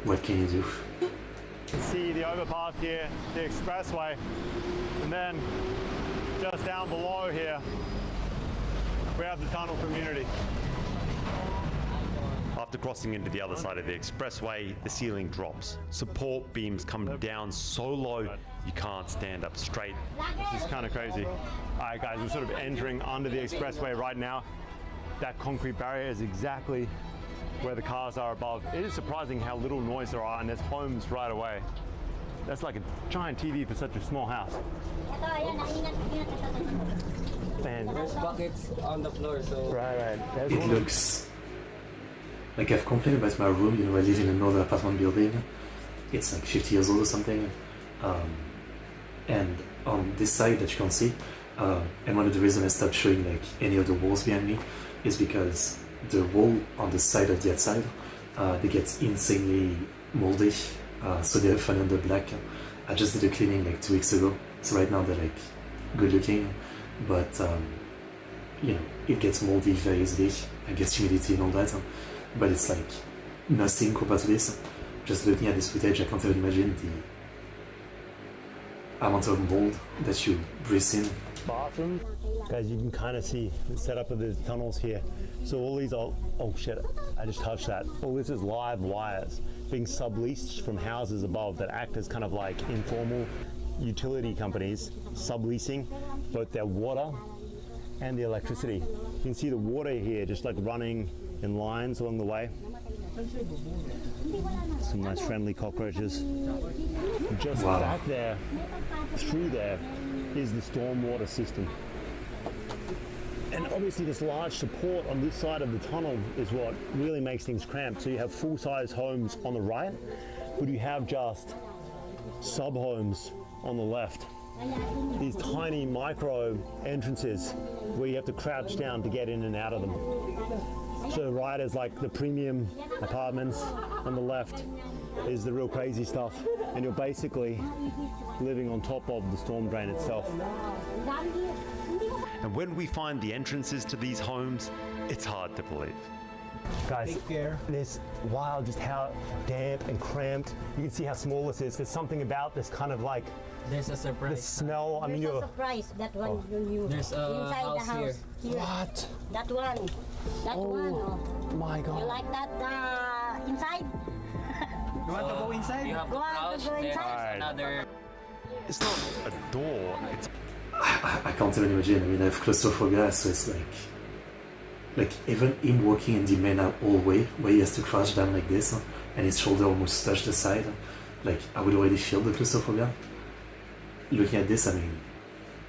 What can you do? You can see the overpass here, the expressway, and then just down below here, we have the tunnel community. After crossing into the other side of the expressway, the ceiling drops. Support beams come down so low you can't stand up straight. This is kind of crazy. All right, guys, we're sort of entering under the expressway right now. That concrete barrier is exactly where the cars are above. It is surprising how little noise there are, and there's homes right away. That's like a giant TV for such a small house. There's buckets on the floor, so... Right. It looks... Like, I've complained about my room, you know, I live in another apartment building. It's like 50 years old or something. And on this side that you can see, and one of the reasons I stopped showing like any of the walls behind me is because the wall on the side of the outside, they get insanely moldy, so they're fine under black. I just did a cleaning like 2 weeks ago, so right now they're like good looking, but you know, it gets moldy very easily, I guess humidity and all that, but it's like nothing compared to this. Just looking at this footage, I can't even imagine the amount of mold that you breathe in. Bathroom, guys, you can kind of see the setup of the tunnels here. So all these are, oh shit, I just touched that. All this is live wires being subleased from houses above that act as kind of like informal utility companies subleasing both their water and the electricity. You can see the water here just like running in lines along the way. Some nice friendly cockroaches. Just back there, through there, is the stormwater system. And obviously this large support on this side of the tunnel is what really makes things cramped. So you have full-size homes on the right, but you have just sub-homes on the left. These tiny micro entrances where you have to crouch down to get in and out of them. So right is like the premium apartments, on the left is the real crazy stuff, and you're basically living on top of the storm drain itself. And when we find the entrances to these homes, it's hard to believe. Guys, Take care. This wild, just how damp and cramped. You can see how small this is. There's something about this kind of like There's a surprise. the smell. I mean, There's a you're surprise. That one you There's a inside the house house. Here. what? That one. That one. Oh. My You God. like that inside? You want to go inside? You have to Go on, crouch, go there's inside. another... It's not a door. It's I can't even imagine. I mean, I have claustrophobia, so it's like even him walking in the main hallway where he has to crouch down like this, and his shoulder almost touch the side. Like I would already feel the claustrophobia. Looking at this, I mean,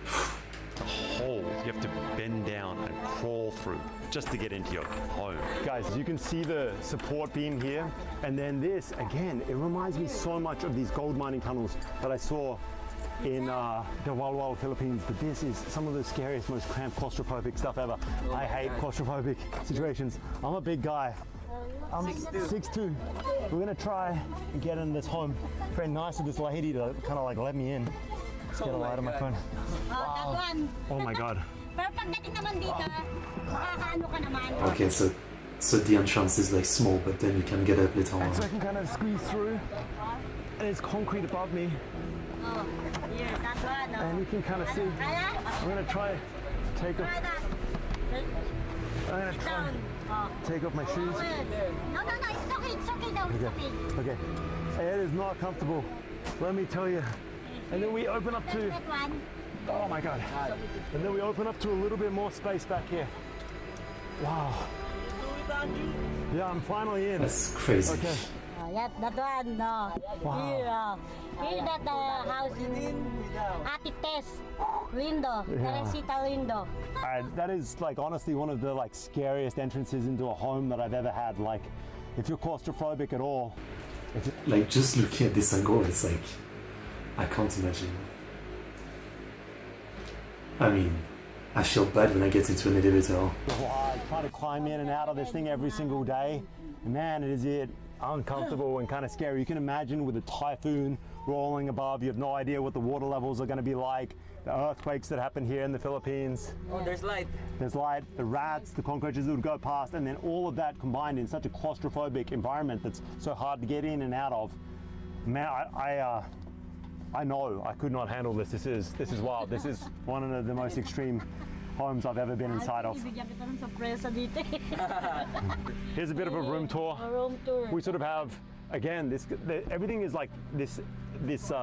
a hole you have to bend down and crawl through just to get into your home. Guys, you can see the support beam here, and then this again. It reminds me so much of these gold mining tunnels that I saw in the wild Philippines. But this is some of the scariest, most cramped, claustrophobic stuff ever. I hate claustrophobic situations. I'm a big guy. I'm 6'2". We're gonna try and get in this home. Very nice of this lady to kind of like let me in. Let's get a light on my phone. That one. Oh my God. Pero pagdating naman dito, makakaano ka naman. okay, so the entrance is like small, but then you can get up later on. So I can kind of squeeze through, and there's concrete above me. Oh, here, that one. Oh. And you can kind of see. I'm gonna try take off. I'm gonna try take off my shoes. No, it's okay. It's okay now. It's okay. Okay. It is not comfortable. Let me tell you. And then we open up to. That one. Oh my God. And then we open up to a little bit more space back here. Wow. Yeah, I'm finally in. That's crazy. Okay. Yeah, that one. No. Wow. Here that house in Ate Tess window. Yeah. Teresita window. That is like honestly one of the like scariest entrances into a home that I've ever had. Like, if you're claustrophobic at all, Like just looking at this angle, it's like I can't imagine. I mean, I feel bad when I get into an elevator. I try to climb in and out of this thing every single day. And man, it is uncomfortable and kind of scary. You can imagine with a typhoon rolling above, you have no idea what the water levels are going to be like. The earthquakes that happen here in the Philippines. Oh, there's light. There's light, the rats, the cockroaches that would go past, and then all of that combined in such a claustrophobic environment that's so hard to get in and out of. Man, I know I could not handle this. This is wild. This is one of the most extreme homes I've ever been inside of. Here's a bit of a room tour. We sort of have, again, everything is like this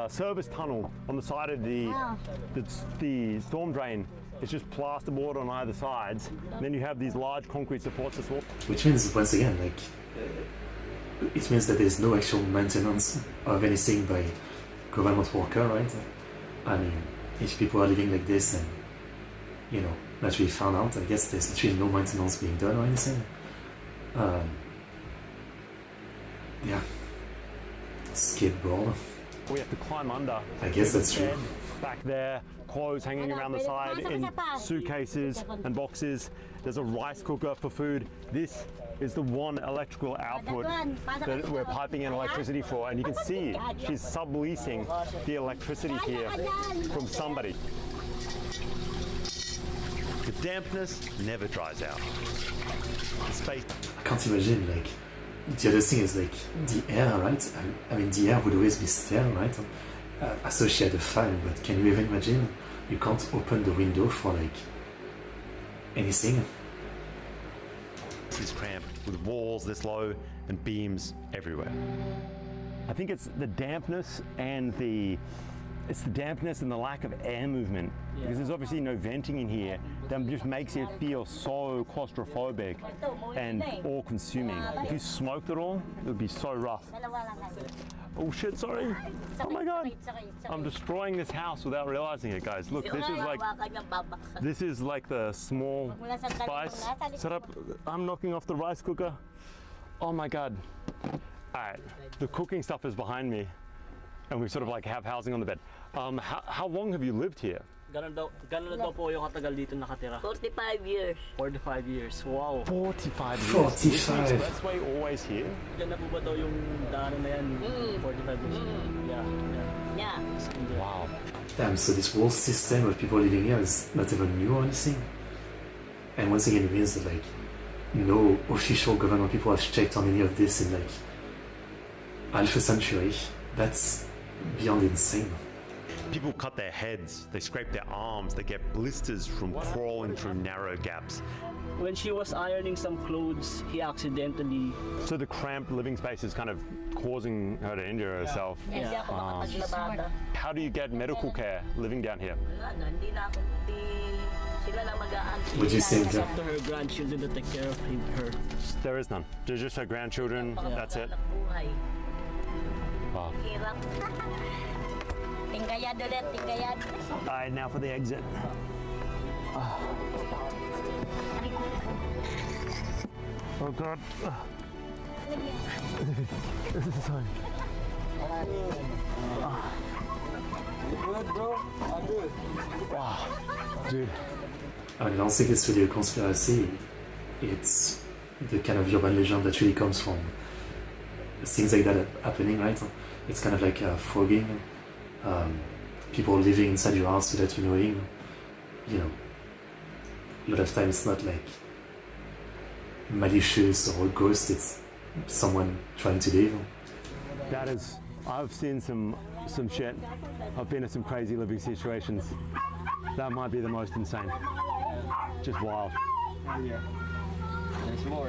service tunnel on the side of the storm drain. It's just plasterboard on either sides. And then you have these large concrete supports as well. Which means, once again, like it means that there's no actual maintenance of anything by government worker, right? I mean, if people are living like this and, you know, naturally found out, I guess there's literally no maintenance being done or anything. Yeah. Skateboard. We have to climb under. I guess that's true. Back there, clothes hanging around the side in suitcases and boxes. There's a rice cooker for food. This is the one electrical output that we're piping in electricity for, and you can see she's subleasing the electricity here from somebody. The dampness never dries out. The space. I can't imagine, like, the other thing is like the air, right? I mean, the air would always be sterile, right? Associated fan, but can you even imagine? You can't open the window for like anything. This is cramped with walls this low and beams everywhere. I think it's the dampness and the lack of air movement, because there's obviously no venting in here. That just makes it feel so claustrophobic and all-consuming. If you smoked it all, it would be so rough. Oh shit, sorry. Oh my God. I'm destroying this house without realizing it, guys. Look, this is like the small spice setup. I'm knocking off the rice cooker. Oh my God. All right, the cooking stuff is behind me, and we sort of like have housing on the bed. How long have you lived here? Ganun na daw po yung katagal dito nakatira. 45 years. 45 years. Wow. 45 years. 45. Is the expressway always here? Diyan na po ba daw yung daanan na yan? 45 years. Yeah. Wow. Damn, so this whole system of people living here is not even new or anything. And once again, it means that like no official government people have checked on any of this in like half a century. That's beyond insane. People cut their heads, they scrape their arms, they get blisters from crawling through narrow gaps. When she was ironing some clothes, he accidentally... So the cramped living space is kind of causing her to injure herself. Yeah. How do you get medical care living down here? Would you say It's up to her grandchildren to take care of her. There is none. There's just her grandchildren, that's it. Wow. Alright, now for the exit. Oh God. This is fine. Good, bro? Good. Wow. Dude. I don't think it's really a conspiracy. It's the kind of urban legend that really comes from things like that happening, right? It's kind of like frogging. People living inside your house without you knowing. You know, a lot of times it's not like malicious or a ghost, it's someone trying to live. That is, I've seen some shit. I've been in some crazy living situations. That might be the most insane. Just wild.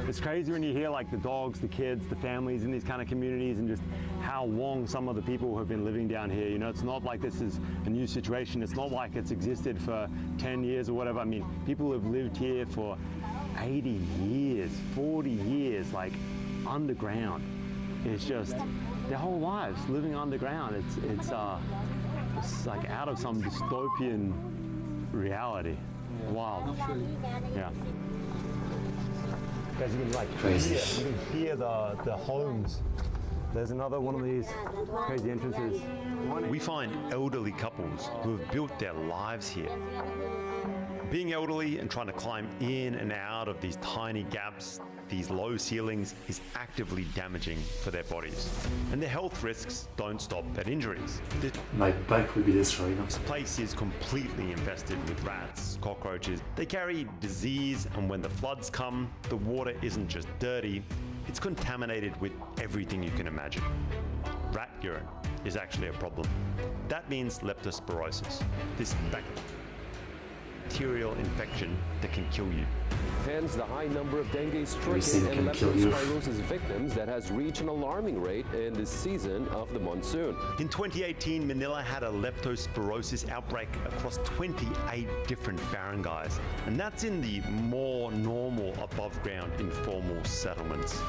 It's crazy when you hear like the dogs, the kids, the families in these kind of communities and just how long some of the people have been living down here. You know, it's not like this is a new situation. It's not like it's existed for 10 years or whatever. I mean, people have lived here for 80 years, 40 years, like underground. It's just their whole lives living underground. It's like out of some dystopian reality. Wild. Yeah. Guys, you can like crazy. You can hear the homes. There's another one of these crazy entrances. We find elderly couples who have built their lives here. Being elderly and trying to climb in and out of these tiny gaps, these low ceilings, is actively damaging for their bodies. And the health risks don't stop at injuries. My back will be destroyed. This place is completely infested with rats, cockroaches. They carry disease, and when the floods come, the water isn't just dirty, it's contaminated with everything you can imagine. Rat urine is actually a problem. That means leptospirosis, this bacterial infection that can kill you. Hence the high number of dengue-stricken and leptospirosis victims that has reached an alarming rate in this season of the monsoon. In 2018, Manila had a leptospirosis outbreak across 28 different barangays, and that's in the more normal above-ground informal settlements.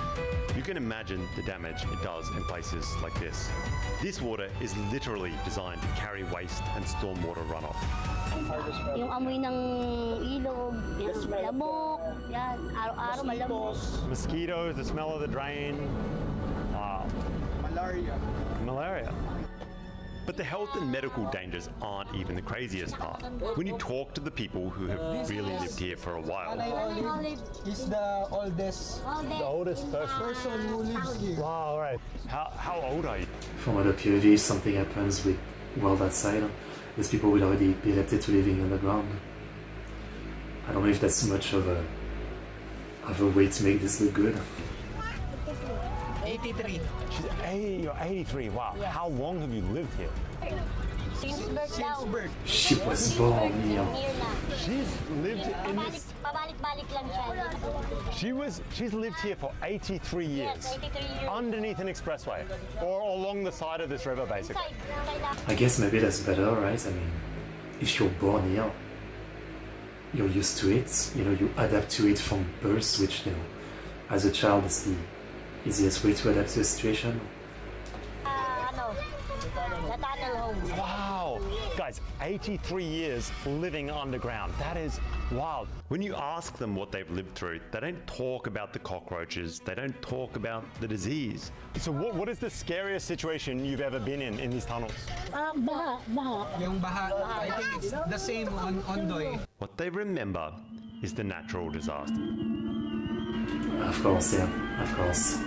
You can imagine the damage it does in places like this. This water is literally designed to carry waste and stormwater runoff. Yung amoy ng ilog, yung lamok, yan, araw-araw malamok. Mosquitoes, the smell of the drain. Malaria. But the health and medical dangers aren't even the craziest part. When you talk to the people who have really lived here for a while. He's the oldest. The oldest person who lives here. Wow, right. How old are you? From other POVs, something happens with world outside. These people will already be adapted to living underground. I don't know if that's much of a way to make this look good. 83. You're 83, wow. Yeah. How long have you lived here? Since birth. She was born here. She's lived in this... Pabalik-balik lang siya. She's lived here for 83 years. Yes, 83 years. Underneath an expressway. Or along the side of this river, basically. I guess maybe that's better, right? I mean, if you're born here, you're used to it. You know, you adapt to it from birth, which, you know, as a child is the easiest way to adapt to a situation. Wow! Guys, 83 years living underground. That is wild. When you ask them what they've lived through, they don't talk about the cockroaches, they don't talk about the disease. So what is the scariest situation you've ever been in these tunnels? Baha. Yung baha, I think it's the same on Ondoy. What they remember is the natural disaster. Of course, yeah, of course.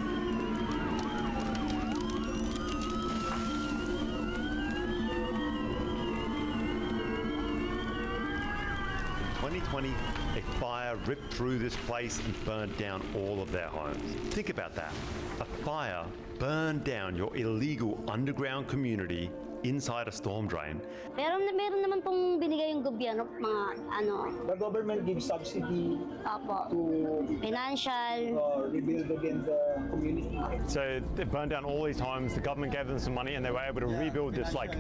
2020, a fire ripped through this place and burned down all of their homes. Think about that. A fire burned down your illegal underground community inside a storm drain. Pero meron naman pong binigay yung gobyerno, mga ano. The government gives subsidy to financial. Rebuild again the community. So they burned down all these homes, the government gave them some money and they were able to rebuild this like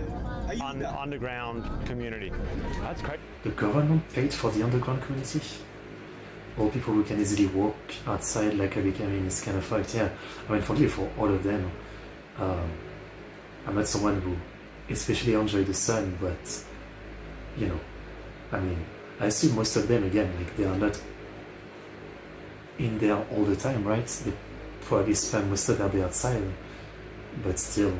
underground community. That's great. The government paid for the underground community? All people who can easily walk outside like a becoming is kind of fucked, yeah. I mean, forgive for all of them. I'm not someone who especially enjoy the sun, but you know, I mean, I see most of them again, like they are not in there all the time, right? They probably spend most of their day outside, but still.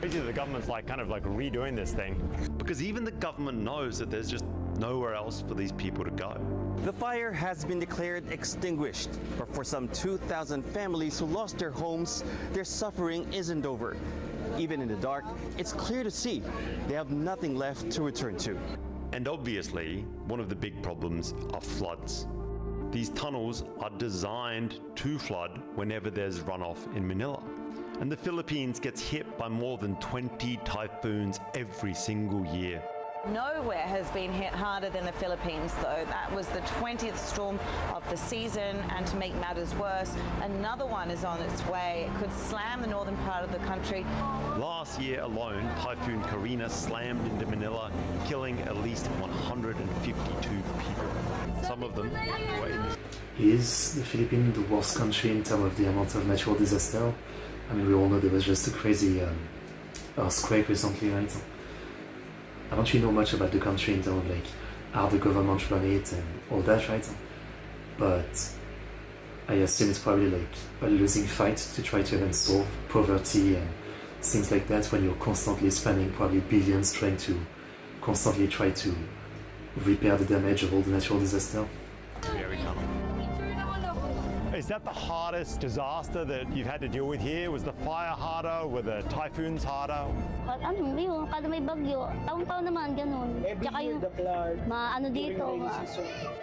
Basically, the government's like kind of like redoing this thing. Because even the government knows that there's just nowhere else for these people to go. The fire has been declared extinguished, but for some 2,000 families who lost their homes, their suffering isn't over. Even in the dark, it's clear to see they have nothing left to return to. And obviously, one of the big problems are floods. These tunnels are designed to flood whenever there's runoff in Manila. And the Philippines gets hit by more than 20 typhoons every single year. Nowhere has been hit harder than the Philippines, though. That was the 20th storm of the season, and to make matters worse, another one is on its way. It could slam the northern part of the country. Last year alone, Typhoon Karina slammed into Manila, killing at least 152 people. Some of them were in this. Is the Philippines the worst country in terms of the amount of natural disaster? I mean, we all know there was just a crazy earthquake recently, right? I don't really know much about the country in terms of like how the government run it and all that, right? But I assume it's probably like a losing fight to try to even solve poverty and things like that when you're constantly spending probably billions trying to constantly try to repair the damage of all the natural disaster. Very tunnel. Is that the hardest disaster that you've had to deal with here? Was the fire harder? Were the typhoons harder? Ano yun, kada may bagyo, taon-taon naman ganun. Tsaka yung ano dito.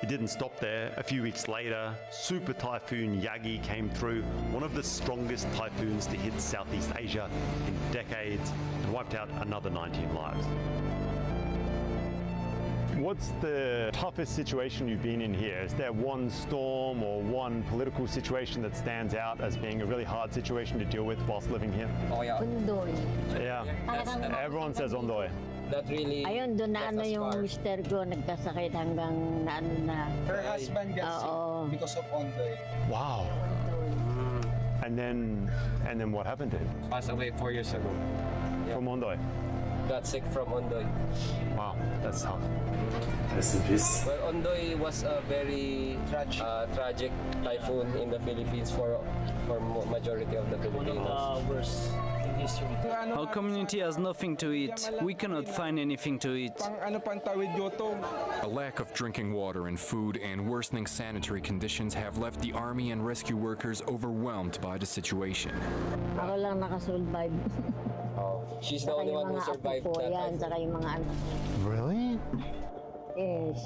It didn't stop there. A few weeks later, Super Typhoon Yagi came through, one of the strongest typhoons to hit Southeast Asia in decades, and wiped out another 19 lives. What's the toughest situation you've been in here? Is there one storm or one political situation that stands out as being a really hard situation to deal with whilst living here? Oh yeah. Ondoy. Yeah. Everyone says Ondoy. Not really. Ayun, doon na ano yung mister ko nagkasakit hanggang na ano na. Her husband got sick because of Ondoy. Wow. And then what happened to him? Passed away 4 years ago. From Ondoy? Got sick from Ondoy. Wow, that's tough. Rest in peace. Well, Ondoy was a very tragic typhoon in the Philippines for majority of the Filipinos. Worst in history. Our community has nothing to eat. We cannot find anything to eat. A lack of drinking water and food and worsening sanitary conditions have left the army and rescue workers overwhelmed by the situation. Ako lang nakasurvive. She's the only one who survived that typhoon. Really? Yes.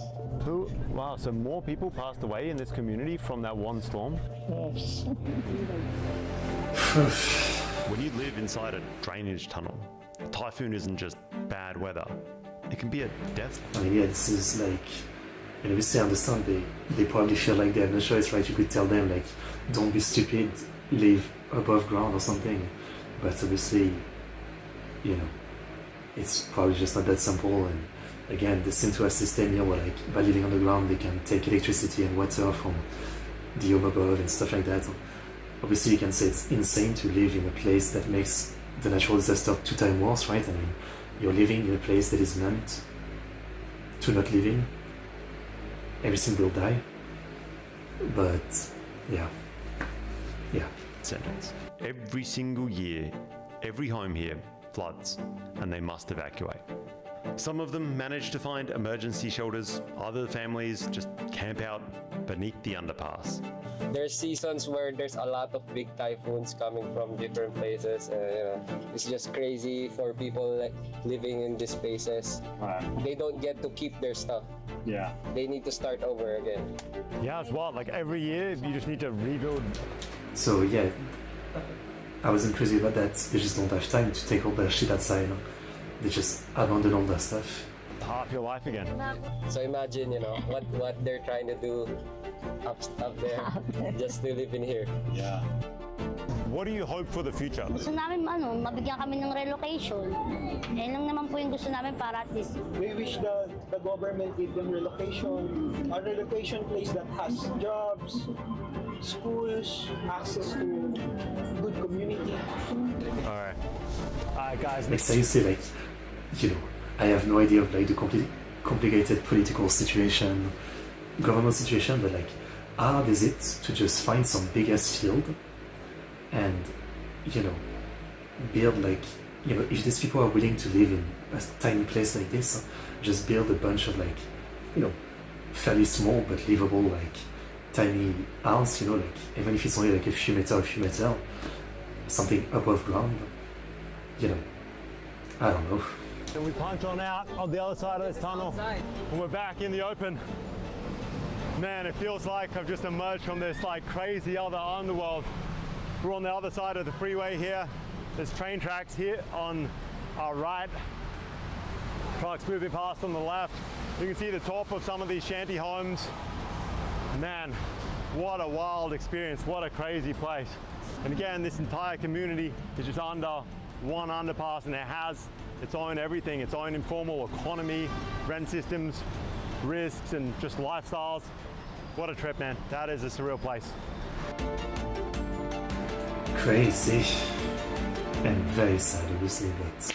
Wow, so more people passed away in this community from that one storm? Yes. When you live inside a drainage tunnel, a typhoon isn't just bad weather. It can be a death. I mean, yeah, this is like, and obviously I understand they probably feel like they have no choice, right? You could tell them like, don't be stupid, live above ground or something. But obviously, you know, it's probably just not that simple. And again, they seem to have a system here where, like, by living on the ground, they can take electricity and water from the home above and stuff like that. Obviously, you can say it's insane to live in a place that makes the natural disaster 2 times worse, right? I mean, you're living in a place that is meant to not live in. Everything will die. But, yeah. Sentence. Every single year, every home here floods and they must evacuate. Some of them manage to find emergency shelters, other families just camp out beneath the underpass. There's seasons where there's a lot of big typhoons coming from different places. It's just crazy for people like living in these spaces. Right. They don't get to keep their stuff. Yeah. They need to start over again. Yeah, it's wild. Like every year, you just need to rebuild. So yeah, I wasn't crazy about that. They just don't have time to take all their shit outside. They just abandon all their stuff. Half your life again. So imagine, what they're trying to do up there, just to live in here. Yeah. What do you hope for the future? Gusto namin mabigyan kami ng relocation. Yan lang naman po yung gusto namin para at least. We wish the government give them relocation, a relocation place that has jobs, schools, access to good community. All right, guys. Like seriously, I have no idea of the complicated political situation, government situation, but hard is it to just find some big ass field and build if these people are willing to live in a tiny place like this, just build a bunch of fairly small but livable tiny house, even if it's only a few meter, something above ground, I don't know. And we punch on out of the other side of this tunnel and we're back in the open. Man, it feels like I've just emerged from this crazy other underworld. We're on the other side of the freeway here. There's train tracks here on our right. Trucks moving past on the left. You can see the top of some of these shanty homes. Man, what a wild experience. What a crazy place. And again, this entire community is just under one underpass and it has its own everything, its own informal economy, rent systems, risks, and just lifestyles. What a trip, man. That is a surreal place. Crazy and very sad, obviously, but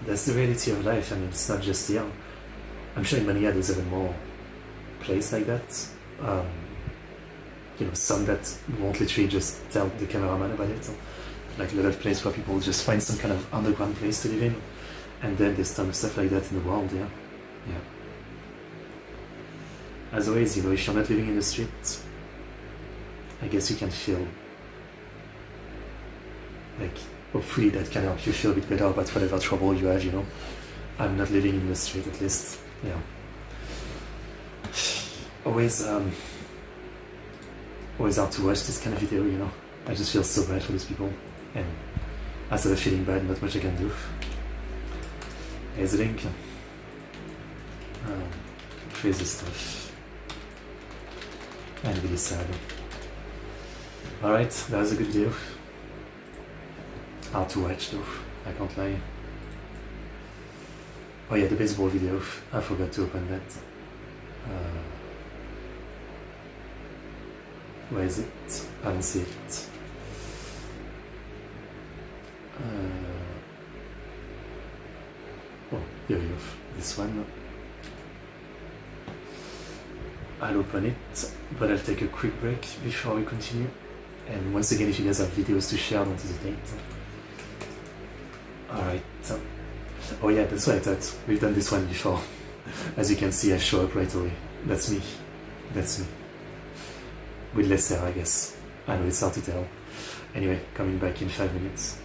that's the reality of life. I mean, it's not just here. I'm sure in Manila there's even more places like that. Some that won't literally just tell the cameraman about it. Like a lot of places where people just find some kind of underground place to live in, and then there's some stuff like that in the world. Yeah. As always, if you're not living in the street, I guess you can feel hopefully that can help you feel a bit better about whatever trouble you have. I'm not living in the street, at least. Yeah. Always hard to watch this kind of video. I just feel so bad for these people, and as I'm feeling bad, not much I can do. Here's a link. Crazy stuff. And really sad. Alright, that was a good video. Hard to watch though, I can't lie. Oh yeah, the baseball video. I forgot to open that. Where is it? I don't see it. Oh, here we go. This one. I'll open it, but I'll take a quick break before we continue. And once again, if you guys have videos to share, don't hesitate. Alright. Oh yeah, that's what I thought. We've done this one before. As you can see, I show up right away. That's me. That's me. With less hair, I guess. I know it's hard to tell. Anyway, coming back in 5 minutes.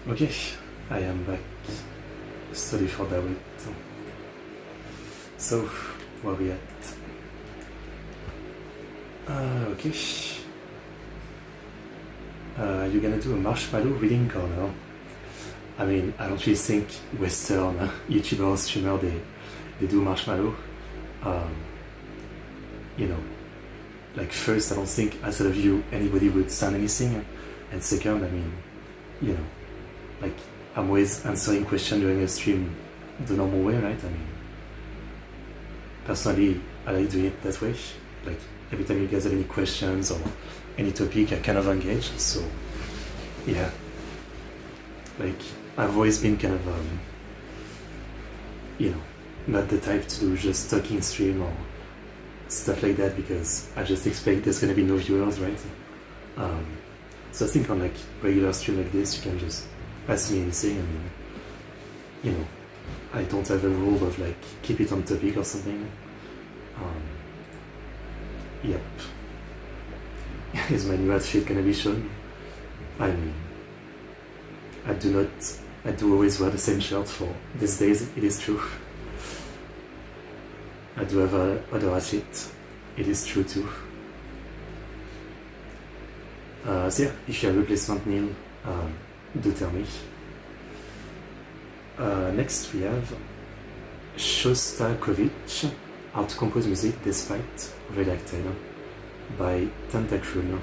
Okay, I am back. Study for that week. So, where are we at? Okay. You're gonna do a marshmallow reading corner. I mean, I don't really think Western YouTuber or streamer they do marshmallow. You know, like first, I don't think outside of you anybody would sign anything, and second, I mean, you know, like I'm always answering questions during a stream the normal way, right? I mean, personally, I like doing it that way. Like every time you guys have any questions or any topic, I kind of engage. So yeah, like I've always been kind of you know, not the type to do just talking stream or stuff like that, because I just expect there's gonna be no viewers, right? So I think on like regular stream like this, you can just ask me anything. I mean, you know, I don't have a rule of like keep it on topic or something. Yep. Is my new outfit gonna be shown? I mean, I do always wear the same shirt for these days, it is true. I do have other outfit, it is true too. So yeah, if you have a replacement Neil, do tell me. Next we have Shostakovich, How to Compose Music Despite Reactor by Tentacruel.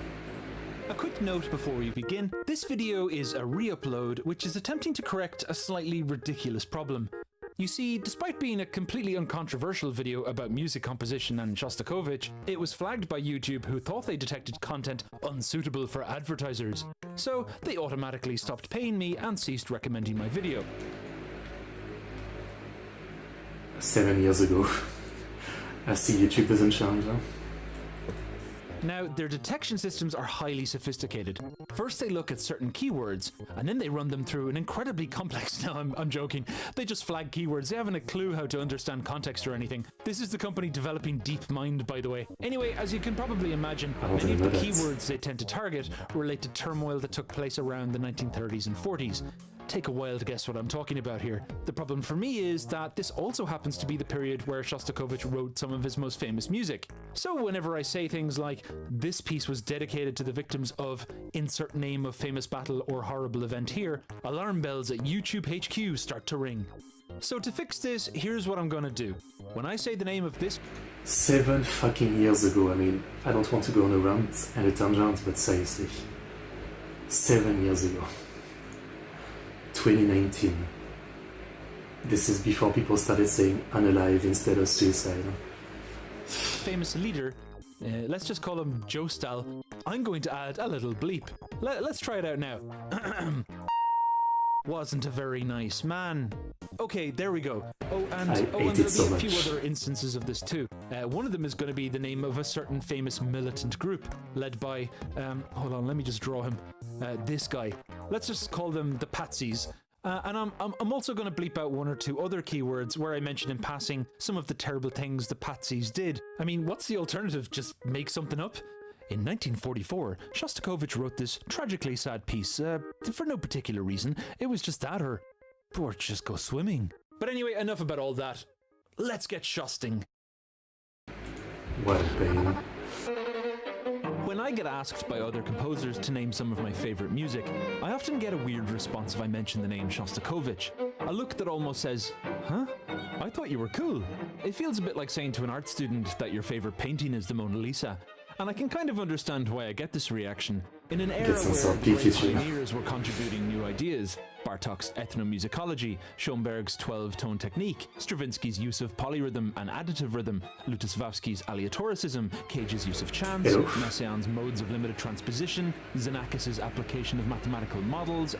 A quick note before we begin, this video is a re-upload which is attempting to correct a slightly ridiculous problem. You see, despite being a completely uncontroversial video about music composition and Shostakovich, it was flagged by YouTube, who thought they detected content unsuitable for advertisers. So they automatically stopped paying me and ceased recommending my video. 7 years ago. I see YouTube doesn't change, huh? Now, their detection systems are highly sophisticated. First they look at certain keywords, and then they run them through an incredibly complex... No, I'm joking. They just flag keywords. They haven't a clue how to understand context or anything. This is the company developing DeepMind, by the way. Anyway, as you can probably imagine, many of the keywords they tend to target relate to turmoil that took place around the 1930s and 40s. Take a wild guess what I'm talking about here. The problem for me is that this also happens to be the period where Shostakovich wrote some of his most famous music. So whenever I say things like, this piece was dedicated to the victims of insert name of famous battle or horrible event here, alarm bells at YouTube HQ start to ring. So to fix this, here's what I'm gonna do. When I say the name of this... 7 fucking years ago, I mean, I don't want to go on a rant and a tangent, but seriously. 7 years ago. 2019. This is before people started saying unalive instead of suicide. Famous leader, let's just call him Joe Stahl. I'm going to add a little bleep. Let's try it out now. Wasn't a very nice man. Okay, there we go. And there'll be a few other instances of this too. One of them is going to be the name of a certain famous militant group led by, hold on, let me just draw him. This guy. Let's just call them the Patsies. And I'm also going to bleep out one or two other keywords where I mention in passing some of the terrible things the Patsies did. I mean, what's the alternative? Just make something up? In 1944, Shostakovich wrote this tragically sad piece, for no particular reason. It was just that, or just go swimming. But anyway, enough about all that. Let's get shosting. What a pain. When I get asked by other composers to name some of my favorite music, I often get a weird response if I mention the name Shostakovich. A look that almost says, huh? I thought you were cool. It feels a bit like saying to an art student that your favorite painting is the Mona Lisa. And I can kind of understand why I get this reaction. In an era where great pioneers were contributing new ideas, Bartók's ethnomusicology, Schoenberg's 12-tone technique, Stravinsky's use of polyrhythm and additive rhythm, Lutosławski's aleatoricism, Cage's use of chance, Messiaen's modes of limited transposition, Xenakis's application of mathematical models.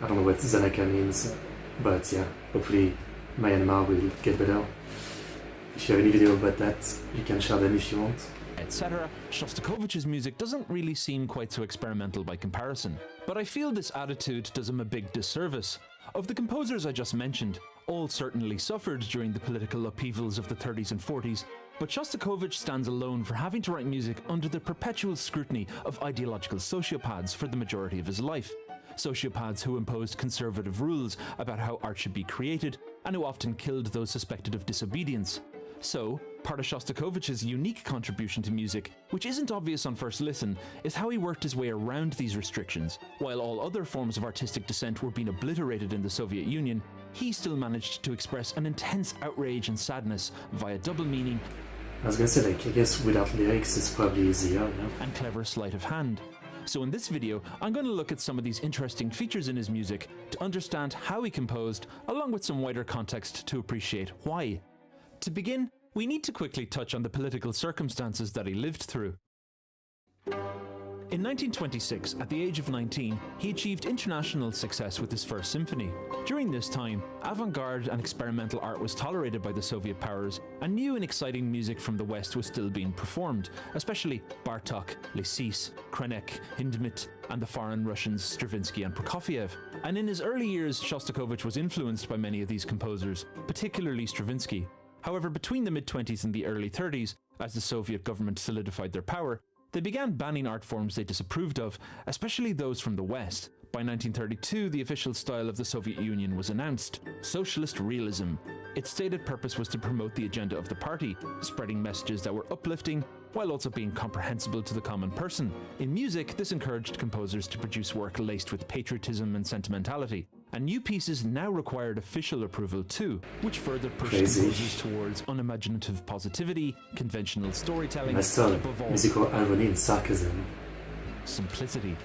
I don't know what Xenaka means, but yeah, hopefully Myanmar will get better. If you have any video about that, you can share them if you want. Etc. Shostakovich's music doesn't really seem quite so experimental by comparison, but I feel this attitude does him a big disservice. Of the composers I just mentioned, all certainly suffered during the political upheavals of the 30s and 40s, but Shostakovich stands alone for having to write music under the perpetual scrutiny of ideological sociopaths for the majority of his life. sociopaths who imposed conservative rules about how art should be created and who often killed those suspected of disobedience. So, part of Shostakovich's unique contribution to music, which isn't obvious on first listen, is how he worked his way around these restrictions. While all other forms of artistic dissent were being obliterated in the Soviet Union, he still managed to express an intense outrage and sadness via double meaning. I was gonna say, like, I guess without lyrics it's probably easier, you know? And clever sleight of hand. So in this video, I'm going to look at some of these interesting features in his music to understand how he composed, along with some wider context to appreciate why. To begin, we need to quickly touch on the political circumstances that he lived through. In 1926, at the age of 19, he achieved international success with his first symphony. During this time, avant-garde and experimental art was tolerated by the Soviet powers, and new and exciting music from the West was still being performed, especially Bartok, Liszt, Krenek, Hindemith, and the foreign Russians Stravinsky and Prokofiev. And in his early years, Shostakovich was influenced by many of these composers, particularly Stravinsky. However, between the mid-20s and the early 30s, as the Soviet government solidified their power, they began banning art forms they disapproved of, especially those from the West. By 1932, the official style of the Soviet Union was announced: socialist realism. Its stated purpose was to promote the agenda of the party, spreading messages that were uplifting, while also being comprehensible to the common person. In music, this encouraged composers to produce work laced with patriotism and sentimentality. And new pieces now required official approval too, which further pushed composers towards unimaginative positivity, conventional storytelling, and above all, musical irony and sarcasm. Simplicity.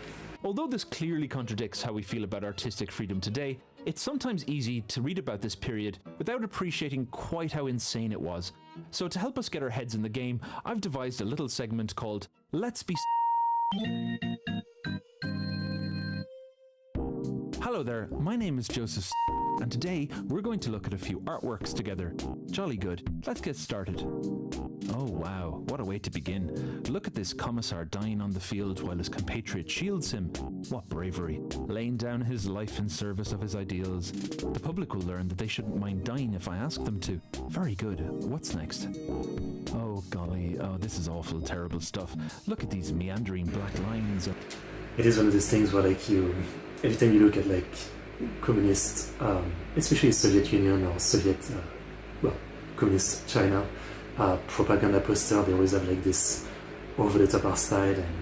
Although this clearly contradicts how we feel about artistic freedom today, it's sometimes easy to read about this period without appreciating quite how insane it was. So to help us get our heads in the game, I've devised a little segment called Let's Be Hello there, my name is Joseph, and today we're going to look at a few artworks together. Jolly good, let's get started. Oh wow, what a way to begin. Look at this commissar dying on the field while his compatriot shields him. What bravery, laying down his life in service of his ideals. The public will learn that they shouldn't mind dying if I ask them to. Very good, what's next? Oh golly, oh this is awful, terrible stuff. Look at these meandering black lines. It is one of those things where, like, every time you look at, like, communist, especially Soviet Union or Soviet, communist China, propaganda poster, they always have, like, this over-the-top art style, and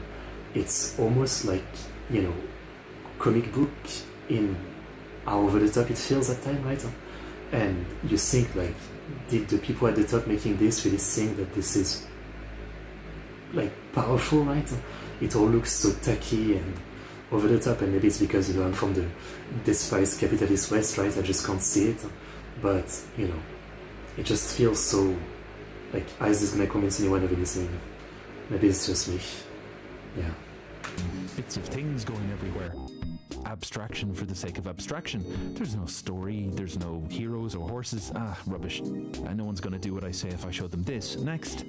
it's almost like, comic book in how over-the-top it feels at time, right? And you think, like, did the people at the top making this really think that this is, like, powerful, right? It all looks so tacky and over the top, and maybe it's because, I'm from the despised capitalist West, right? I just can't see it, but, it just feels so, like, is this gonna convince anyone of anything? Maybe it's just me. Yeah. Bits of things going everywhere. Abstraction for the sake of abstraction. There's no story, there's no heroes or horses. Ah, rubbish. And no one's gonna do what I say if I show them this. Next.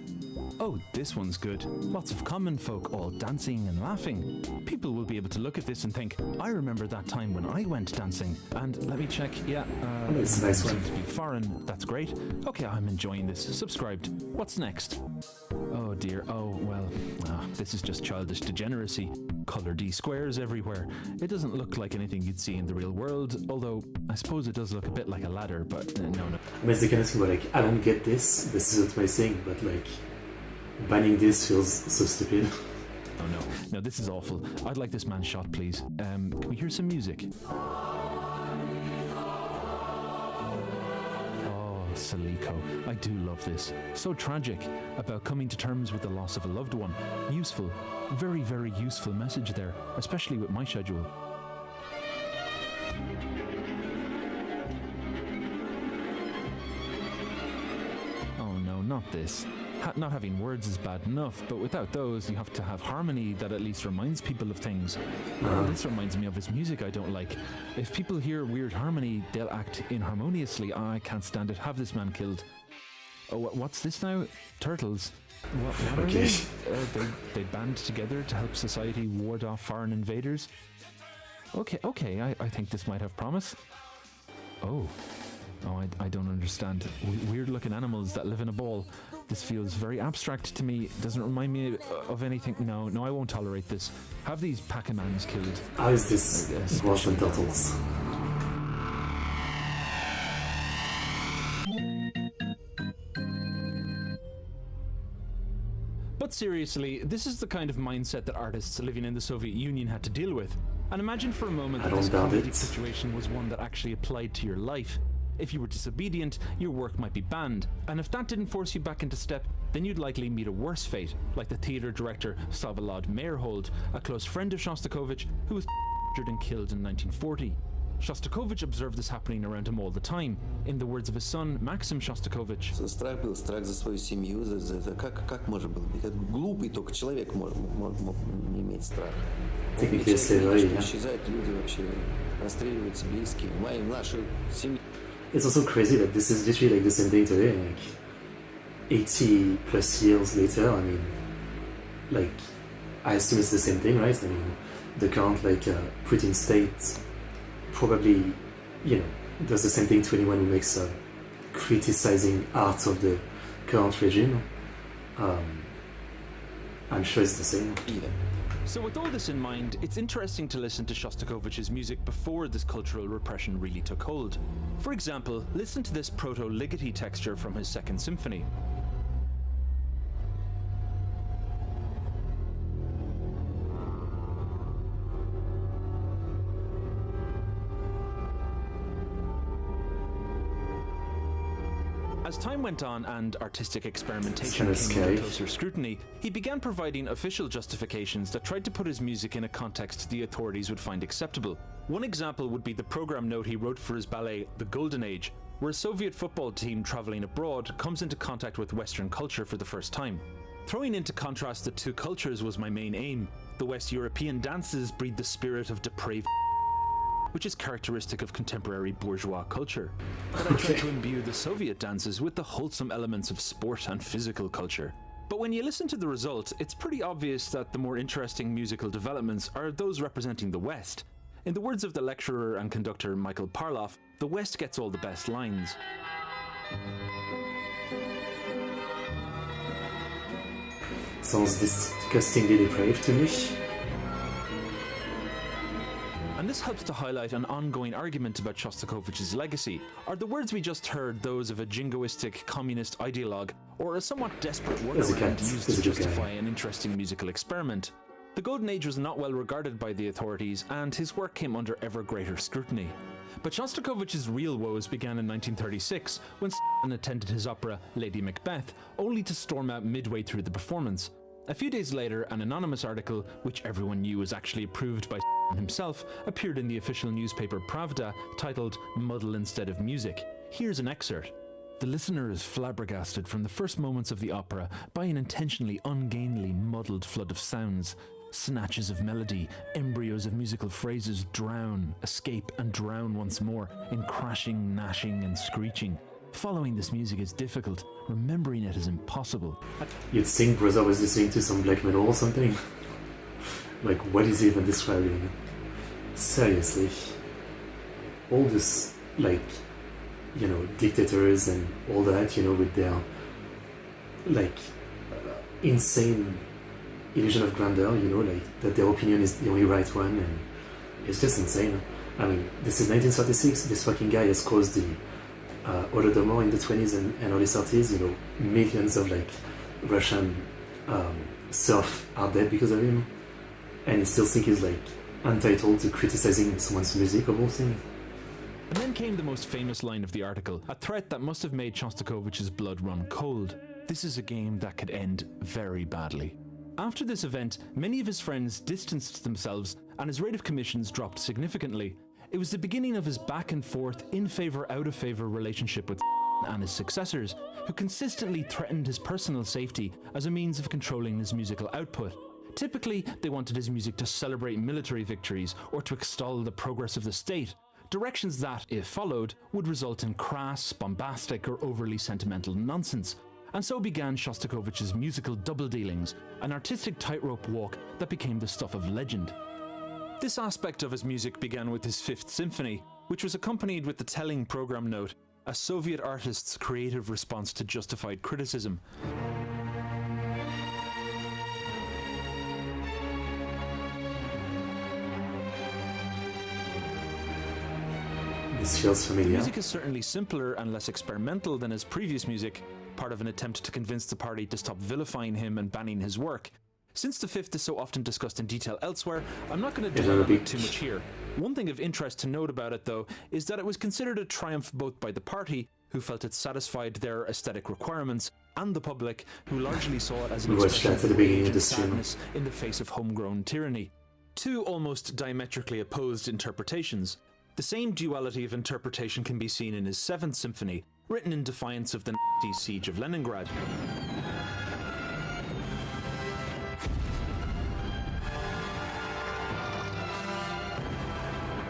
Oh, this one's good. Lots of common folk all dancing and laughing. People will be able to look at this and think, I remember that time when I went dancing. And let me check, it's a nice one. Seems to be foreign, that's great. Okay, I'm enjoying this. Subscribed. What's next? Oh dear, oh well, this is just childish degeneracy. Color D squares everywhere. It doesn't look like anything you'd see in the real world, although I suppose it does look a bit like a ladder, but no. I mean, it's the kind of thing where, like, I don't get this isn't my thing, but, like, banning this feels so stupid. Oh no, this is awful. I'd like this man shot, please. Can we hear some music? Oh, Saliko. I do love this. So tragic, about coming to terms with the loss of a loved one. Useful. Very, very useful message there, especially with my schedule. Oh no, not this. Not having words is bad enough, but without those, you have to have harmony that at least reminds people of things. This reminds me of his music I don't like. If people hear weird harmony, they'll act inharmoniously. I can't stand it. Have this man killed. Oh, what's this now? Turtles. What are they? They band together to help society ward off foreign invaders. Okay, I think this might have promise. Oh, Oh, I don't understand. Weird-looking animals that live in a ball. This feels very abstract to me. Doesn't remind me of anything. No, I won't tolerate this. Have these Pachamans killed. How is this worse than turtles? But seriously, this is the kind of mindset that artists living in the Soviet Union had to deal with. And imagine for a moment that this comedic situation was one that actually applied to your life. If you were disobedient, your work might be banned, and if that didn't force you back into step, then you'd likely meet a worse fate, like the theatre director Vsevolod Meyerhold, a close friend of Shostakovich, who was captured and killed in 1940. Shostakovich observed this happening around him all the time. In the words of his son, Maxim Shostakovich, страх был, страх за свою семью, как может быть? Глупый только человек мог не иметь страха. Technically slavery, yeah. Исчезают люди вообще, расстреливаются близкие. Наши семьи. It's also crazy that this is literally like the same thing today, like 80 plus years later. I mean, like, I assume it's the same thing, right? I mean, the current Putin state probably, does the same thing to anyone who makes criticizing art of the current regime. I'm sure it's the same. Yeah. So with all this in mind, it's interesting to listen to Shostakovich's music before this cultural repression really took hold. For example, listen to this proto-Ligeti texture from his Second Symphony. As time went on and artistic experimentation came under closer scrutiny, he began providing official justifications that tried to put his music in a context the authorities would find acceptable. One example would be the program note he wrote for his ballet, The Golden Age, where a Soviet football team traveling abroad comes into contact with Western culture for the first time. Throwing into contrast the two cultures was my main aim. The West European dances breed the spirit of depraved, which is characteristic of contemporary bourgeois culture. But I tried to imbue the Soviet dances with the wholesome elements of sport and physical culture. But when you listen to the result, it's pretty obvious that the more interesting musical developments are those representing the West. In the words of the lecturer and conductor Michael Parloff, the West gets all the best lines. Sounds disgustingly depraved to me. And this helps to highlight an ongoing argument about Shostakovich's legacy. Are the words we just heard those of a jingoistic communist ideologue, or a somewhat desperate workaround used to justify an interesting musical experiment? The Golden Age was not well regarded by the authorities, and his work came under ever greater scrutiny. But Shostakovich's real woes began in 1936, when attended his opera Lady Macbeth, only to storm out midway through the performance. A few days later, an anonymous article, which everyone knew was actually approved by himself, appeared in the official newspaper Pravda, titled Muddle Instead of Music. Here's an excerpt. The listener is flabbergasted from the first moments of the opera by an intentionally ungainly muddled flood of sounds. Snatches of melody, embryos of musical phrases drown, escape and drown once more in crashing, gnashing and screeching. Following this music is difficult, remembering it is impossible. You'd think brother was listening to some black metal or something. Like, what is he even describing? Seriously. All this, dictators and all that, with their, insane illusion of grandeur, that their opinion is the only right one, and it's just insane. I mean, this is 1936, this fucking guy has caused the Holodomor in the 20s and early 30s, millions of Russian serfs are dead because of him, and he still thinks he's entitled to criticizing someone's music of all things. And then came the most famous line of the article, a threat that must have made Shostakovich's blood run cold. This is a game that could end very badly. After this event, many of his friends distanced themselves and his rate of commissions dropped significantly. It was the beginning of his back and forth, in favor, out of favor relationship with and his successors, who consistently threatened his personal safety as a means of controlling his musical output. Typically, they wanted his music to celebrate military victories or to extol the progress of the state, directions that, if followed, would result in crass, bombastic or overly sentimental nonsense. And so began Shostakovich's musical double-dealings, an artistic tightrope walk that became the stuff of legend. This aspect of his music began with his Fifth Symphony, which was accompanied with the telling program note, a Soviet artist's creative response to justified criticism. This feels familiar. The music is certainly simpler and less experimental than his previous music, part of an attempt to convince the party to stop vilifying him and banning his work. Since the fifth is so often discussed in detail elsewhere, I'm not going to dwell on it too much here. One thing of interest to note about it, though, is that it was considered a triumph both by the party, who felt it satisfied their aesthetic requirements, and the public, who largely saw it as an expression of rage and sadness in the face of homegrown tyranny. Two almost diametrically opposed interpretations. The same duality of interpretation can be seen in his Seventh Symphony, written in defiance of the Nazi siege of Leningrad.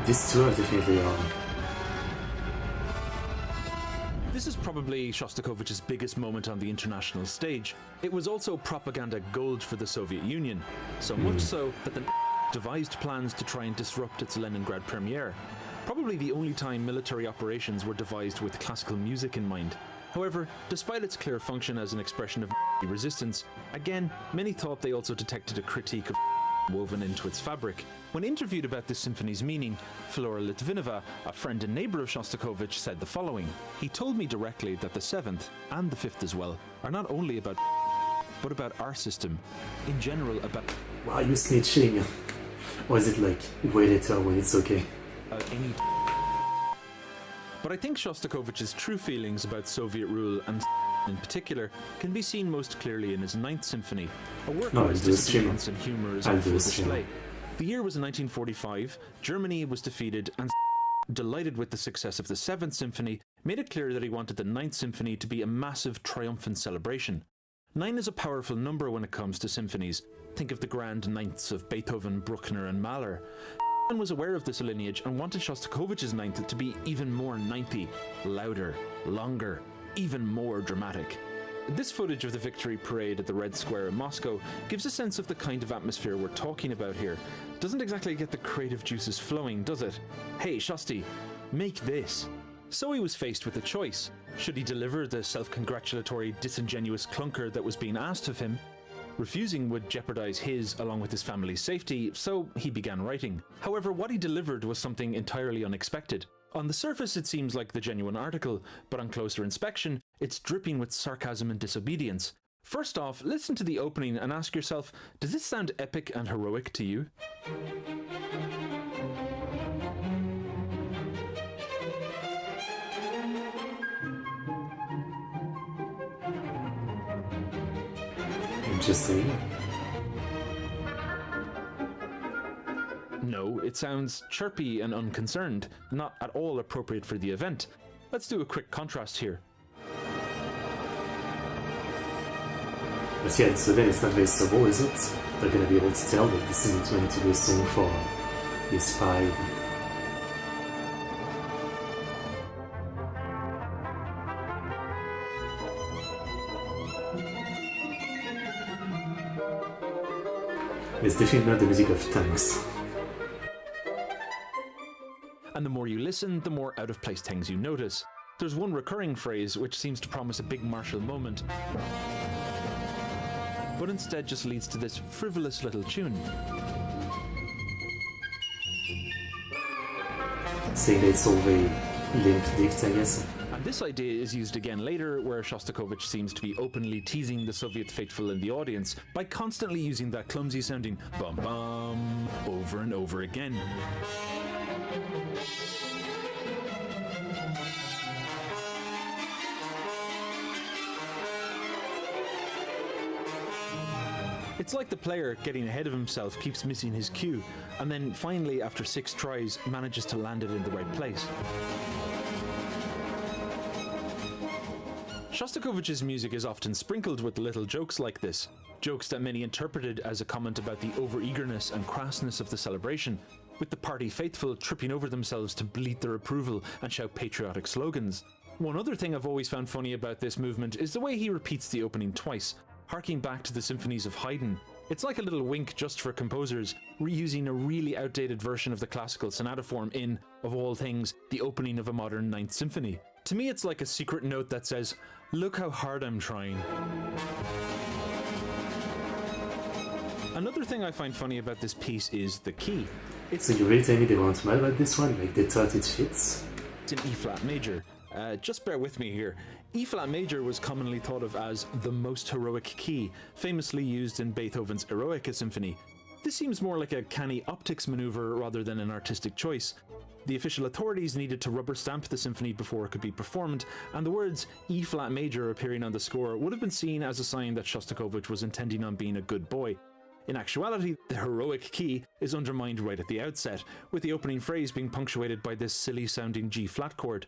These two are definitely This is probably Shostakovich's biggest moment on the international stage. It was also propaganda gold for the Soviet Union, so much so that the devised plans to try and disrupt its Leningrad premiere. Probably the only time military operations were devised with classical music in mind. However, despite its clear function as an expression of resistance, again, many thought they also detected a critique of woven into its fabric. When interviewed about this symphony's meaning, Flora Litvinova, a friend and neighbour of Shostakovich, said the following: "He told me directly that the seventh, and the fifth as well, are not only about but about our system. In general, about..." Why are you snitching? Or is it like way later when it's okay? But I think Shostakovich's true feelings about Soviet rule and in particular can be seen most clearly in his Ninth Symphony, a work where his disappearance and humour is on full display. The year was 1945, Germany was defeated, and delighted with the success of the Seventh Symphony, made it clear that he wanted the Ninth Symphony to be a massive triumphant celebration. 9 is a powerful number when it comes to symphonies. Think of the grand ninths of Beethoven, Bruckner and Mahler. And was aware of this lineage and wanted Shostakovich's ninth to be even more ninethy, louder, longer, even more dramatic. This footage of the victory parade at the Red Square in Moscow gives a sense of the kind of atmosphere we're talking about here. Doesn't exactly get the creative juices flowing, does it? Hey, Shosti, make this. So he was faced with a choice. Should he deliver the self-congratulatory, disingenuous clunker that was being asked of him? Refusing would jeopardize his, along with his family's safety, so he began writing. However, what he delivered was something entirely unexpected. On the surface it seems like the genuine article, but on closer inspection, it's dripping with sarcasm and disobedience. First off, listen to the opening and ask yourself, does this sound epic and heroic to you? Interesting. No, it sounds chirpy and unconcerned, not at all appropriate for the event. Let's do a quick contrast here. But yeah, so then it's not very subtle, is it? They're gonna be able to tell that this isn't going to be a song for the spy. It's definitely not the music of tanks. And the more you listen, the more out-of-place things you notice. There's one recurring phrase which seems to promise a big martial moment, but instead just leads to this frivolous little tune. Saying that it's all very limp-dicked, I guess. And this idea is used again later, where Shostakovich seems to be openly teasing the Soviet faithful in the audience by constantly using that clumsy-sounding bum-bum over and over again. It's like the player, getting ahead of himself, keeps missing his cue, and then finally, after 6 tries, manages to land it in the right place. Shostakovich's music is often sprinkled with little jokes like this, jokes that many interpreted as a comment about the over-eagerness and crassness of the celebration, with the party faithful tripping over themselves to bleat their approval and shout patriotic slogans. One other thing I've always found funny about this movement is the way he repeats the opening twice, harking back to the symphonies of Haydn. It's like a little wink just for composers, reusing a really outdated version of the classical sonata form in, of all things, the opening of a modern Ninth Symphony. To me, it's like a secret note that says, look how hard I'm trying. Another thing I find funny about this piece is the key. So you really tell me they weren't mad about this one? Like they thought it fits? It's in E-flat major. Just bear with me here. E-flat major was commonly thought of as the most heroic key, famously used in Beethoven's Eroica Symphony. This seems more like a canny optics maneuver rather than an artistic choice. The official authorities needed to rubber stamp the symphony before it could be performed, and the words E-flat major appearing on the score would have been seen as a sign that Shostakovich was intending on being a good boy. In actuality, the heroic key is undermined right at the outset, with the opening phrase being punctuated by this silly-sounding G-flat chord.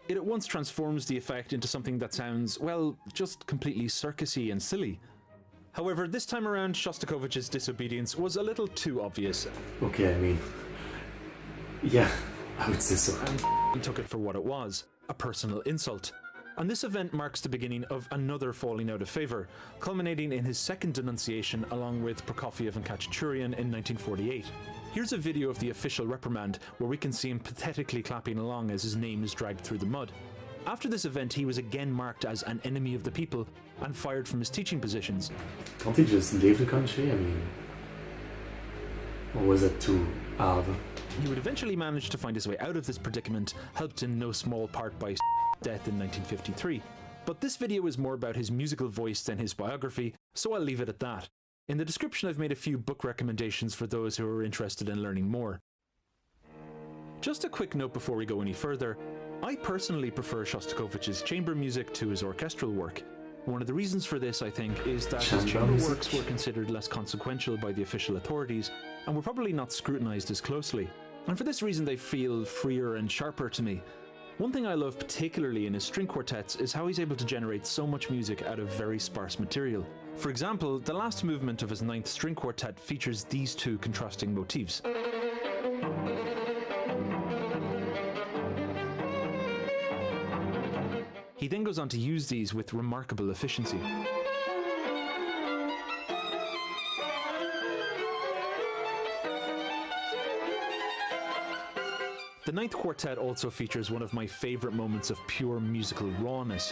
It at once transforms the effect into something that sounds, well, just completely circusy and silly. However, this time around, Shostakovich's disobedience was a little too obvious. Okay, I mean... yeah, I would say so. And took it for what it was, a personal insult. And this event marks the beginning of another falling out of favour, culminating in his second denunciation along with Prokofiev and Khachaturian in 1948. Here's a video of the official reprimand where we can see him pathetically clapping along as his name is dragged through the mud. After this event, he was again marked as an enemy of the people and fired from his teaching positions. Can't he just leave the country? I mean... or was that too hard? He would eventually manage to find his way out of this predicament, helped in no small part by death in 1953. But this video is more about his musical voice than his biography, so I'll leave it at that. In the description I've made a few book recommendations for those who are interested in learning more. Just a quick note before we go any further, I personally prefer Shostakovich's chamber music to his orchestral work. One of the reasons for this, I think, is that his chamber works were considered less consequential by the official authorities, and were probably not scrutinized as closely. And for this reason they feel freer and sharper to me. One thing I love particularly in his string quartets is how he's able to generate so much music out of very sparse material. For example, the last movement of his 9th string quartet features these two contrasting motifs. He then goes on to use these with remarkable efficiency. The 9th quartet also features one of my favourite moments of pure musical rawness.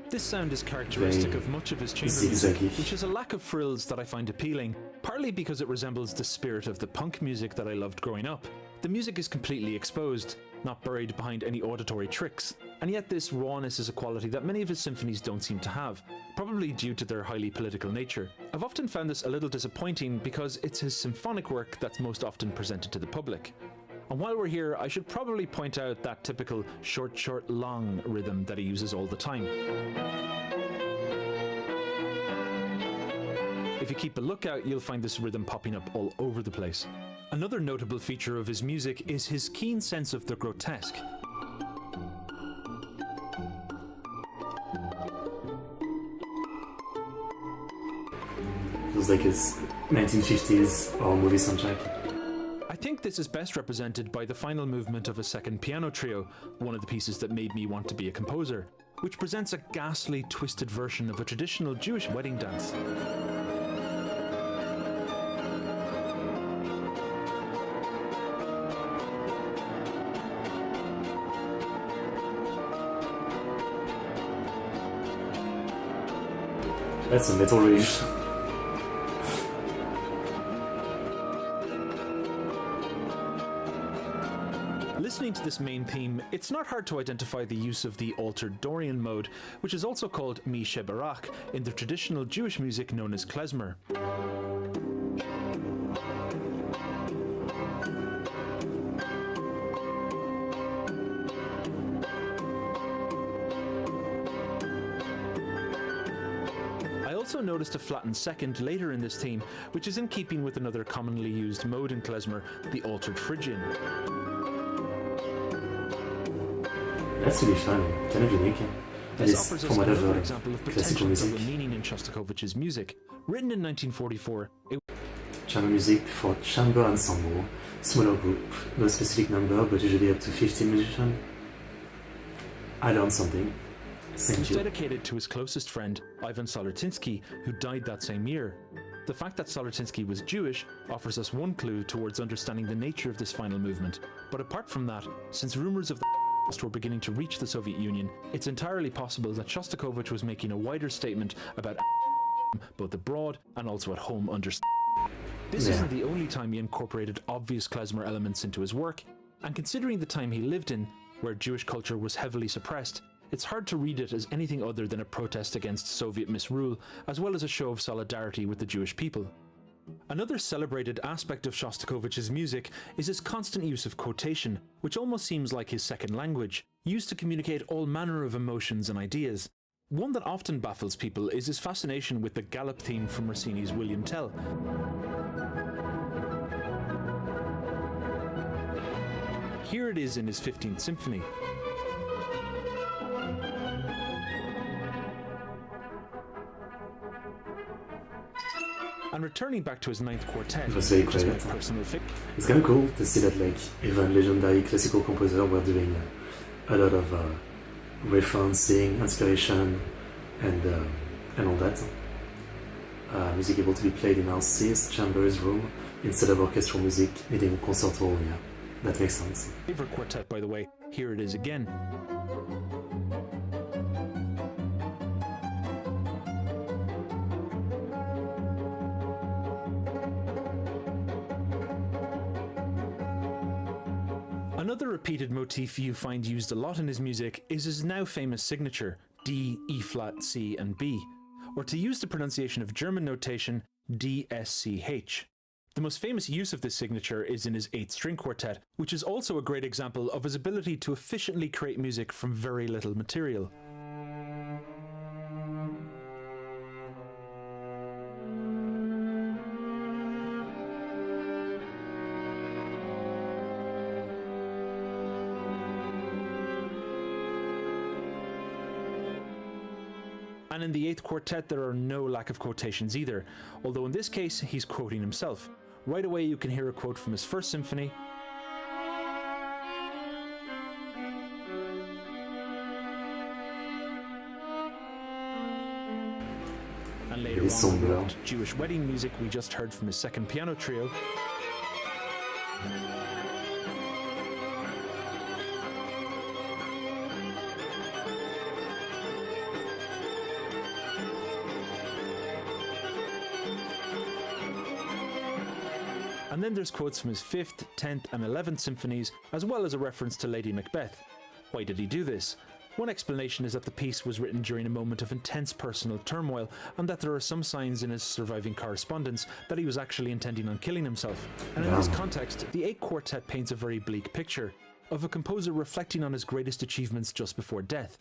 This sound is characteristic of much of his chamber music, which is a lack of frills that I find appealing, partly because it resembles the spirit of the punk music that I loved growing up. The music is completely exposed, not buried behind any auditory tricks, and yet this rawness is a quality that many of his symphonies don't seem to have, probably due to their highly political nature. I've often found this a little disappointing because it's his symphonic work that's most often presented to the public. And while we're here, I should probably point out that typical short, short, long rhythm that he uses all the time. If you keep a lookout, you'll find this rhythm popping up all over the place. Another notable feature of his music is his keen sense of the grotesque. Feels like his 1950s or movie soundtrack. I think this is best represented by the final movement of a second piano trio, one of the pieces that made me want to be a composer, which presents a ghastly, twisted version of a traditional Jewish wedding dance. That's a metal riff. Listening to this main theme, it's not hard to identify the use of the altered Dorian mode, which is also called Mi Shebarach in the traditional Jewish music known as klezmer. I also noticed a flattened second later in this theme, which is in keeping with another commonly used mode in klezmer, the altered Phrygian. That's really fun, kind of unique. This offers us another example of potential double meaning in Shostakovich's music. Written in 1944, chamber music for chamber ensemble, smaller group, no specific number, but usually up to 15 musicians. I learned something. Thank was you. dedicated to his closest friend, Ivan Solzhenitsyn, who died that same year. The fact that Solzhenitsyn was Jewish offers us one clue towards understanding the nature of this final movement. But apart from that, since rumours of the were beginning to reach the Soviet Union, it's entirely possible that Shostakovich was making a wider statement about both abroad and also at home under. This isn't the only time he incorporated obvious klezmer elements into his work, and considering the time he lived in, where Jewish culture was heavily suppressed, it's hard to read it as anything other than a protest against Soviet misrule, as well as a show of solidarity with the Jewish people. Another celebrated aspect of Shostakovich's music is his constant use of quotation, which almost seems like his second language, used to communicate all manner of emotions and ideas. One that often baffles people is his fascination with the gallop theme from Rossini's William Tell. Here it is in his 15th Symphony. And returning back to his 9th quartet, It was very which is my quiet. personal It's kind of cool to see that like even legendary classical composers were doing a lot of referencing, inspiration, and all that. Music able to be played in Alcée's chambers room instead of orchestral music needing a concert hall. Yeah, that makes sense. favorite quartet, by the way. Here it is again. Another repeated motif you find used a lot in his music is his now famous signature, D, E flat, C and B, or to use the pronunciation of German notation, DSCH. The most famous use of this signature is in his 8th string quartet, which is also a great example of his ability to efficiently create music from very little material. And in the 8th quartet there are no lack of quotations either, although in this case he's quoting himself. Right away you can hear a quote from his 1st symphony, and later on sombre. the old Jewish wedding music we just heard from his 2nd piano trio. And then there's quotes from his 5th, 10th and 11th symphonies, as well as a reference to Lady Macbeth. Why did he do this? One explanation is that the piece was written during a moment of intense personal turmoil, and that there are some signs in his surviving correspondence that he was actually intending on killing himself. And in this context, the 8th quartet paints a very bleak picture of a composer reflecting on his greatest achievements just before death.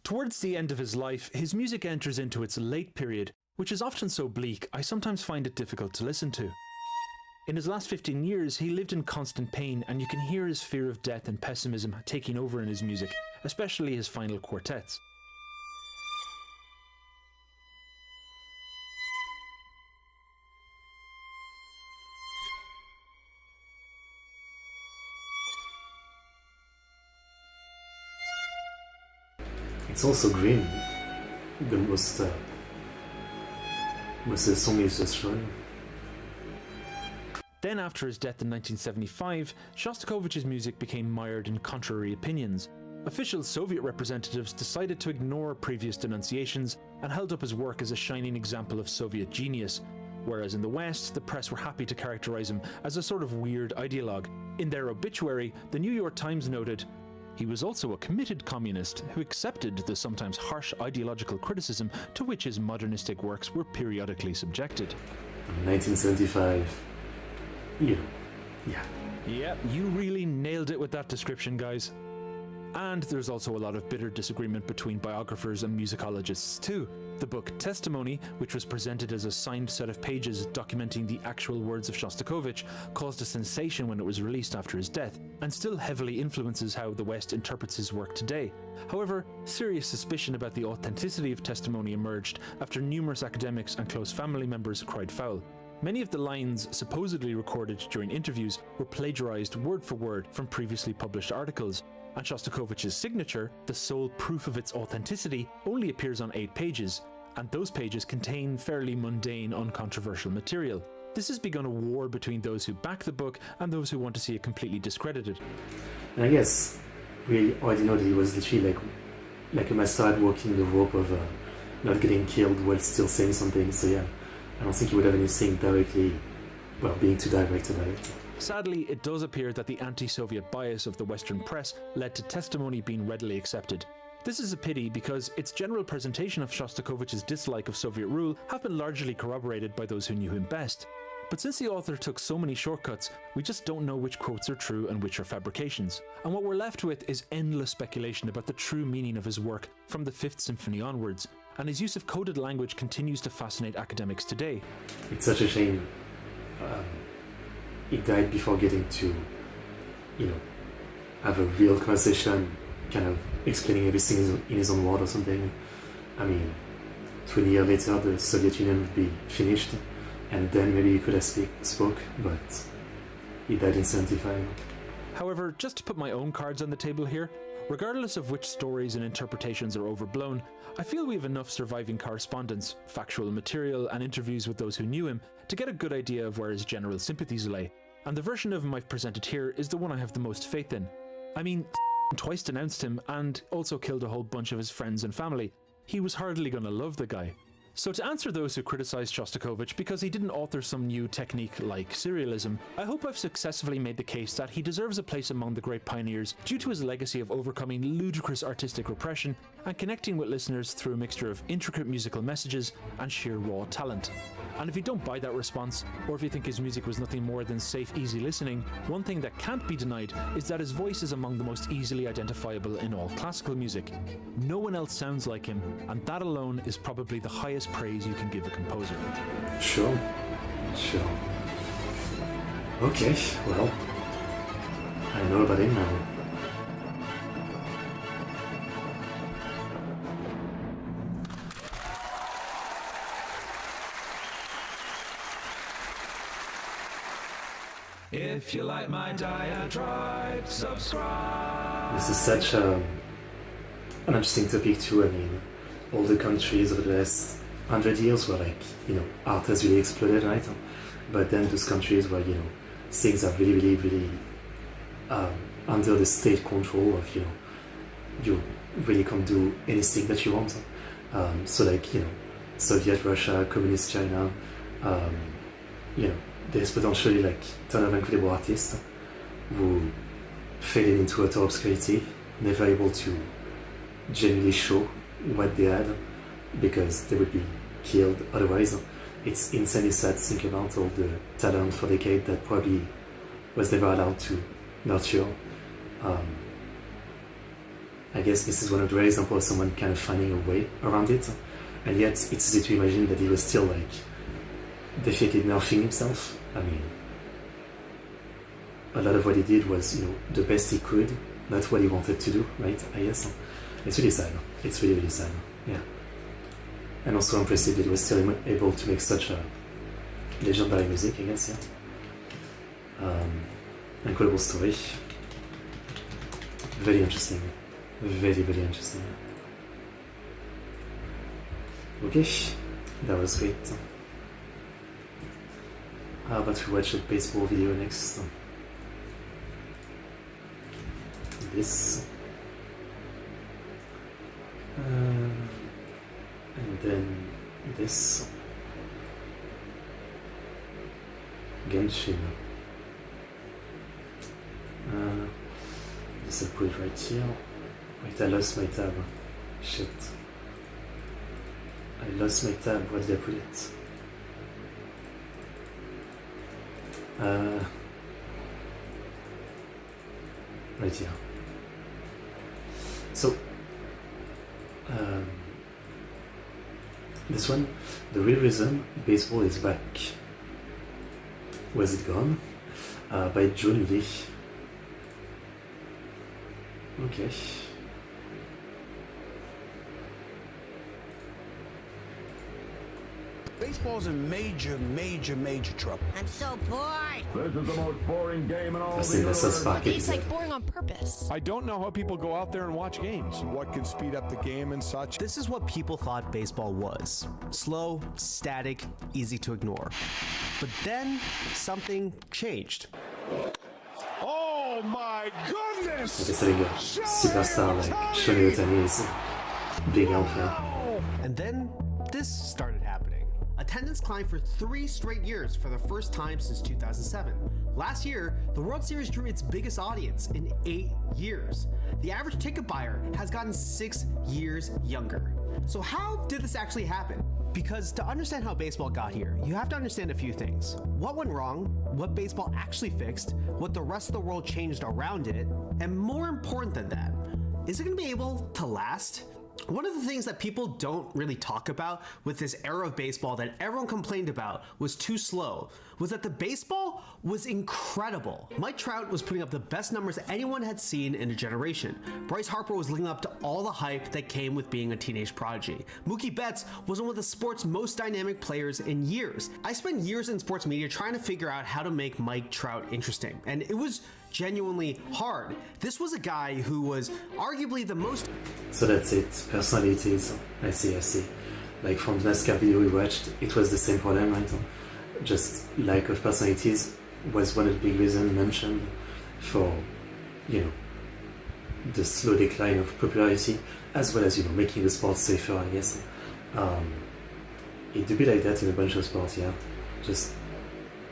Towards the end of his life, his music enters into its late period, which is often so bleak I sometimes find it difficult to listen to. In his last 15 years, he lived in constant pain, and you can hear his fear of death and pessimism taking over in his music, especially his final quartets. It's also green. The most of the song is just fun. Then after his death in 1975, Shostakovich's music became mired in contrary opinions. Official Soviet representatives decided to ignore previous denunciations and held up his work as a shining example of Soviet genius, whereas in the West, the press were happy to characterize him as a sort of weird ideologue. In their obituary, the New York Times noted, "He was also a committed communist who accepted the sometimes harsh ideological criticism to which his modernistic works were periodically subjected." In 1975, you know, yeah. Yep, you really nailed it with that description, guys. And there's also a lot of bitter disagreement between biographers and musicologists too. The book Testimony, which was presented as a signed set of pages documenting the actual words of Shostakovich, caused a sensation when it was released after his death, and still heavily influences how the West interprets his work today. However, serious suspicion about the authenticity of Testimony emerged after numerous academics and close family members cried foul. Many of the lines supposedly recorded during interviews were plagiarized word for word from previously published articles, and Shostakovich's signature, the sole proof of its authenticity, only appears on 8 pages, and those pages contain fairly mundane, uncontroversial material. This has begun a war between those who back the book and those who want to see it completely discredited. And I guess we already know that he was literally like a master at walking the rope of not getting killed while still saying something, so yeah, I don't think he would have anything directly, well, being too direct about it. Sadly, it does appear that the anti-Soviet bias of the Western press led to testimony being readily accepted. This is a pity because its general presentation of Shostakovich's dislike of Soviet rule have been largely corroborated by those who knew him best. But since the author took so many shortcuts, we just don't know which quotes are true and which are fabrications. And what we're left with is endless speculation about the true meaning of his work from the Fifth Symphony onwards, and his use of coded language continues to fascinate academics today. It's such a shame he died before getting to, have a real conversation, kind of explaining everything in his own word or something. I mean, 20 years later, the Soviet Union would be finished, and then maybe he could have spoke, but he died in 75. However, just to put my own cards on the table here, regardless of which stories and interpretations are overblown, I feel we have enough surviving correspondence, factual material, and interviews with those who knew him to get a good idea of where his general sympathies lay, and the version of him I've presented here is the one I have the most faith in. I mean, twice denounced him and also killed a whole bunch of his friends and family. He was hardly gonna love the guy. So to answer those who criticise Shostakovich because he didn't author some new technique like serialism, I hope I've successfully made the case that he deserves a place among the great pioneers due to his legacy of overcoming ludicrous artistic repression and connecting with listeners through a mixture of intricate musical messages and sheer raw talent. And if you don't buy that response, or if you think his music was nothing more than safe, easy listening, one thing that can't be denied is that his voice is among the most easily identifiable in all classical music. No one else sounds like him, and that alone is probably the highest praise you can give a composer. Sure. Okay, well, I know about him now. If you like my diatribe, subscribe. This is such an interesting topic too. I mean, all the countries over the last 100 years were like, art has really exploded, right? But then those countries where, things are really under the state control of, you really can't do anything that you want. So like, Soviet Russia, Communist China, there's potentially like a ton of incredible artists who faded into utter obscurity, never able to genuinely show what they had because they would be killed otherwise. It's insanely sad to think about all the talent for decades that probably was never allowed to nurture. I guess this is one of the rare examples of someone kind of finding a way around it, and yet it's easy to imagine that he was still like defeated nothing himself. I mean, a lot of what he did was, the best he could, not what he wanted to do, right? I guess. It's really sad. It's really sad. Yeah. And also impressive that he was still able to make such a legendary music, I guess, yeah. Incredible story. Very interesting. Very interesting. Okay, that was great. How about we watch a baseball video next? This. And then this. Genshin. This I'll put it right here. Wait, I lost my tab. Shit. I lost my tab. Where did I put it? Right here. So, this one, the real reason baseball is back. Was it gone? By June Lee. Okay. Baseball's in major trouble. I'm so bored. This is the most boring game in all Enfin, c'est the la sauce universe. Park It's épisode. like boring on purpose. I don't know how people go out there and watch games. What can speed up the game and such? This is what people thought baseball was. Slow, static, easy to ignore. But then, something changed. Oh my goodness! Okay, so les gars, superstar like Shohei Ohtani is big out here. And then, this started happening. Attendance climbed for 3 straight years for the first time since 2007. Last year, the World Series drew its biggest audience in 8 years. The average ticket buyer has gotten 6 years younger. So how did this actually happen? Because to understand how baseball got here, you have to understand a few things. What went wrong, what baseball actually fixed, what the rest of the world changed around it, and more important than that, is it going to be able to last? One of the things that people don't really talk about with this era of baseball that everyone complained about was too slow, was that the baseball was incredible. Mike Trout was putting up the best numbers anyone had seen in a generation. Bryce Harper was living up to all the hype that came with being a teenage prodigy. Mookie Betts was one of the sport's most dynamic players in years. I spent years in sports media trying to figure out how to make Mike Trout interesting, and it was genuinely hard. This was a guy who was arguably the most... So that's it, personalities, I see. Like from the NASCAR video we watched, it was the same problem, right? Just lack of personalities was one of the big reasons mentioned for, you know, the slow decline of popularity, as well as, you know, making the sport safer, I guess. It do be like that in a bunch of sports, yeah. Just,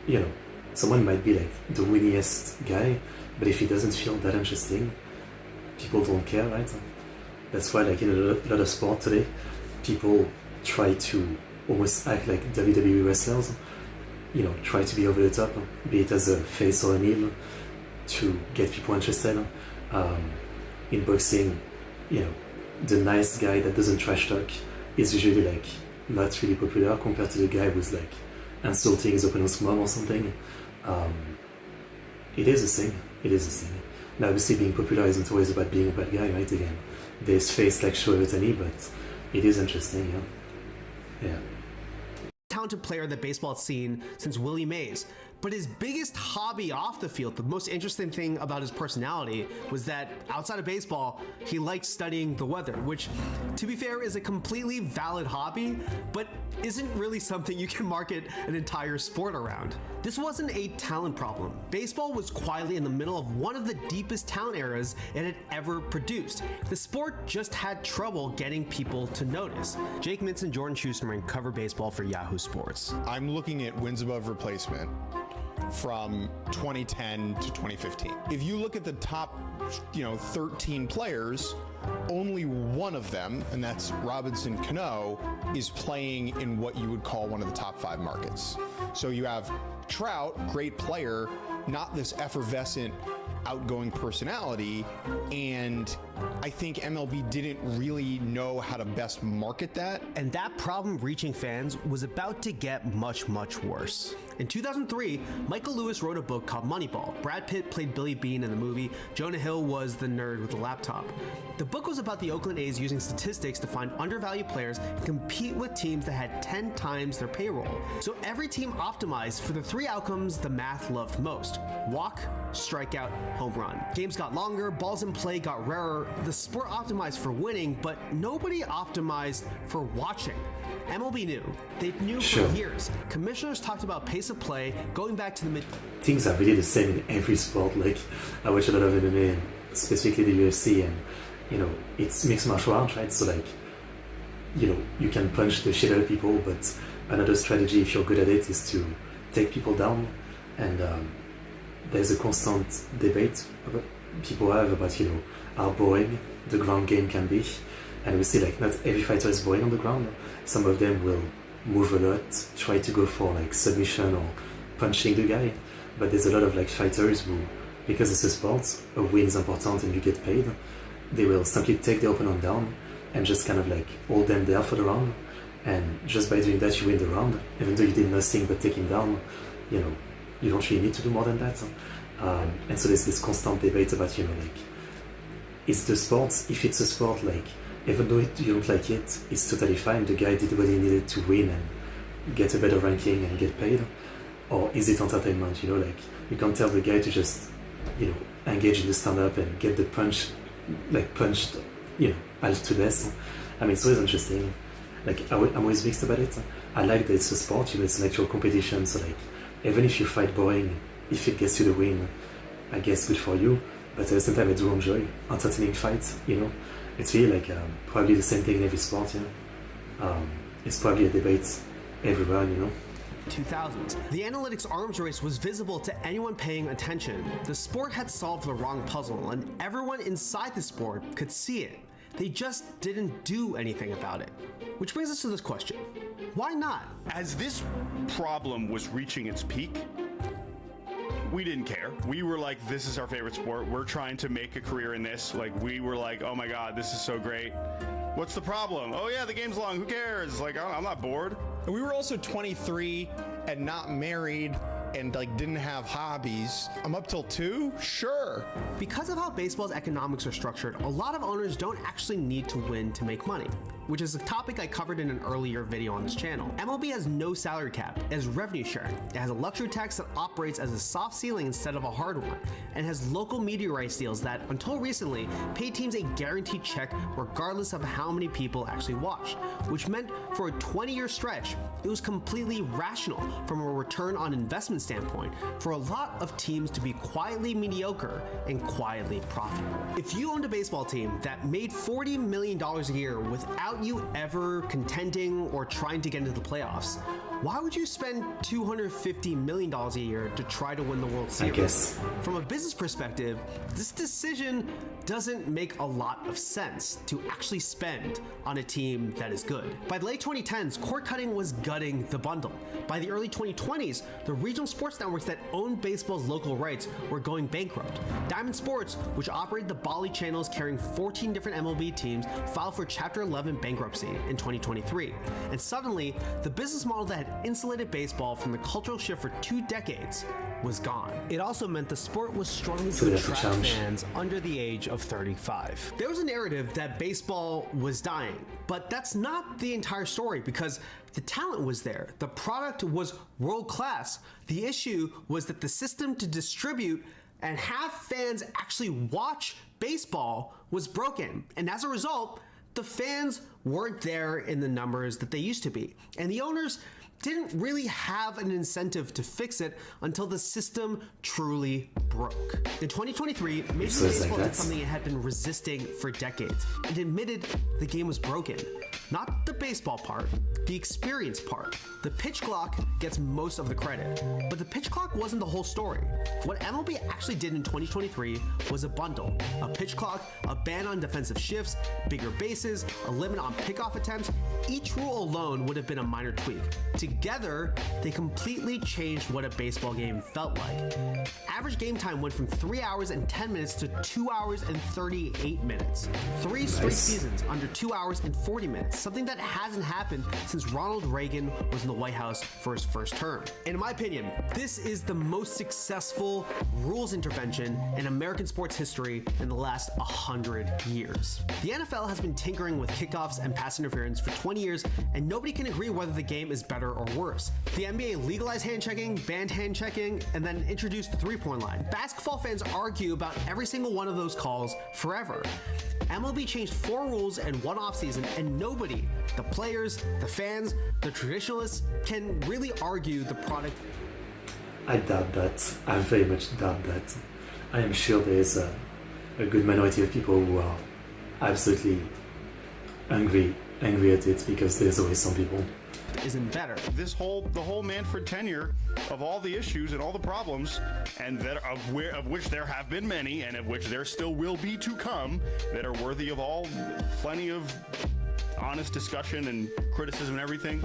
you know, someone might be like the winningest guy, but if he doesn't feel that interesting, people don't care, right? That's why, like in a lot of sport today, people try to almost act like WWE wrestlers, you know, try to be over the top, be it as a face or an heel, to get people interested. In boxing, you know, the nice guy that doesn't trash talk is usually like not really popular compared to the guy who's like insulting his opponent's mom or something. It is a thing. Now, obviously, being popular isn't always about being a bad guy, right? Again, there's face like Shohei Ohtani, but it is interesting, yeah. talented player that baseball had seen since Willie Mays. But his biggest hobby off the field, the most interesting thing about his personality, was that outside of baseball, he liked studying the weather, which, to be fair, is a completely valid hobby, but isn't really something you can market an entire sport around. This wasn't a talent problem. Baseball was quietly in the middle of one of the deepest talent eras it had ever produced. The sport just had trouble getting people to notice. Jake Mintz and Jordan Schusterman cover baseball for Yahoo Sports. I'm looking at wins above replacement from 2010 to 2015. If you look at the top, 13 players, only one of them, and that's Robinson Cano, is playing in what you would call one of the top 5 markets. So you have Trout, great player, not this effervescent, outgoing personality, and I think MLB didn't really know how to best market that. And that problem reaching fans was about to get much, much worse. In 2003, Michael Lewis wrote a book called Moneyball. Brad Pitt played Billy Beane in the movie. Jonah Hill was the nerd with the laptop. The book was about the Oakland A's using statistics to find undervalued players and compete with teams that had 10 times their payroll. So every team optimized for the 3 outcomes the math loved most: walk, strikeout, home run. Games got longer, balls in play got rarer. The sport optimized for winning, but nobody optimized for watching. MLB knew. They knew for years. Commissioners talked about pace of play going back to the mid. Things are really the same in every sport. Like, I watch a lot of MMA, and specifically the UFC, and it's mixed martial arts, right? So like, you can punch the shit out of people, but another strategy, if you're good at it, is to take people down. And there's a constant debate people have about, how boring the ground game can be. And we see like not every fighter is boring on the ground. Some of them will move a lot, try to go for like submission or punching the guy. But there's a lot of like fighters who, because it's a sport, a win is important and you get paid, they will simply take the opponent down and just kind of like hold them there for the round. And just by doing that, you win the round. Even though you did nothing but take him down, you don't really need to do more than that. And so there's this constant debate about, is the sport, if it's a sport, like, even though you don't like it, it's totally fine. The guy did what he needed to win, and get a better ranking and get paid, or is it entertainment? You know, like you can't tell the guy to just, you know, engage in the stand-up and get the punched, you know, half to death. I mean, it's always interesting. Like I'm always mixed about it. I like that it's a sport, you know, it's an actual competition. So like, even if you fight boring, if it gets you the win, I guess good for you. But at the same time, I do enjoy entertaining fights. You know, it's really like probably the same thing in every sport. Yeah, it's probably a debate everywhere. You know. 2000s. The analytics arms race was visible to anyone paying attention. The sport had solved the wrong puzzle, and everyone inside the sport could see it. They just didn't do anything about it. Which brings us to this question. Why not? As this problem was reaching its peak, we didn't care. We were like, this is our favorite sport. We're trying to make a career in this. Like, we were like, oh my God, this is so great. What's the problem? Oh yeah, the game's long. Who cares? Like, I'm not bored. And we were also 23 and not married and like didn't have hobbies. I'm up till 2? Sure. Because of how baseball's economics are structured, a lot of owners don't actually need to win to make money, which is a topic I covered in an earlier video on this channel. MLB has no salary cap, it has revenue sharing, it has a luxury tax that operates as a soft ceiling instead of a hard one, and has local media rights deals that, until recently, paid teams a guaranteed check regardless of how many people actually watched, which meant for a 20-year stretch, it was completely rational from a return on investment standpoint for a lot of teams to be quietly mediocre and quietly profitable. If you owned a baseball team that made $40 million a year without you ever contending or trying to get into the playoffs, why would you spend $250 million a year to try to win the World Series? I guess. From a business perspective, this decision doesn't make a lot of sense to actually spend on a team that is good. By the late 2010s, cord cutting was gutting the bundle. By the early 2020s, the regional sports networks that owned baseball's local rights were going bankrupt. Diamond Sports, which operated the Bali channels carrying 14 different MLB teams, filed for Chapter 11 bankruptcy in 2023. And suddenly, the business model that had insulated baseball from the cultural shift for 2 decades was gone. It also meant the sport was struggling to attract fans under the age of 35. There was a narrative that baseball was dying, but that's not the entire story because the talent was there. The product was world class. The issue was that the system to distribute and have fans actually watch baseball was broken. And as a result, the fans weren't there in the numbers that they used to be. And the owners didn't really have an incentive to fix it until the system truly broke. In 2023, Major League Baseball did something it had been resisting for decades. It admitted the game was broken. Not the baseball part, the experience part. The pitch clock gets most of the credit, but the pitch clock wasn't the whole story. What MLB actually did in 2023 was a bundle. A pitch clock, a ban on defensive shifts, bigger bases, a limit on pickoff attempts. Each rule alone would have been a minor tweak. Together, they completely changed what a baseball game felt like. Average game time went from 3 hours and 10 minutes to 2 hours and 38 minutes. 3 straight seasons under 2 hours and 40 minutes, something that hasn't happened since Ronald Reagan was in the White House for his first term. And in my opinion, this is the most successful rules intervention in American sports history in the last 100 years. The NFL has been tinkering with kickoffs and pass interference for 20 years, and nobody can agree whether the game is better or worse. The NBA legalized hand checking, banned hand checking, and then introduced the three-point line. Basketball fans argue about every single one of those calls forever. MLB changed 4 rules in one offseason, and nobody, the players, the fans, the traditionalists, can really argue the product. I doubt that. I very much doubt that. I am sure there's a good minority of people who are absolutely angry at it, because there's always some people. Isn't better. The whole Manfred tenure of all the issues and all the problems, and that of which there have been many, and of which there still will be to come, that are worthy of plenty of honest discussion and criticism and everything.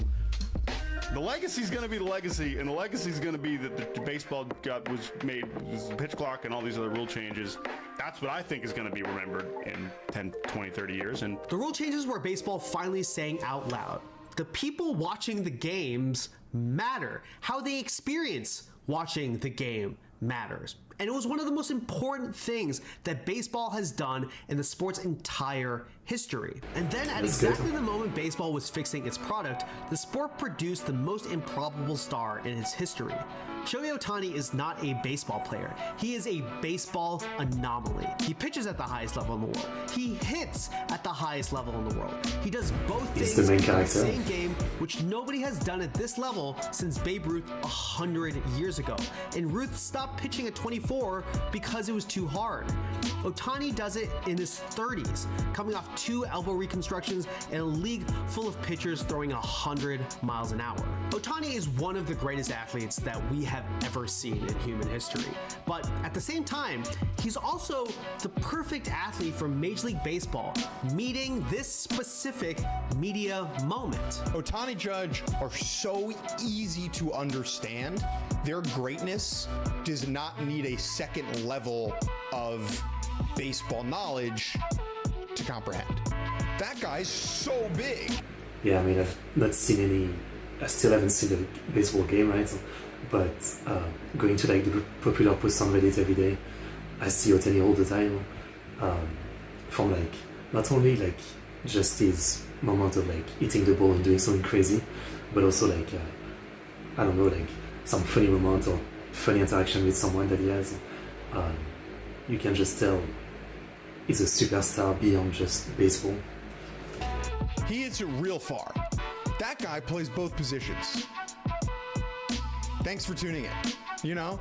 The legacy's going to be the legacy, and the legacy's going to be that the baseball was made, the pitch clock and all these other rule changes. That's what I think is going to be remembered in 10, 20, 30 years. And the rule changes were baseball finally saying out loud, the people watching the games matter. How they experience watching the game matters. And it was one of the most important things that baseball has done in the sport's entire history. And then at exactly the moment baseball was fixing its product, the sport produced the most improbable star in its history. Shohei Ohtani is not a baseball player. He is a baseball anomaly. He pitches at the highest level in the world. He hits at the highest level in the world. He does both things in the same game, which nobody has done at this level since Babe Ruth 100 years ago. And Ruth stopped pitching at 24 because it was too hard. Ohtani does it in his 30s, coming off 2 elbow reconstructions in a league full of pitchers throwing 100 miles an hour. Ohtani is one of the greatest athletes that we have ever seen in human history. But at the same time, he's also the perfect athlete for Major League Baseball, meeting this specific media moment. Ohtani Judge are so easy to understand. Their greatness does not need a second level of baseball knowledge to comprehend. That guy's so big. Yeah, I mean, I've not seen any, I still haven't seen a baseball game, right? But going to like the popular posts on Reddit every day, I see Ohtani all the time. From like, not only like just his moment of like hitting the ball and doing something crazy, but also like, I don't know, like some funny moment or funny interaction with someone that he has. You can just tell he's a superstar beyond just baseball. He hits it real far. That guy plays both positions. Thanks for tuning in, you know?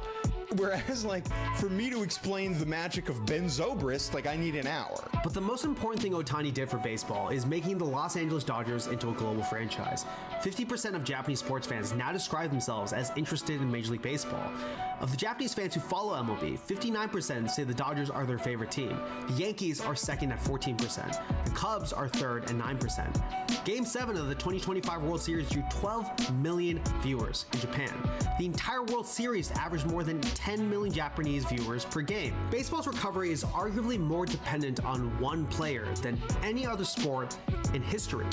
Whereas, like, for me to explain the magic of Ben Zobrist, like, I need an hour. But the most important thing Ohtani did for baseball is making the Los Angeles Dodgers into a global franchise. 50% of Japanese sports fans now describe themselves as interested in Major League Baseball. Of the Japanese fans who follow MLB, 59% say the Dodgers are their favorite team. The Yankees are second at 14%. The Cubs are third at 9%. Game 7 of the 2025 World Series drew 12 million viewers in Japan. The entire World Series averaged more than 10 million Japanese viewers per game. Baseball's recovery is arguably more dependent on one player than any other sport in history.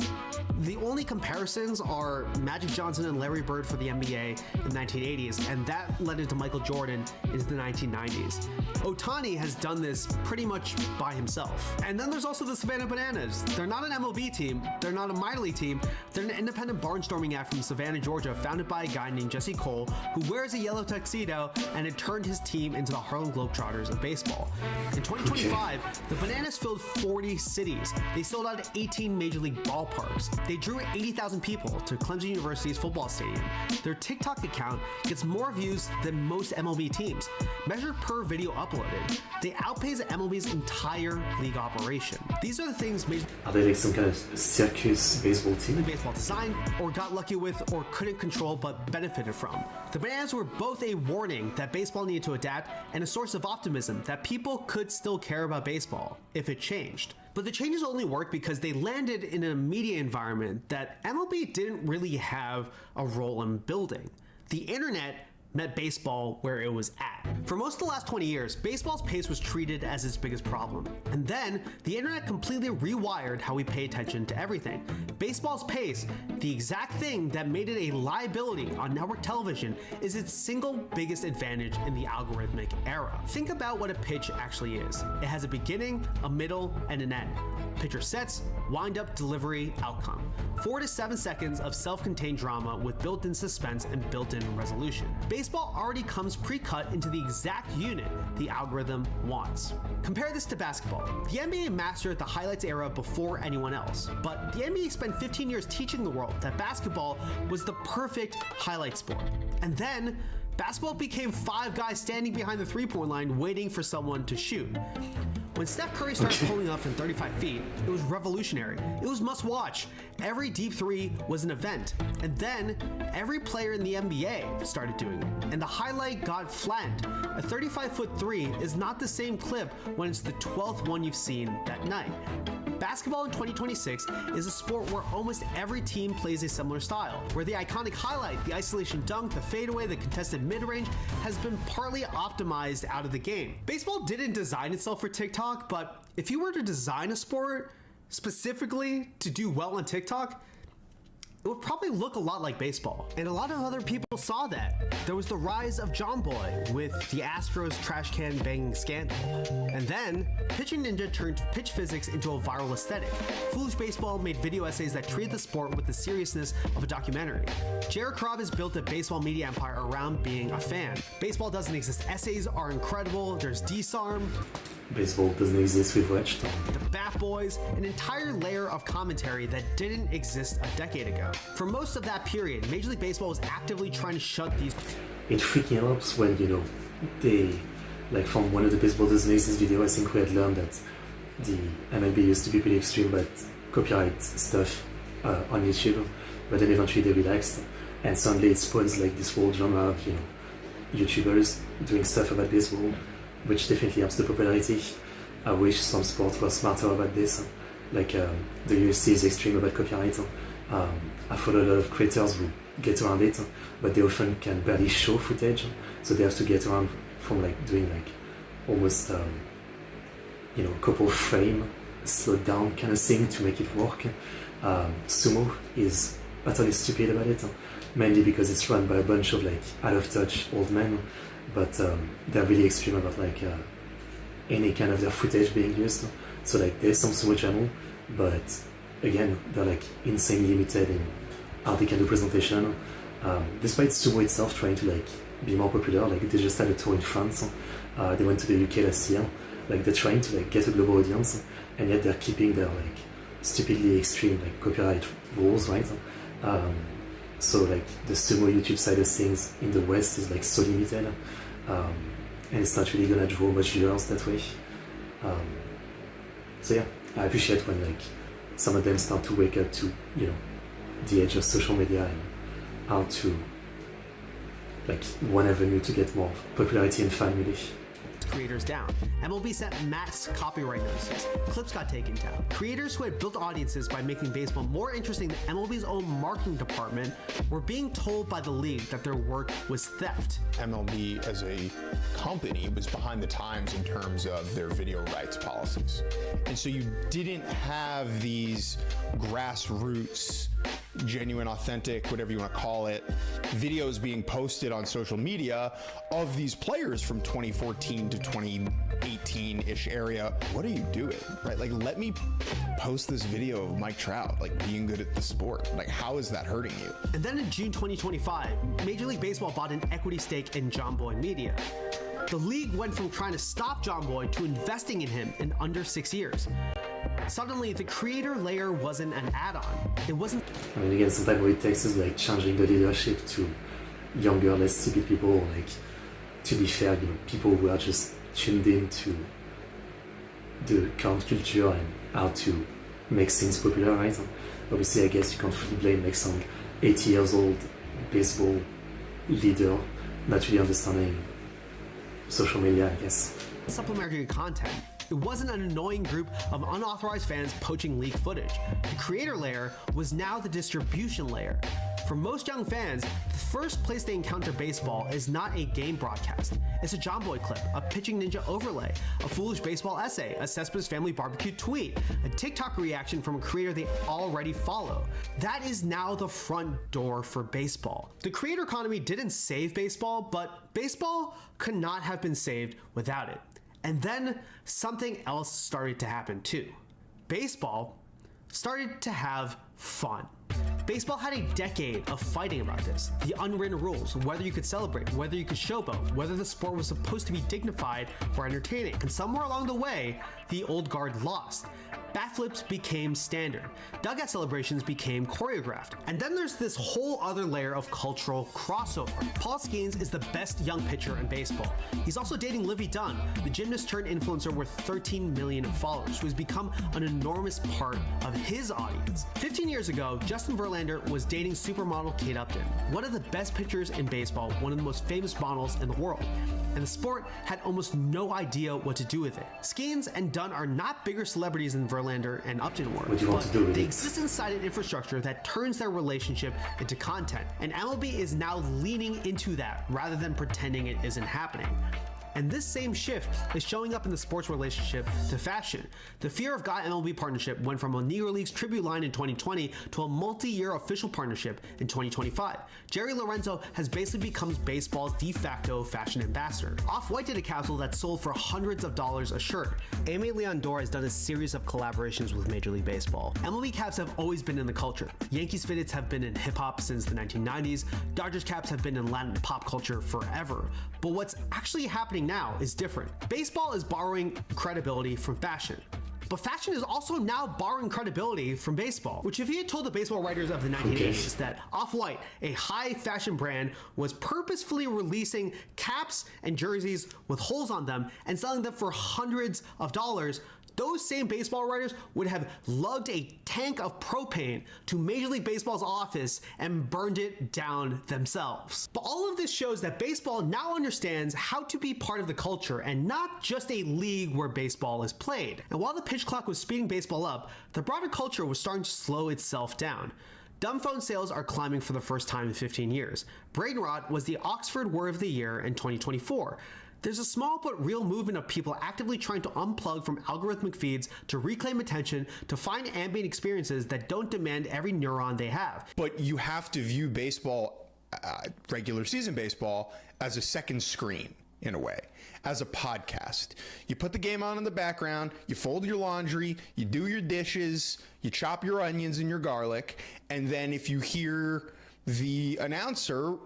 The only comparisons are Magic Johnson and Larry Bird for the NBA in the 1980s, and that led into Michael Jordan into the 1990s. Ohtani has done this pretty much by himself. And then there's also the Savannah Bananas. They're not an MLB team, they're not a minor league team, they're an independent barnstorming act from Savannah, Georgia, founded by a guy named Jesse Cole, who wears a yellow tuxedo and had turned his team into the Harlem Globetrotters of baseball. In 2025, the Bananas filled 40 cities. They sold out 18 major league ballparks. They drew 80,000 people to Clemson University's football stadium. Their TikTok account gets more views than most MLB teams. Measured per video uploaded, they outpace MLB's entire league operation. These are the things Are they like some kind of circus baseball team? Baseball designed, or got lucky with, or couldn't control but benefited from. The Bananas were both a warning that baseball needed to adapt and a source of optimism that people could still care about baseball if it changed. But the changes only worked because they landed in a media environment that MLB didn't really have a role in building. The internet met baseball where it was at. For most of the last 20 years, baseball's pace was treated as its biggest problem. And then, the internet completely rewired how we pay attention to everything. Baseball's pace, the exact thing that made it a liability on network television, is its single biggest advantage in the algorithmic era. Think about what a pitch actually is. It has a beginning, a middle, and an end. Pitcher sets, wind-up, delivery, outcome. 4 to 7 seconds of self-contained drama with built-in suspense and built-in resolution. Baseball already comes pre-cut into the exact unit the algorithm wants. Compare this to basketball. The NBA mastered the highlights era before anyone else, but the NBA spent 15 years teaching the world that basketball was the perfect highlight sport. And then, basketball became 5 guys standing behind the three-point line waiting for someone to shoot. When Steph Curry started pulling up from 35 feet, it was revolutionary. It was must watch. Every deep three was an event. And then every player in the NBA started doing it. And the highlight got flattened. A 35-foot three is not the same clip when it's the 12th one you've seen that night. Basketball in 2026 is a sport where almost every team plays a similar style, where the iconic highlight, the isolation dunk, the fadeaway, the contested mid-range has been partly optimized out of the game. Baseball didn't design itself for TikTok, but if you were to design a sport specifically to do well on TikTok, it would probably look a lot like baseball. And a lot of other people saw that. There was the rise of John Boy with the Astros trash can banging scandal. And then, Pitching Ninja turned pitch physics into a viral aesthetic. Foolish Baseball made video essays that treated the sport with the seriousness of a documentary. Jared Krob has built a baseball media empire around being a fan. Baseball doesn't exist essays are incredible. There's Disarm. Baseball doesn't exist, we've watched. The Bat Boys, an entire layer of commentary that didn't exist a decade ago. For most of that period, Major League Baseball was actively trying to shut these. It freaking helps when, you know, they, like from one of the Baseball Doesn't Exist video, I think we had learned that the MLB used to be pretty extreme about copyright stuff on YouTube, but then eventually they relaxed, and suddenly it spawns like this whole genre of, you know, YouTubers doing stuff about baseball, which definitely helps the popularity. I wish some sports were smarter about this. Like the UFC is extreme about copyright. I follow a lot of creators who get around it, but they often can barely show footage, so they have to get around from like doing like almost you know, a couple frame slowed down kind of thing to make it work. Sumo is utterly stupid about it, mainly because it's run by a bunch of like out of touch old men, but they're really extreme about like any kind of their footage being used. So like there's some sumo channel, but again they're like insanely limited in how they can do presentation. Despite sumo itself trying to like be more popular, like they just had a tour in France. They went to the UK last year. Like they're trying to like get a global audience, and yet they're keeping their like stupidly extreme like copyright rules, right? So like the sumo YouTube side of things in the West is like so limited, and it's not really gonna draw much viewers that way. So yeah, I appreciate when like some of them start to wake up to, you know, the age of social media and how to like one avenue to get more popularity and fan really. Creators down. MLB sent mass copyright notices. Clips got taken down. Creators who had built audiences by making baseball more interesting than MLB's own marketing department were being told by the league that their work was theft. MLB as a company was behind the times in terms of their video rights policies. And so you didn't have these grassroots, genuine, authentic, whatever you want to call it, videos being posted on social media of these players from 2014 to 2018-ish area. What are you doing, right? Like, let me post this video of Mike Trout, like, being good at the sport. Like, how is that hurting you? And then in June 2025, Major League Baseball bought an equity stake in John Boy Media. The league went from trying to stop John Boy to investing in him in under 6 years. Suddenly, the creator layer wasn't an add-on. It wasn't. I mean, again, sometimes what it takes is like changing the leadership to younger, less stupid people. Like, to be fair, you know, people who are just tuned in to the current culture and how to make things popular, right? Obviously, I guess you can't fully blame like some 80 years old baseball leader not really understanding social media, I guess. Supplementary content. It wasn't an annoying group of unauthorized fans poaching leaked footage. The creator layer was now the distribution layer. For most young fans, the first place they encounter baseball is not a game broadcast. It's a John Boy clip, a Pitching Ninja overlay, a Foolish Baseball essay, a Cespedes Family Barbecue tweet, a TikTok reaction from a creator they already follow. That is now the front door for baseball. The creator economy didn't save baseball, but baseball could not have been saved without it. And then something else started to happen too. Baseball started to have fun. Baseball had a decade of fighting about this. The unwritten rules, whether you could celebrate, whether you could showboat, whether the sport was supposed to be dignified or entertaining. And somewhere along the way, the old guard lost. Bat flips became standard. Dugout celebrations became choreographed. And then there's this whole other layer of cultural crossover. Paul Skeens is the best young pitcher in baseball. He's also dating Livy Dunn, the gymnast turned influencer with 13 million followers, who has become an enormous part of his audience. 15 years ago, Justin Verlander was dating supermodel Kate Upton, one of the best pitchers in baseball, one of the most famous models in the world. And the sport had almost no idea what to do with it. Skeens and Dunn are not bigger celebrities than Verlander and Upton were, what do you want to do with they it? exist inside an infrastructure that turns their relationship into content, and MLB is now leaning into that rather than pretending it isn't happening. And this same shift is showing up in the sports relationship to fashion. The Fear of God MLB partnership went from a Negro Leagues tribute line in 2020 to a multi-year official partnership in 2025. Jerry Lorenzo has basically become baseball's de facto fashion ambassador. Off-White did a capsule that sold for hundreds of dollars a shirt. Aimee Leon Dore has done a series of collaborations with Major League Baseball. MLB caps have always been in the culture. Yankees fitteds have been in hip-hop since the 1990s. Dodgers caps have been in Latin pop culture forever. But what's actually happening now is different. Baseball is borrowing credibility from fashion. But fashion is also now borrowing credibility from baseball, which if you had told the baseball writers of the 1980s that Off-White, a high fashion brand, was purposefully releasing caps and jerseys with holes on them and selling them for hundreds of dollars, those same baseball writers would have lugged a tank of propane to Major League Baseball's office and burned it down themselves. But all of this shows that baseball now understands how to be part of the culture and not just a league where baseball is played. And while the pitch clock was speeding baseball up, the broader culture was starting to slow itself down. Dumb phone sales are climbing for the first time in 15 years. Brain rot was the Oxford Word of the Year in 2024. There's a small but real movement of people actively trying to unplug from algorithmic feeds to reclaim attention, to find ambient experiences that don't demand every neuron they have. But you have to view baseball, regular season baseball, as a second screen in a way, as a podcast. You put the game on in the background, you fold your laundry, you do your dishes, you chop your onions and your garlic, and then if you hear the announcer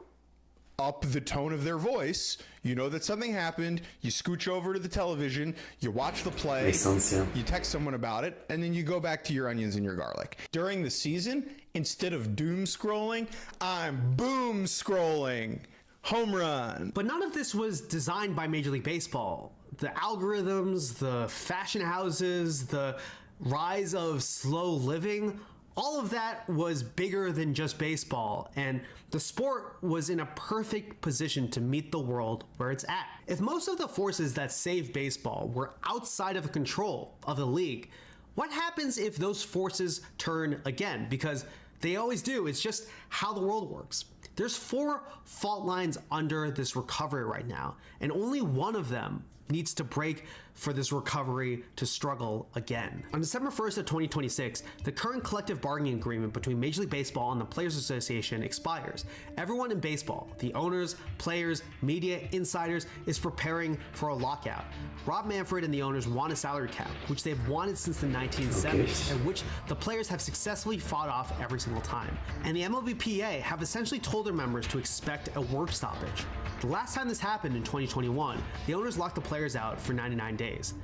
up the tone of their voice, you know that something happened, you scooch over to the television, you watch the play, Makes sense, yeah. you text someone about it, and then you go back to your onions and your garlic. During the season, instead of doom scrolling, I'm boom scrolling. Home run. But none of this was designed by Major League Baseball. The algorithms, the fashion houses, the rise of slow living, all of that was bigger than just baseball, and the sport was in a perfect position to meet the world where it's at. If most of the forces that save baseball were outside of the control of the league, what happens if those forces turn again? Because they always do, it's just how the world works. There's 4 fault lines under this recovery right now, and only one of them needs to break for this recovery to struggle again. On December 1st of 2026, the current collective bargaining agreement between Major League Baseball and the Players Association expires. Everyone in baseball, the owners, players, media, insiders, is preparing for a lockout. Rob Manfred and the owners want a salary cap, which they've wanted since the 1970s, and which the players have successfully fought off every single time. And the MLBPA have essentially told their members to expect a work stoppage. The last time this happened in 2021, the owners locked the players out for 99 days.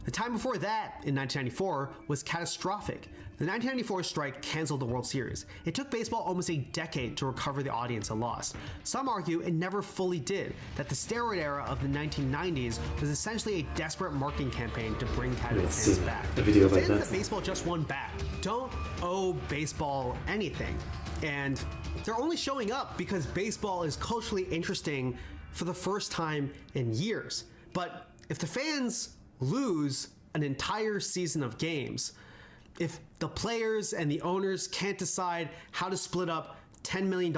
The time before that, in 1994, was catastrophic. The 1994 strike canceled the World Series. It took baseball almost a decade to recover the audience it lost. Some argue it never fully did, that the steroid era of the 1990s was essentially a desperate marketing campaign to bring casual fans back. The video fans about that baseball just won back don't owe baseball anything. And they're only showing up because baseball is culturally interesting for the first time in years. But if the fans lose an entire season of games, if the players and the owners can't decide how to split up $10 million,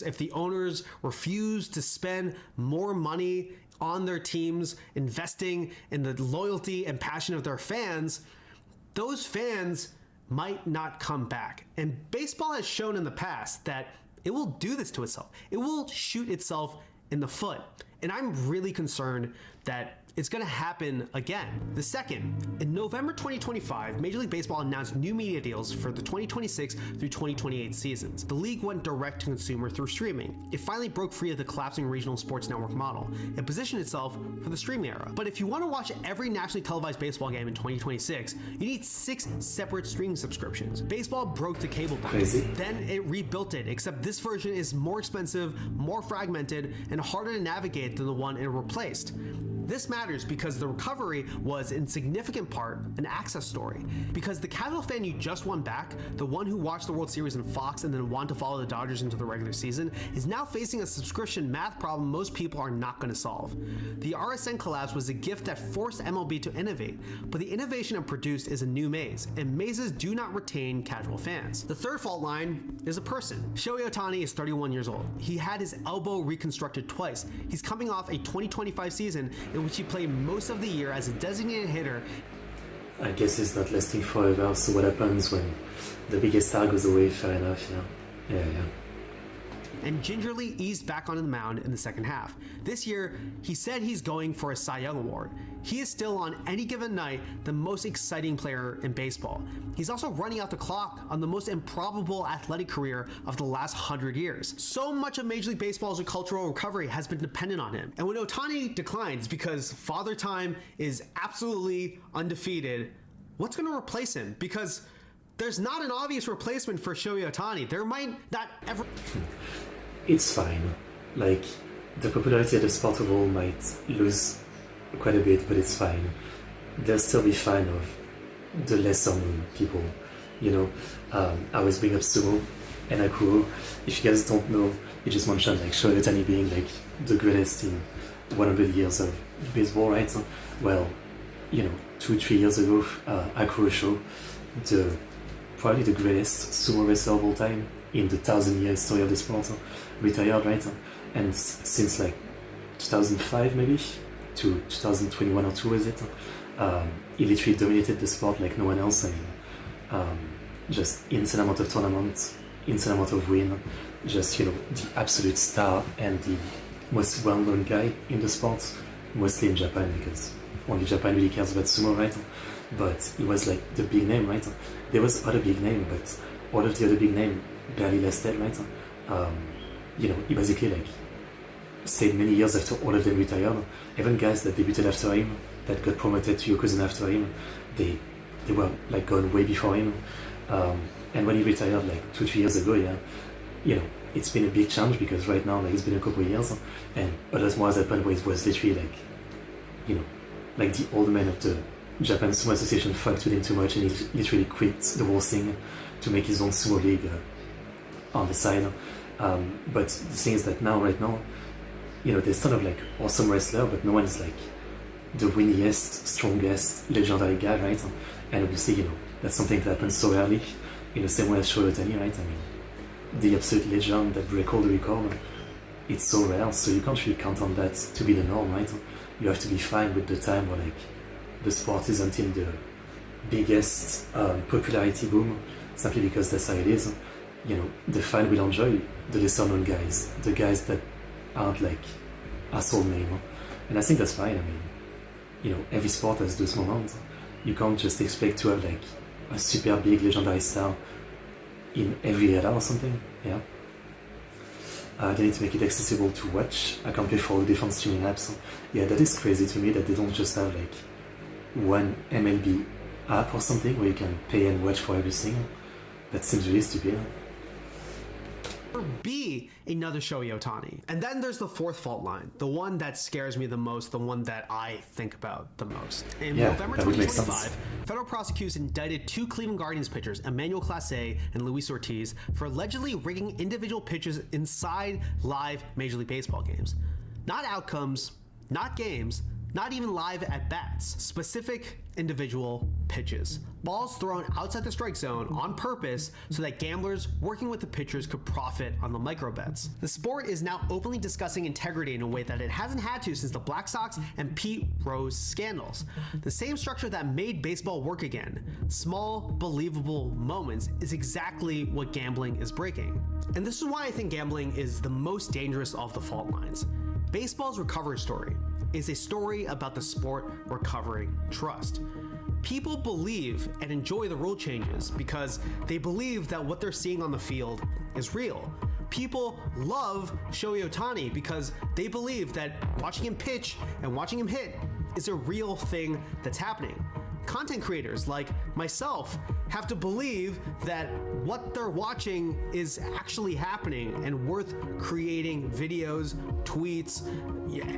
if the owners refuse to spend more money on their teams, investing in the loyalty and passion of their fans, those fans might not come back. And baseball has shown in the past that it will do this to itself. It will shoot itself in the foot. And I'm really concerned that it's going to happen again. The second, in November 2025, Major League Baseball announced new media deals for the 2026 through 2028 seasons. The league went direct to consumer through streaming. It finally broke free of the collapsing regional sports network model and positioned itself for the streaming era. But if you want to watch every nationally televised baseball game in 2026, you need 6 separate streaming subscriptions. Baseball broke the cable box. Then it rebuilt it, except this version is more expensive, more fragmented, and harder to navigate than the one it replaced. This matters because the recovery was in significant part an access story. Because the casual fan you just won back, the one who watched the World Series in Fox and then wanted to follow the Dodgers into the regular season, is now facing a subscription math problem most people are not going to solve. The RSN collapse was a gift that forced MLB to innovate, but the innovation it produced is a new maze, and mazes do not retain casual fans. The third fault line is a person. Shohei Ohtani is 31 years old. He had his elbow reconstructed twice. He's coming off a 2025 season in in which he played most of the year as a designated hitter. I guess it's not lasting forever, so what happens when the biggest star goes away? Fair enough, yeah. And gingerly eased back onto the mound in the second half. This year, he said he's going for a Cy Young Award. He is still on any given night the most exciting player in baseball. He's also running out the clock on the most improbable athletic career of the last 100 years. So much of Major League Baseball's cultural recovery has been dependent on him. And when Ohtani declines because Father Time is absolutely undefeated, what's going to replace him? Because there's not an obvious replacement for Shohei Ohtani. There might not ever... It's fine. Like, the popularity of the sport overall might lose quite a bit, but it's fine. They'll still be fine of the lesser known people, you know. I always bring up sumo and akuro. If you guys don't know, you just mentioned like Shohei Ohtani being like the greatest in 100 years of baseball, right? Well, you know, 2-3 years ago, Akuro Sho, probably the greatest sumo wrestler of all time in the 1,000-year history of the sport, retired, right? And since like 2005 maybe to 2021 or 2, is it? He literally dominated the sport like no one else. I mean, just insane amount of tournaments, insane amount of win, just, you know, the absolute star and the most well-known guy in the sport, mostly in Japan because only Japan really cares about sumo, right? But he was like the big name, right? There was other big name, but all of the other big name barely lasted, right? You know, he basically like stayed many years after all of them retired. Even guys that debuted after him, that got promoted to Yokozuna after him, they were like gone way before him. And when he retired like 2-3 years ago, yeah, you know, it's been a big change because right now like it's been a couple of years, and a lot more has happened where it was literally like, you know, like the old man of the Japan Sumo Association fucked with him too much, and he literally quit the whole thing to make his own sumo league on the side. But the thing is that right now, you know, there's ton of like awesome wrestler, but no one is like the winniest, strongest, legendary guy, right? And obviously, you know, that's something that happens so rarely, in the same way as Shohei Ohtani, right? I mean, the absolute legend that break all the record, it's so rare, so you can't really count on that to be the norm, right? You have to be fine with the time where like the sport isn't in the biggest popularity boom, simply because that's how it is. You know, the fan will enjoy the lesser known guys, the guys that aren't like asshole name, and I think that's fine. I mean, you know, every sport has those moments. You can't just expect to have like a super big legendary star in every era or something. Yeah. They need to make it accessible to watch. I can pay for all the different streaming apps. Yeah, that is crazy to me that they don't just have like one MLB app or something where you can pay and watch for everything. That seems really stupid. Be another Shohei Ohtani. And then there's the fourth fault line, the one that scares me the most, the one that I think about the most. In November 2025, federal prosecutors indicted 2 Cleveland Guardians pitchers, Emmanuel Clase and Luis Ortiz, for allegedly rigging individual pitches inside live Major League Baseball games. Not outcomes, not games, not even live at-bats, specific individual pitches. Balls thrown outside the strike zone on purpose so that gamblers working with the pitchers could profit on the micro bets. The sport is now openly discussing integrity in a way that it hasn't had to since the Black Sox and Pete Rose scandals. The same structure that made baseball work again, small, believable moments, is exactly what gambling is breaking. And this is why I think gambling is the most dangerous of the fault lines. Baseball's recovery story is a story about the sport recovering trust. People believe and enjoy the rule changes because they believe that what they're seeing on the field is real. People love Shohei Ohtani because they believe that watching him pitch and watching him hit is a real thing that's happening. Content creators like myself have to believe that what they're watching is actually happening and worth creating videos, tweets,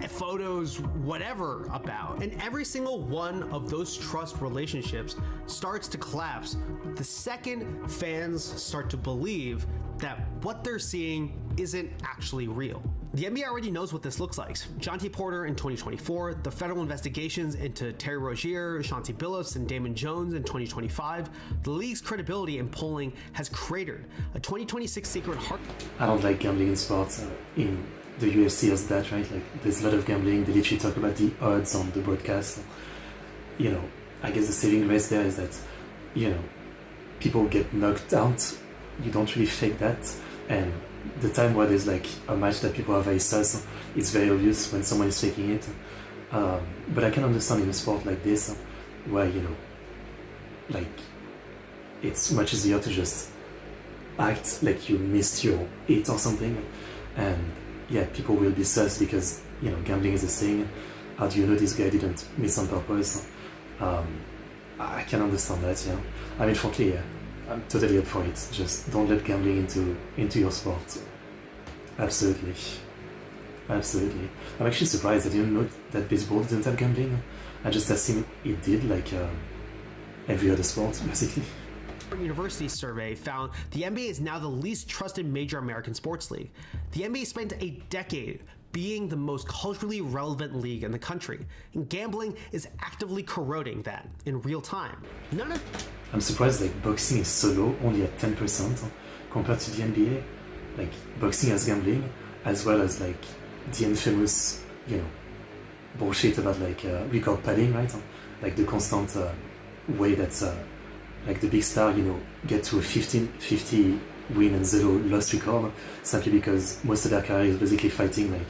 photos, whatever about. And every single one of those trust relationships starts to collapse the second fans start to believe that what they're seeing isn't actually real. The NBA already knows what this looks like. Jonte Porter in 2024, the federal investigations into Terry Rozier, Chauncey Billups, and Damon Jones in 2025, the league's credibility in polling has cratered. A 2026 Sacred Heart... I don't like gambling in sports in the UFC has that, right? Like, there's a lot of gambling. They literally talk about the odds on the broadcast. You know, I guess the saving grace there is that, you know, people get knocked out. You don't really fake that. And the time where there's like a match that people are very sus, it's very obvious when someone is faking it. But I can understand in a sport like this, where, you know, like, it's much easier to just act like you missed your hit or something. And yeah, people will be sus because, you know, gambling is a thing. How do you know this guy didn't miss on purpose? I can understand that, yeah. I mean, frankly, yeah, I'm totally up for it. Just don't let gambling into your sport. Absolutely. Absolutely. I'm actually surprised I didn't know that baseball didn't have gambling. I just assumed it did, like every other sport, basically. University survey found the NBA is now the least trusted major American sports league. The NBA spent a decade being the most culturally relevant league in the country, and gambling is actively corroding that in real time. I'm surprised like boxing is so low, only at 10% compared to the NBA. Like, boxing has gambling, as well as like the infamous, you know, bullshit about like record padding, right? Like the constant way that like the big star, you know, get to a 50 win and 0 loss record simply because most of their career is basically fighting like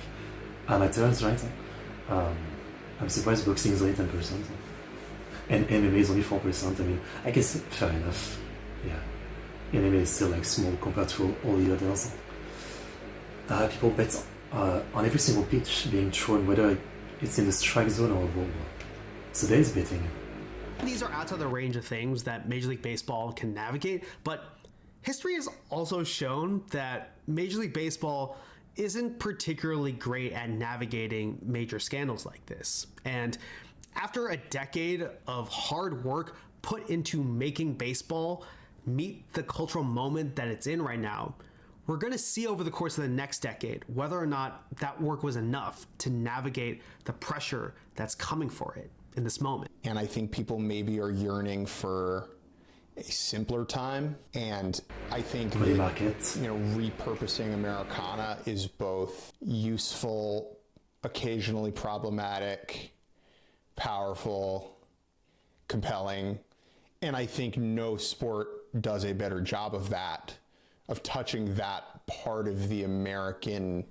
amateurs, right? I'm surprised boxing is only 10%. And MMA is only 4%. I mean, I guess fair enough. Yeah. MMA is still like small compared to all the others. People bet on every single pitch being thrown, whether it's in the strike zone or a ball. So there is betting. These are outside the range of things that Major League Baseball can navigate, but history has also shown that Major League Baseball isn't particularly great at navigating major scandals like this. And after a decade of hard work put into making baseball meet the cultural moment that it's in right now, we're going to see over the course of the next decade whether or not that work was enough to navigate the pressure that's coming for it in this moment. And I think people maybe are yearning for a simpler time, and I think that, you know, repurposing Americana is both useful, occasionally problematic, powerful, compelling, and I think no sport does a better job of that, of touching that part of the American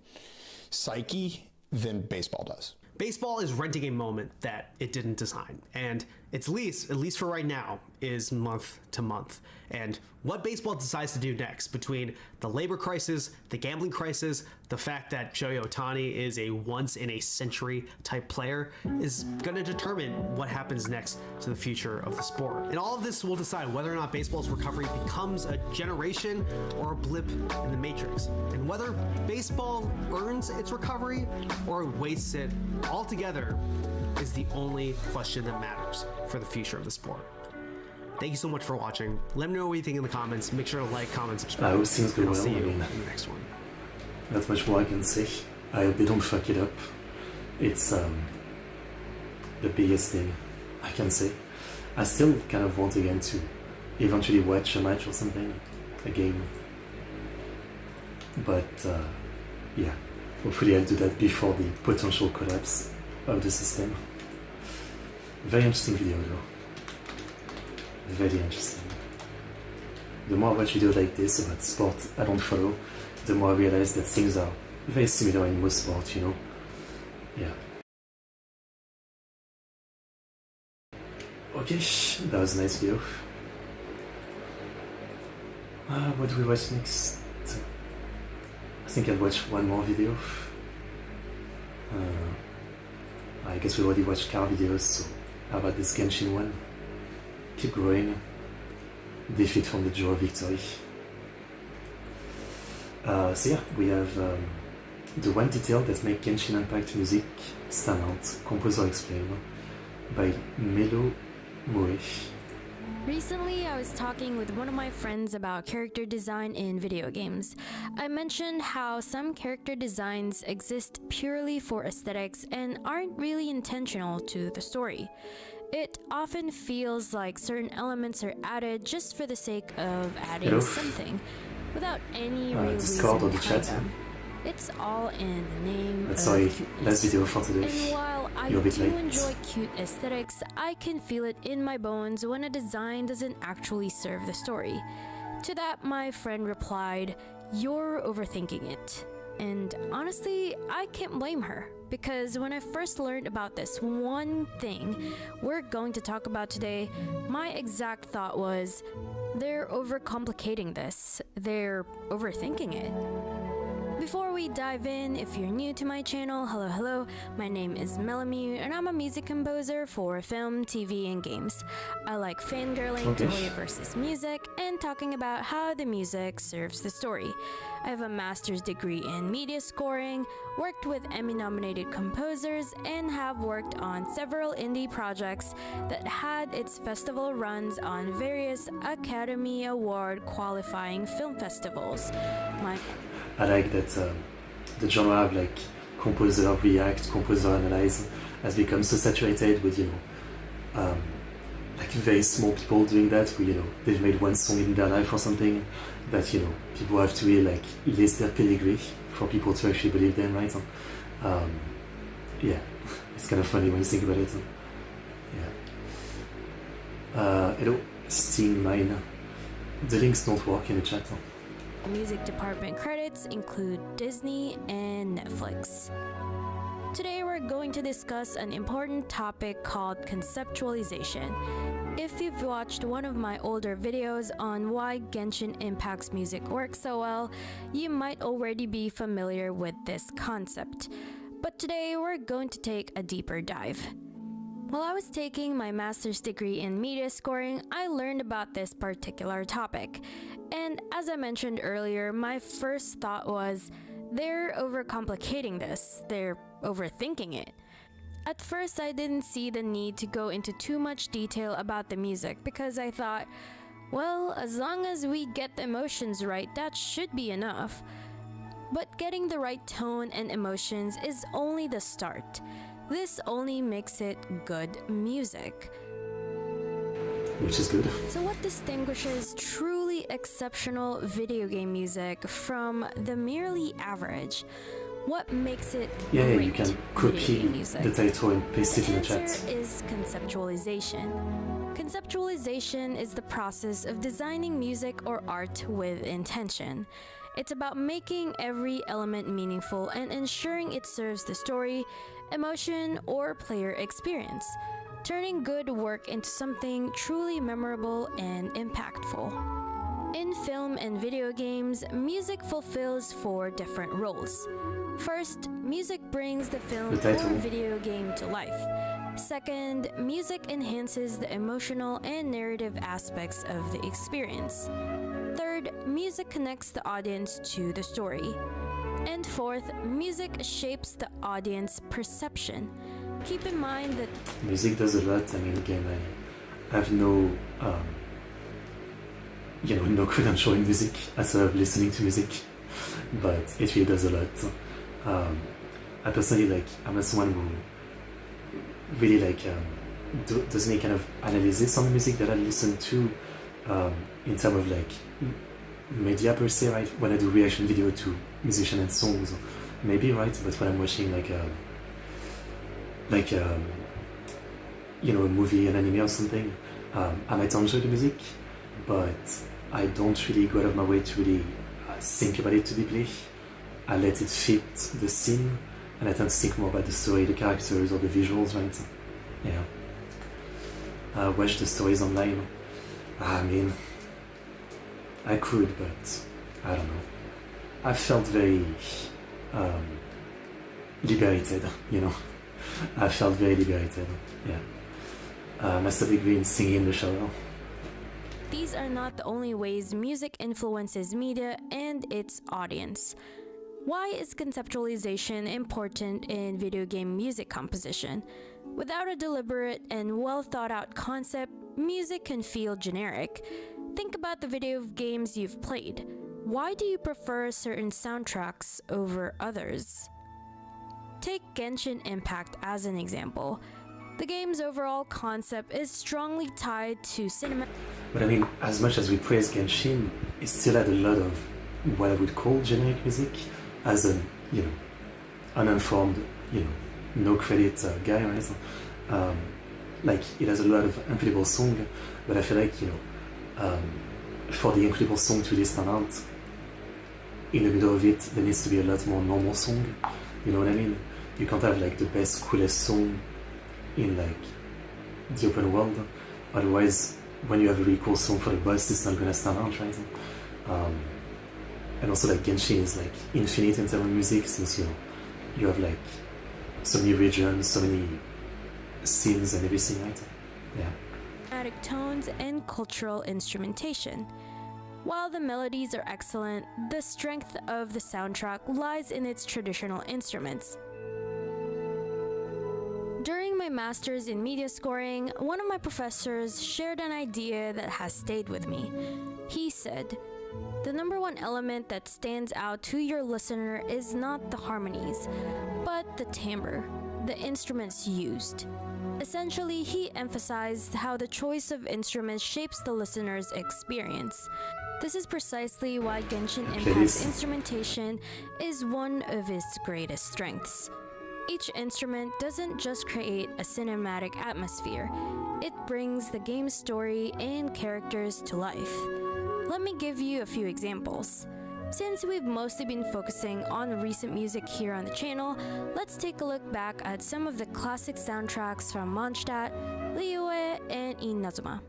psyche than baseball does. Baseball is renting a moment that it didn't design, and its lease, at least for right now, is month to month. And what baseball decides to do next, between the labor crisis, the gambling crisis, the fact that Shohei Ohtani is a once-in-a-century type player, is going to determine what happens next to the future of the sport. And all of this will decide whether or not baseball's recovery becomes a generation or a blip in the matrix, and whether baseball earns its recovery or wastes it altogether is the only question that matters for the future of the sport. Thank you so much for watching. Let me know what you think in the comments. Make sure to like, comment, subscribe. I hope things go I'll well. see you I mean, in the next one. Not much more I can say. I hope they don't fuck it up. It's the biggest thing I can say. I still kind of want again to eventually watch a match or something, a game. But yeah, hopefully I'll do that before the potential collapse of the system. Very interesting video though. Very interesting. The more I watch videos like this about sport I don't follow, the more I realize that things are very similar in most sports, you know? Yeah. Okay, that was a nice video. What do we watch next? I think I'll watch one more video. I guess we already watched car videos, so how about this Genshin one? Keep growing. Defeat from the Joe victory. So yeah, we have the one detail that makes Genshin Impact music stand out, Composer Explain, by Melo Moe. Recently, I was talking with one of my friends about character design in video games. I mentioned how some character designs exist purely for aesthetics and aren't really intentional to the story. It often feels like certain elements are added just for the sake of adding something, without any real reason behind them. It's all in the name But of sorry, cuteness. last video for today. And while I You're a bit do late. enjoy cute aesthetics, I can feel it in my bones when a design doesn't actually serve the story. To that, my friend replied, "You're overthinking it." And honestly, I can't blame her, because when I first learned about this one thing we're going to talk about today, my exact thought was, they're overcomplicating this. They're overthinking it. Before we dive in, if you're new to my channel, hello, my name is Melamu and I'm a music composer for film, TV, and games. I like fangirling, toy versus music, and talking about how the music serves the story. I have a master's degree in media scoring, worked with Emmy-nominated composers, and have worked on several indie projects that had its festival runs on various Academy Award qualifying film festivals. I like that the genre of like composer react, composer analyze has become so saturated with, like very small people doing that, where, they've made one song in their life or something, that, people have to really like list their pedigree for people to actually believe them, right? Yeah, it's kind of funny when you think about it. Yeah. Hello, seeing mine. The links don't work in the chat. Music department credits include Disney and Netflix. Today we're going to discuss an important topic called conceptualization. If you've watched one of my older videos on why Genshin Impact's music works so well, you might already be familiar with this concept. But today we're going to take a deeper dive. While I was taking my master's degree in media scoring, I learned about this particular topic. And as I mentioned earlier, my first thought was, they're overcomplicating this, they're overthinking it. At first, I didn't see the need to go into too much detail about the music because I thought, well, as long as we get the emotions right, that should be enough. But getting the right tone and emotions is only the start. This only makes it good music. Which is good. So what distinguishes truly exceptional video game music from the merely average? What makes it great you can video copy game music? the title and paste it in the chat. The answer is conceptualization. Conceptualization is the process of designing music or art with intention. It's about making every element meaningful and ensuring it serves the story, emotion, or player experience, turning good work into something truly memorable and impactful. In film and video games, music fulfills 4 different roles. First, music brings the film or video game to life. Second, music enhances the emotional and narrative aspects of the experience. Third, music connects the audience to the story. And fourth, music shapes the audience perception. Keep in mind that music does a lot. I mean, again, I have no, no credential in music as of listening to music, but it really does a lot. I personally I'm not someone who really does any kind of analysis on the music that I listen to in terms of media per se, right? When I do reaction video to musicians and songs, maybe, right? But when I'm watching a movie, an anime or something, I might enjoy the music, but I don't really go out of my way to really think about it too deeply. I let it fit the scene, and I tend to think more about the story, the characters, or the visuals, right? Yeah. Watch the stories online. I mean, I could, but I don't know. I felt very liberated, I felt very liberated, yeah. Master degree in singing in the shower. these are not the only ways music influences media and its audience. Why is conceptualization important in video game music composition? Without a deliberate and well thought out concept, music can feel generic. Think about the video games you've played. Why do you prefer certain soundtracks over others? Take Genshin Impact as an example. The game's overall concept is strongly tied to cinema. But I mean, as much as we praise Genshin, it still had a lot of what I would call generic music. as an, you know, uninformed, you know, no credit guy, right? Like it has a lot of incredible songs, but I feel like, you know, for the incredible song to really stand out, in the middle of it, there needs to be a lot more normal song. You know what I mean? You can't have like the best, coolest song in like the open world. Otherwise, when you have a really cool song for the boss, it's not gonna stand out, right? And also like Genshin is like infinite in terms of music, since, you know, you have like so many regions, so many scenes and everything, right? Yeah. Dramatic tones and cultural instrumentation. While the melodies are excellent, the strength of the soundtrack lies in its traditional instruments. During my master's in media scoring, one of my professors shared an idea that has stayed with me. He said, "The number one element that stands out to your listener is not the harmonies, but the timbre, the instruments used." Essentially, he emphasized how the choice of instruments shapes the listener's experience. This is precisely why Genshin Impact's instrumentation is one of its greatest strengths. Each instrument doesn't just create a cinematic atmosphere, it brings the game's story and characters to life. Let me give you a few examples. Since we've mostly been focusing on recent music here on the channel, let's take a look back at some of the classic soundtracks from Montage, Liyue, and Inazuma.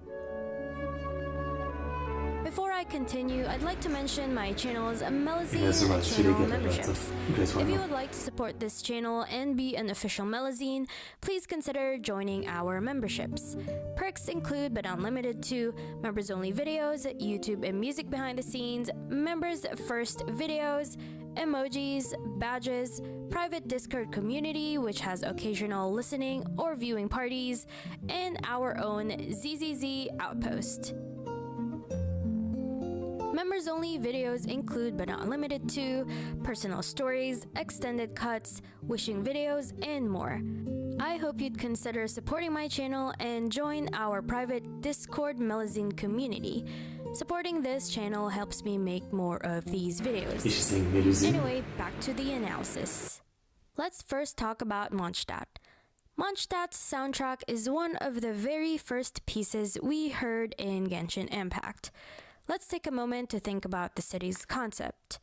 Before I continue, I'd like to mention my channel's Melazine channel memberships. If you would like to support this channel and be an official Melazine, please consider joining our memberships. Perks include, but not limited to, members-only videos, YouTube and music behind the scenes, members-first videos, emojis, badges, private Discord community which has occasional listening or viewing parties, and our own ZZZ outpost. Members-only videos include, but not limited to, personal stories, extended cuts, wishing videos, and more. I hope you'd consider supporting my channel and join our private Discord Melazine community. Supporting this channel helps me make more of these videos. Anyway, back to the analysis. Let's first talk about Mondstadt. Mondstadt's soundtrack is one of the very first pieces we heard in Genshin Impact. Let's take a moment to think about the city's concept.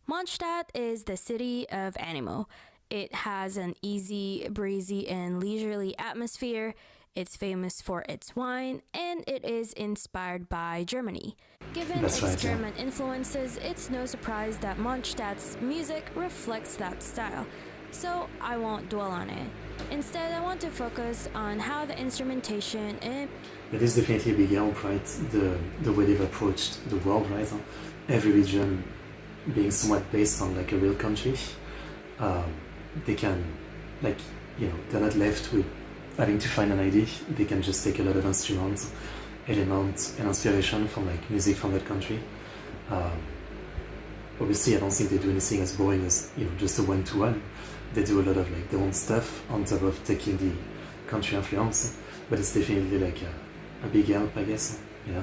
Mondstadt is the city of Anemo. It has an easy, breezy, and leisurely atmosphere. It's famous for its wine, and it is inspired by Germany. Given its German influences, it's no surprise that Mondstadt's music reflects that style. So I won't dwell on it. Instead, I want to focus on how the instrumentation and it is definitely a big help, right? The way they've approached the world, right? Every region being somewhat based on like a real country, they can, like, you know, they're not left with having to find an idea. They can just take a lot of instruments, elements, and inspiration from like music from that country. Obviously, I don't think they do anything as boring as, you know, just a one-to-one. They do a lot of like their own stuff on top of taking the country influence, but it's definitely like a big help, I guess. Yeah.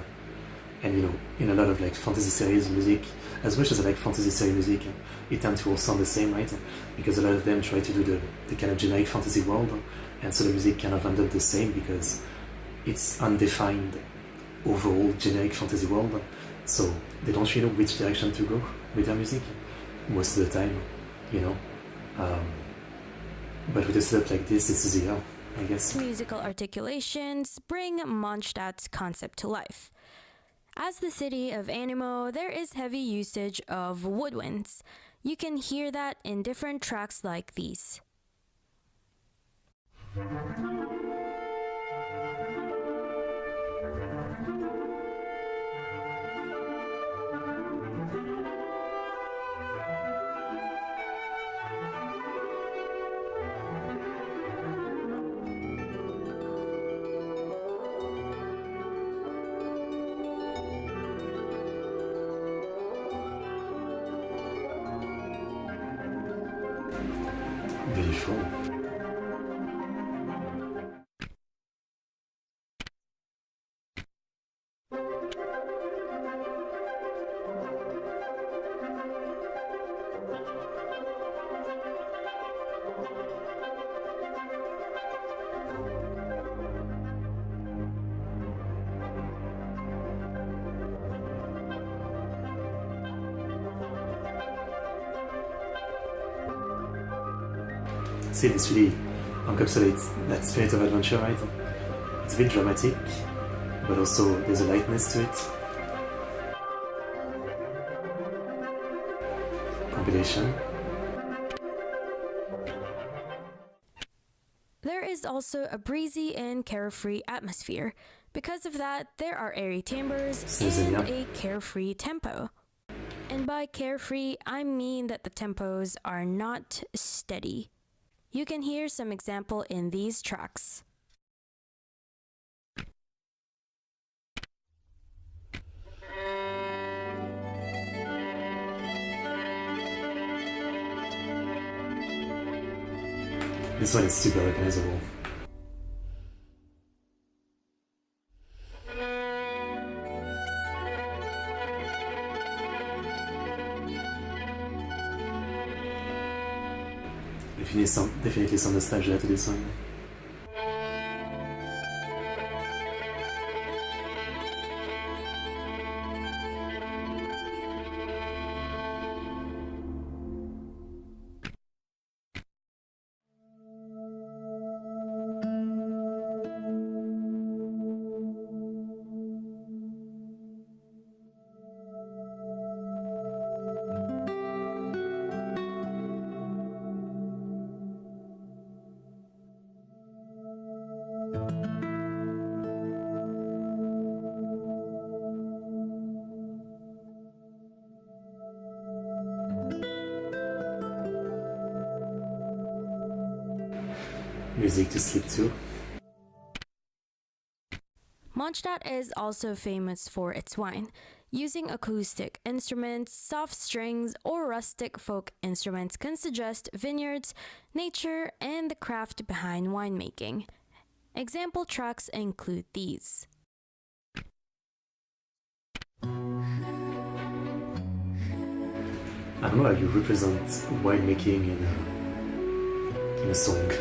And you know, in a lot of like fantasy series music, as much as I like fantasy series music, it tends to all sound the same, right? Because a lot of them try to do the kind of generic fantasy world, and so the music kind of ends up the same because it's undefined overall generic fantasy world. So they don't really know which direction to go with their music most of the time, you know. But with a setup like this, it's easier, I guess. Musical articulations bring Mondstadt's concept to life. As the city of Anemo, there is heavy usage of woodwinds. You can hear that in different tracks like these. Beautiful. still it's really encapsulates that spirit of adventure, right? It's a bit dramatic, but also there's a lightness to it. Compilation. There is also a breezy and carefree atmosphere. Because of that, there are airy timbres and a carefree tempo. And by carefree, I mean that the tempos are not steady. You can hear some example in these tracks. This one is super recognizable. Definitely some nostalgia to this one. Music to sleep to. Mondstadt is also famous for its wine. Using acoustic instruments, soft strings, or rustic folk instruments can suggest vineyards, nature, and the craft behind winemaking. Example tracks include these. I don't know how you represent winemaking in a song.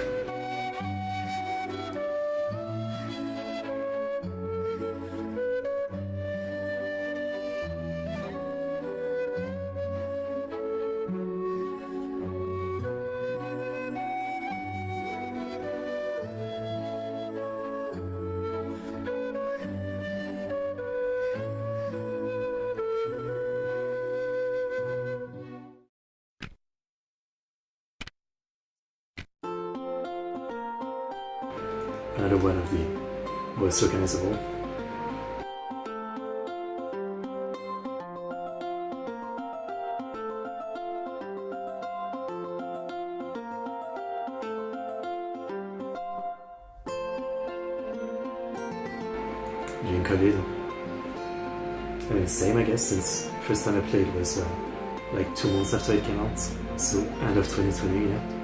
Another one of the most recognizable. During COVID, I mean, same I guess, since first time I played was like 2 months after it came out, so end of 2020, yeah.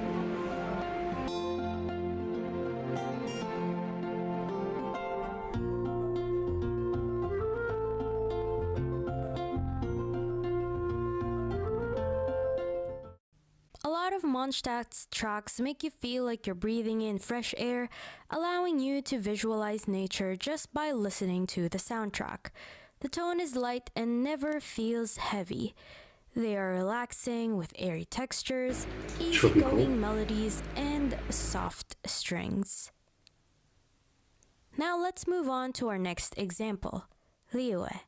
Mondstadt's tracks make you feel like you're breathing in fresh air, allowing you to visualize nature just by listening to the soundtrack. The tone is light and never feels heavy. They are relaxing with airy textures, easygoing melodies, and soft strings. Now let's move on to our next example, Liyue.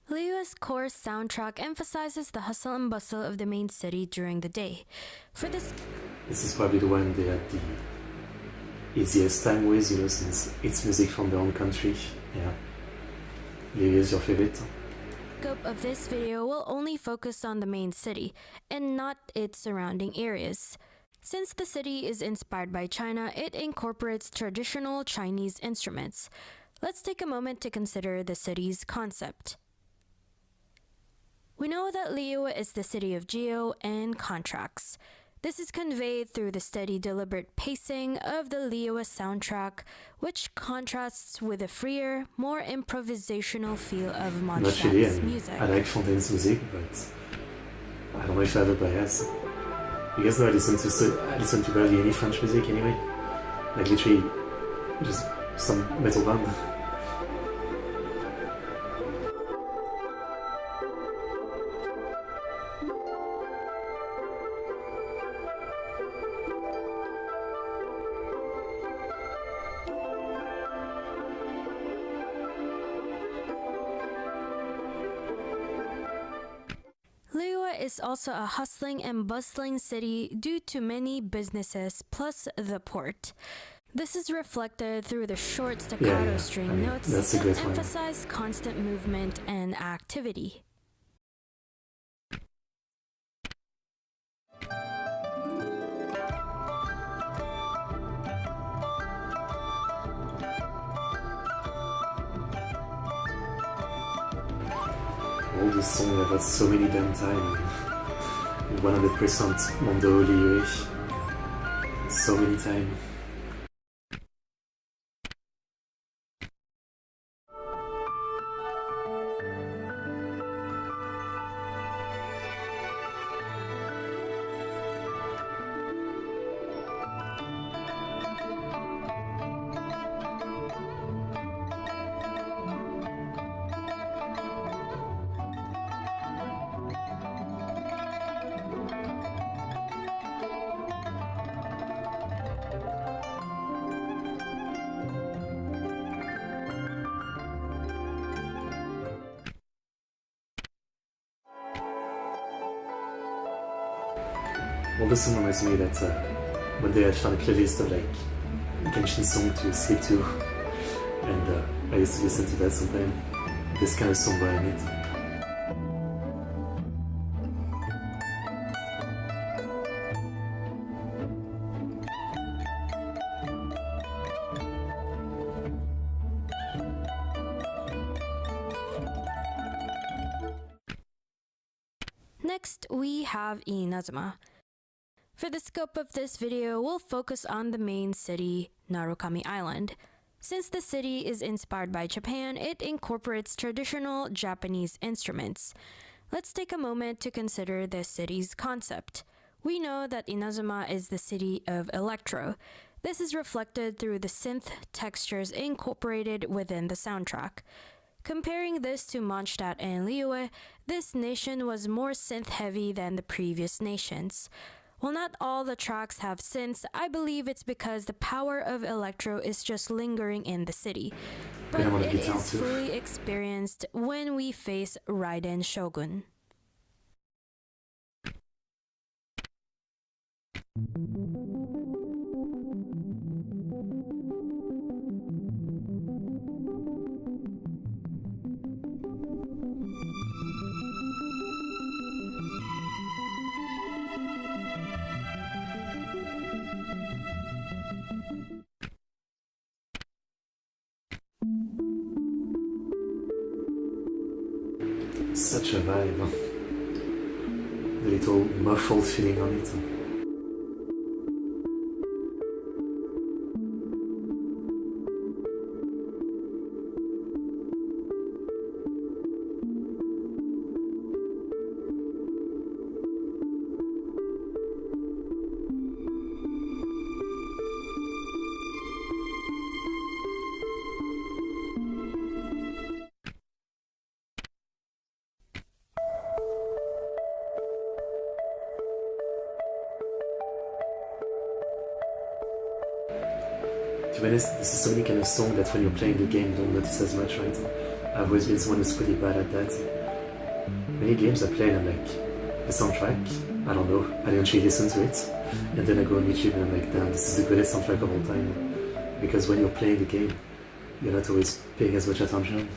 Liyue's core soundtrack emphasizes the hustle and bustle of the main city during the day. For this is probably the one they had the easiest time with, you know, since it's music from their own country. Yeah. Liyue is your favorite? Scope of this video will only focus on the main city and not its surrounding areas. Since the city is inspired by China, it incorporates traditional Chinese instruments. Let's take a moment to consider the city's concept. We know that Liyue is the city of geo and contracts. This is conveyed through the steady, deliberate pacing of the Liyue soundtrack, which contrasts with the freer, more improvisational feel of Mondstadt's music. I like Fontaine's music, but I don't know if I have a bias. You guys know I listen to barely any French music anyway. Like literally just some metal band. is also a hustling and bustling city due to many businesses plus the port. This is reflected through the short staccato string notes that emphasize constant movement and activity. All the songs have had so many damn time. 100% Mondo lyric. So many time. All the song reminds me that one day I found a playlist of like Genshin song to sleep to, and I used to listen to that sometime. This kind of song where I need. Next, we have Inazuma. For the scope of this video, we'll focus on the main city, Narukami Island. Since the city is inspired by Japan, it incorporates traditional Japanese instruments. Let's take a moment to consider the city's concept. We know that Inazuma is the city of electro. This is reflected through the synth textures incorporated within the soundtrack. Comparing this to Mondstadt and Liyue, this nation was more synth-heavy than the previous nations. While not all the tracks have synths, I believe it's because the power of electro is just lingering in the city. But it is fully experienced when we face Raiden Shogun. Such a vibe. The little muffled feeling on it. To be honest, this is so many kind of song that when you're playing the game you don't notice as much, right? I've always been someone who's pretty bad at that. Many games I play and I'm like, the soundtrack, I don't know, I don't actually listen to it. And then I go on YouTube and I'm like, damn, this is the greatest soundtrack of all time. Because when you're playing the game, you're not always paying as much attention.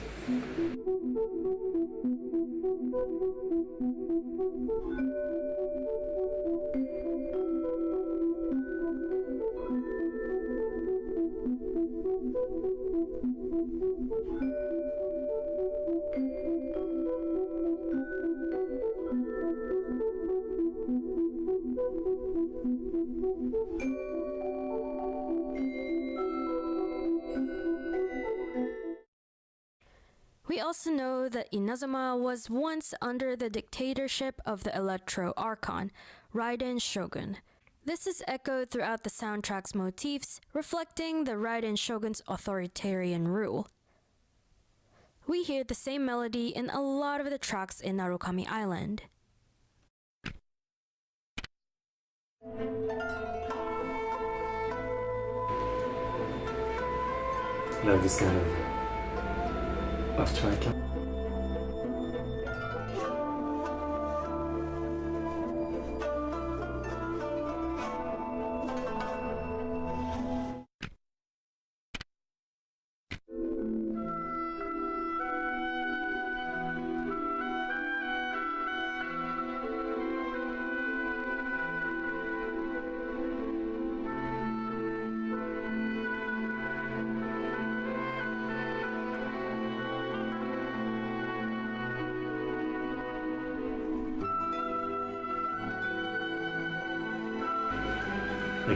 We also know that Inazuma was once under the dictatorship of the Electro Archon, Raiden Shogun. This is echoed throughout the soundtrack's motifs, reflecting the Raiden Shogun's authoritarian rule. We hear the same melody in a lot of the tracks in Narukami Island. Love this kind of off track.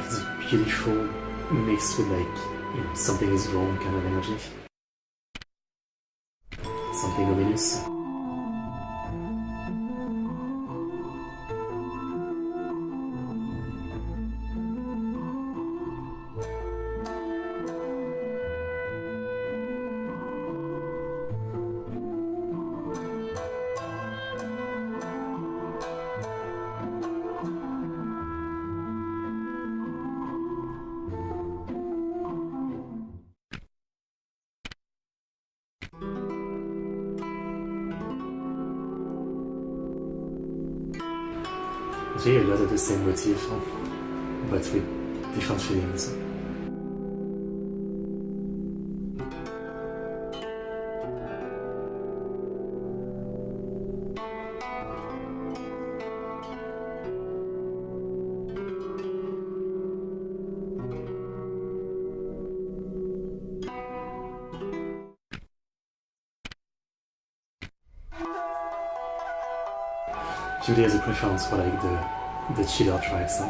Like it's beautiful, mixed with like, you know, something is wrong kind of energy. Something ominous. It's really a lot of the same motif, but with different feelings. Judy has a preference for like the chiller tracks.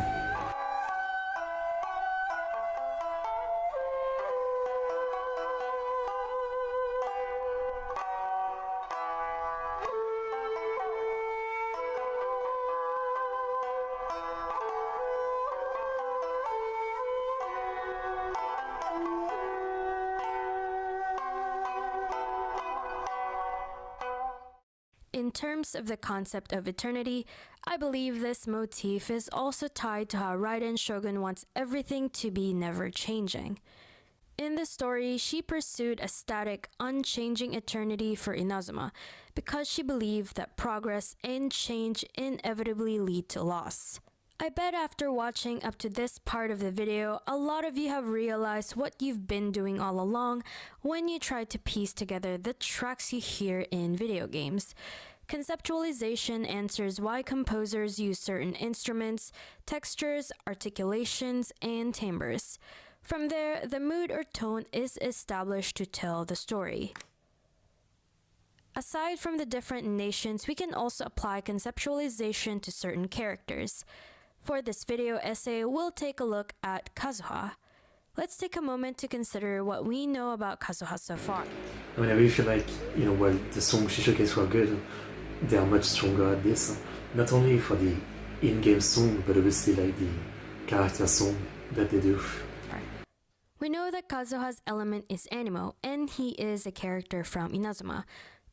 In terms of the concept of eternity, I believe this motif is also tied to how Raiden Shogun wants everything to be never changing. In the story, she pursued a static, unchanging eternity for Inazuma because she believed that progress and change inevitably lead to loss. I bet after watching up to this part of the video, a lot of you have realized what you've been doing all along when you try to piece together the tracks you hear in video games. Conceptualization answers why composers use certain instruments, textures, articulations, and timbres. From there, the mood or tone is established to tell the story. Aside from the different nations, we can also apply conceptualization to certain characters. For this video essay, we'll take a look at Kazuha. Let's take a moment to consider what we know about Kazuha so far. I mean, I really feel like, you know, while the songs she showcased were good, they are much stronger at this. Not only for the in-game song, but obviously like the character song that they do. We know that Kazuha's element is Animo, and he is a character from Inazuma.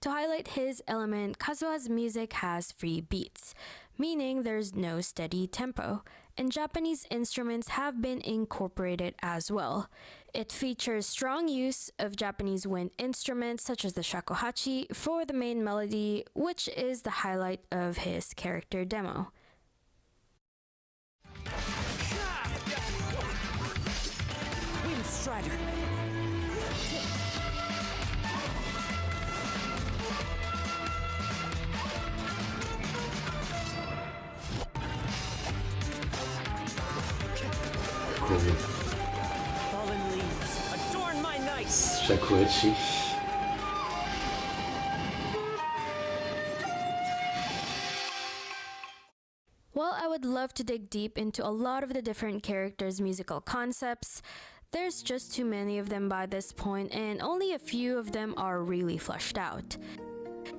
To highlight his element, Kazuha's music has free beats, meaning there's no steady tempo, and Japanese instruments have been incorporated as well. It features strong use of Japanese wind instruments such as the shakuhachi for the main melody, which is the highlight of his character demo. Wind Strider. Fallen leaves adorn my night. Shostakovich. While I would love to dig deep into a lot of the different characters' musical concepts, there's just too many of them by this point, and only a few of them are really fleshed out.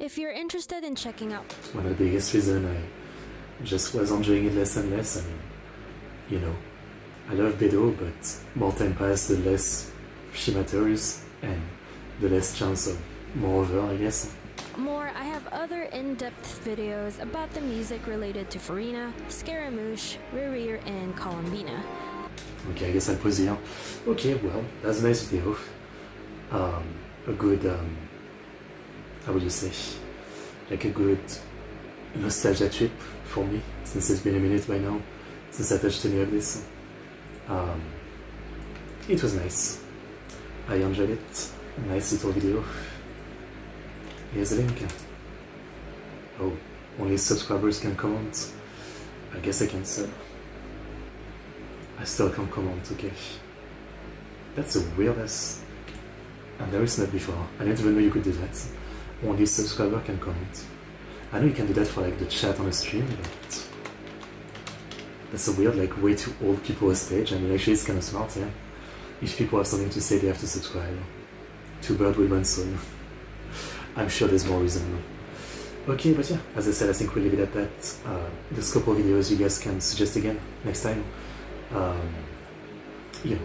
If you're interested in checking out one of the biggest reasons I just was enjoying it less and less, I mean, you know, I love Bedo, but more time passes, the less she matters, and the less chance of more of her, I guess. more, I have other in-depth videos about the music related to Farina, Scaramouche, Rerir, and Columbina. Okay, I guess I'll pause here. Okay, well, that's a nice video. A good, how would you say, like a good nostalgia trip for me, since it's been a minute by now, since I touched any of this. It was nice. I enjoyed it. Nice little video. Here's a link. Oh, only subscribers can comment. I guess I can sub. I still can't comment, okay. That's the weirdest. I've never seen that before. I didn't even know you could do that. Only subscriber can comment. I know you can do that for like the chat on the stream, but that's a weird, like, way too old people stage. I mean, actually, it's kind of smart, yeah. If people have something to say, they have to subscribe. Two birds with one stone. I'm sure there's more reason. Okay, but yeah, as I said, I think we'll leave it at that. There's a couple of videos you guys can suggest again next time. You know,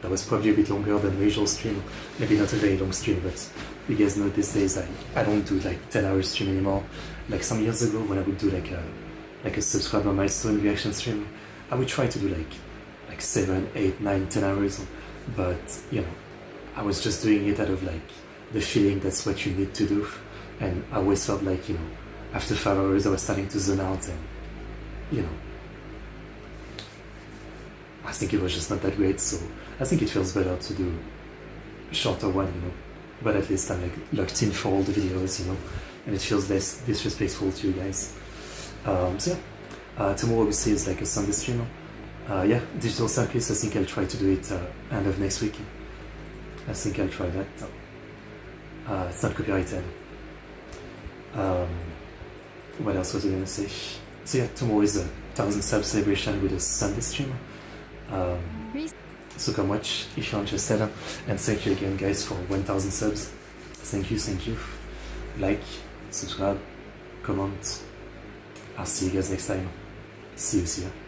that was probably a bit longer than the usual stream. Maybe not a very long stream, but you guys know these days I don't do like 10-hour stream anymore. Like some years ago when I would do like a subscriber milestone reaction stream, I would try to do like 7, 8, 9, 10 hours, but you know, I was just doing it out of like the feeling that's what you need to do, and I always felt like, you know, after 5 hours I was starting to zone out, and you know, I think it was just not that great. So I think it feels better to do a shorter one, you know, but at least I'm like locked in for all the videos, you know, and it feels less disrespectful to you guys. So yeah, tomorrow obviously is like a Sunday stream. Yeah, digital circus, I think I'll try to do it end of next week. I think I'll try that. It's not copyrighted. What else was I gonna say? So yeah, tomorrow is a 1,000 sub celebration with a Sunday stream. So come watch if you're interested, and thank you again guys for 1,000 subs. Thank you. Like, subscribe, comment. I'll see you guys next time. See you.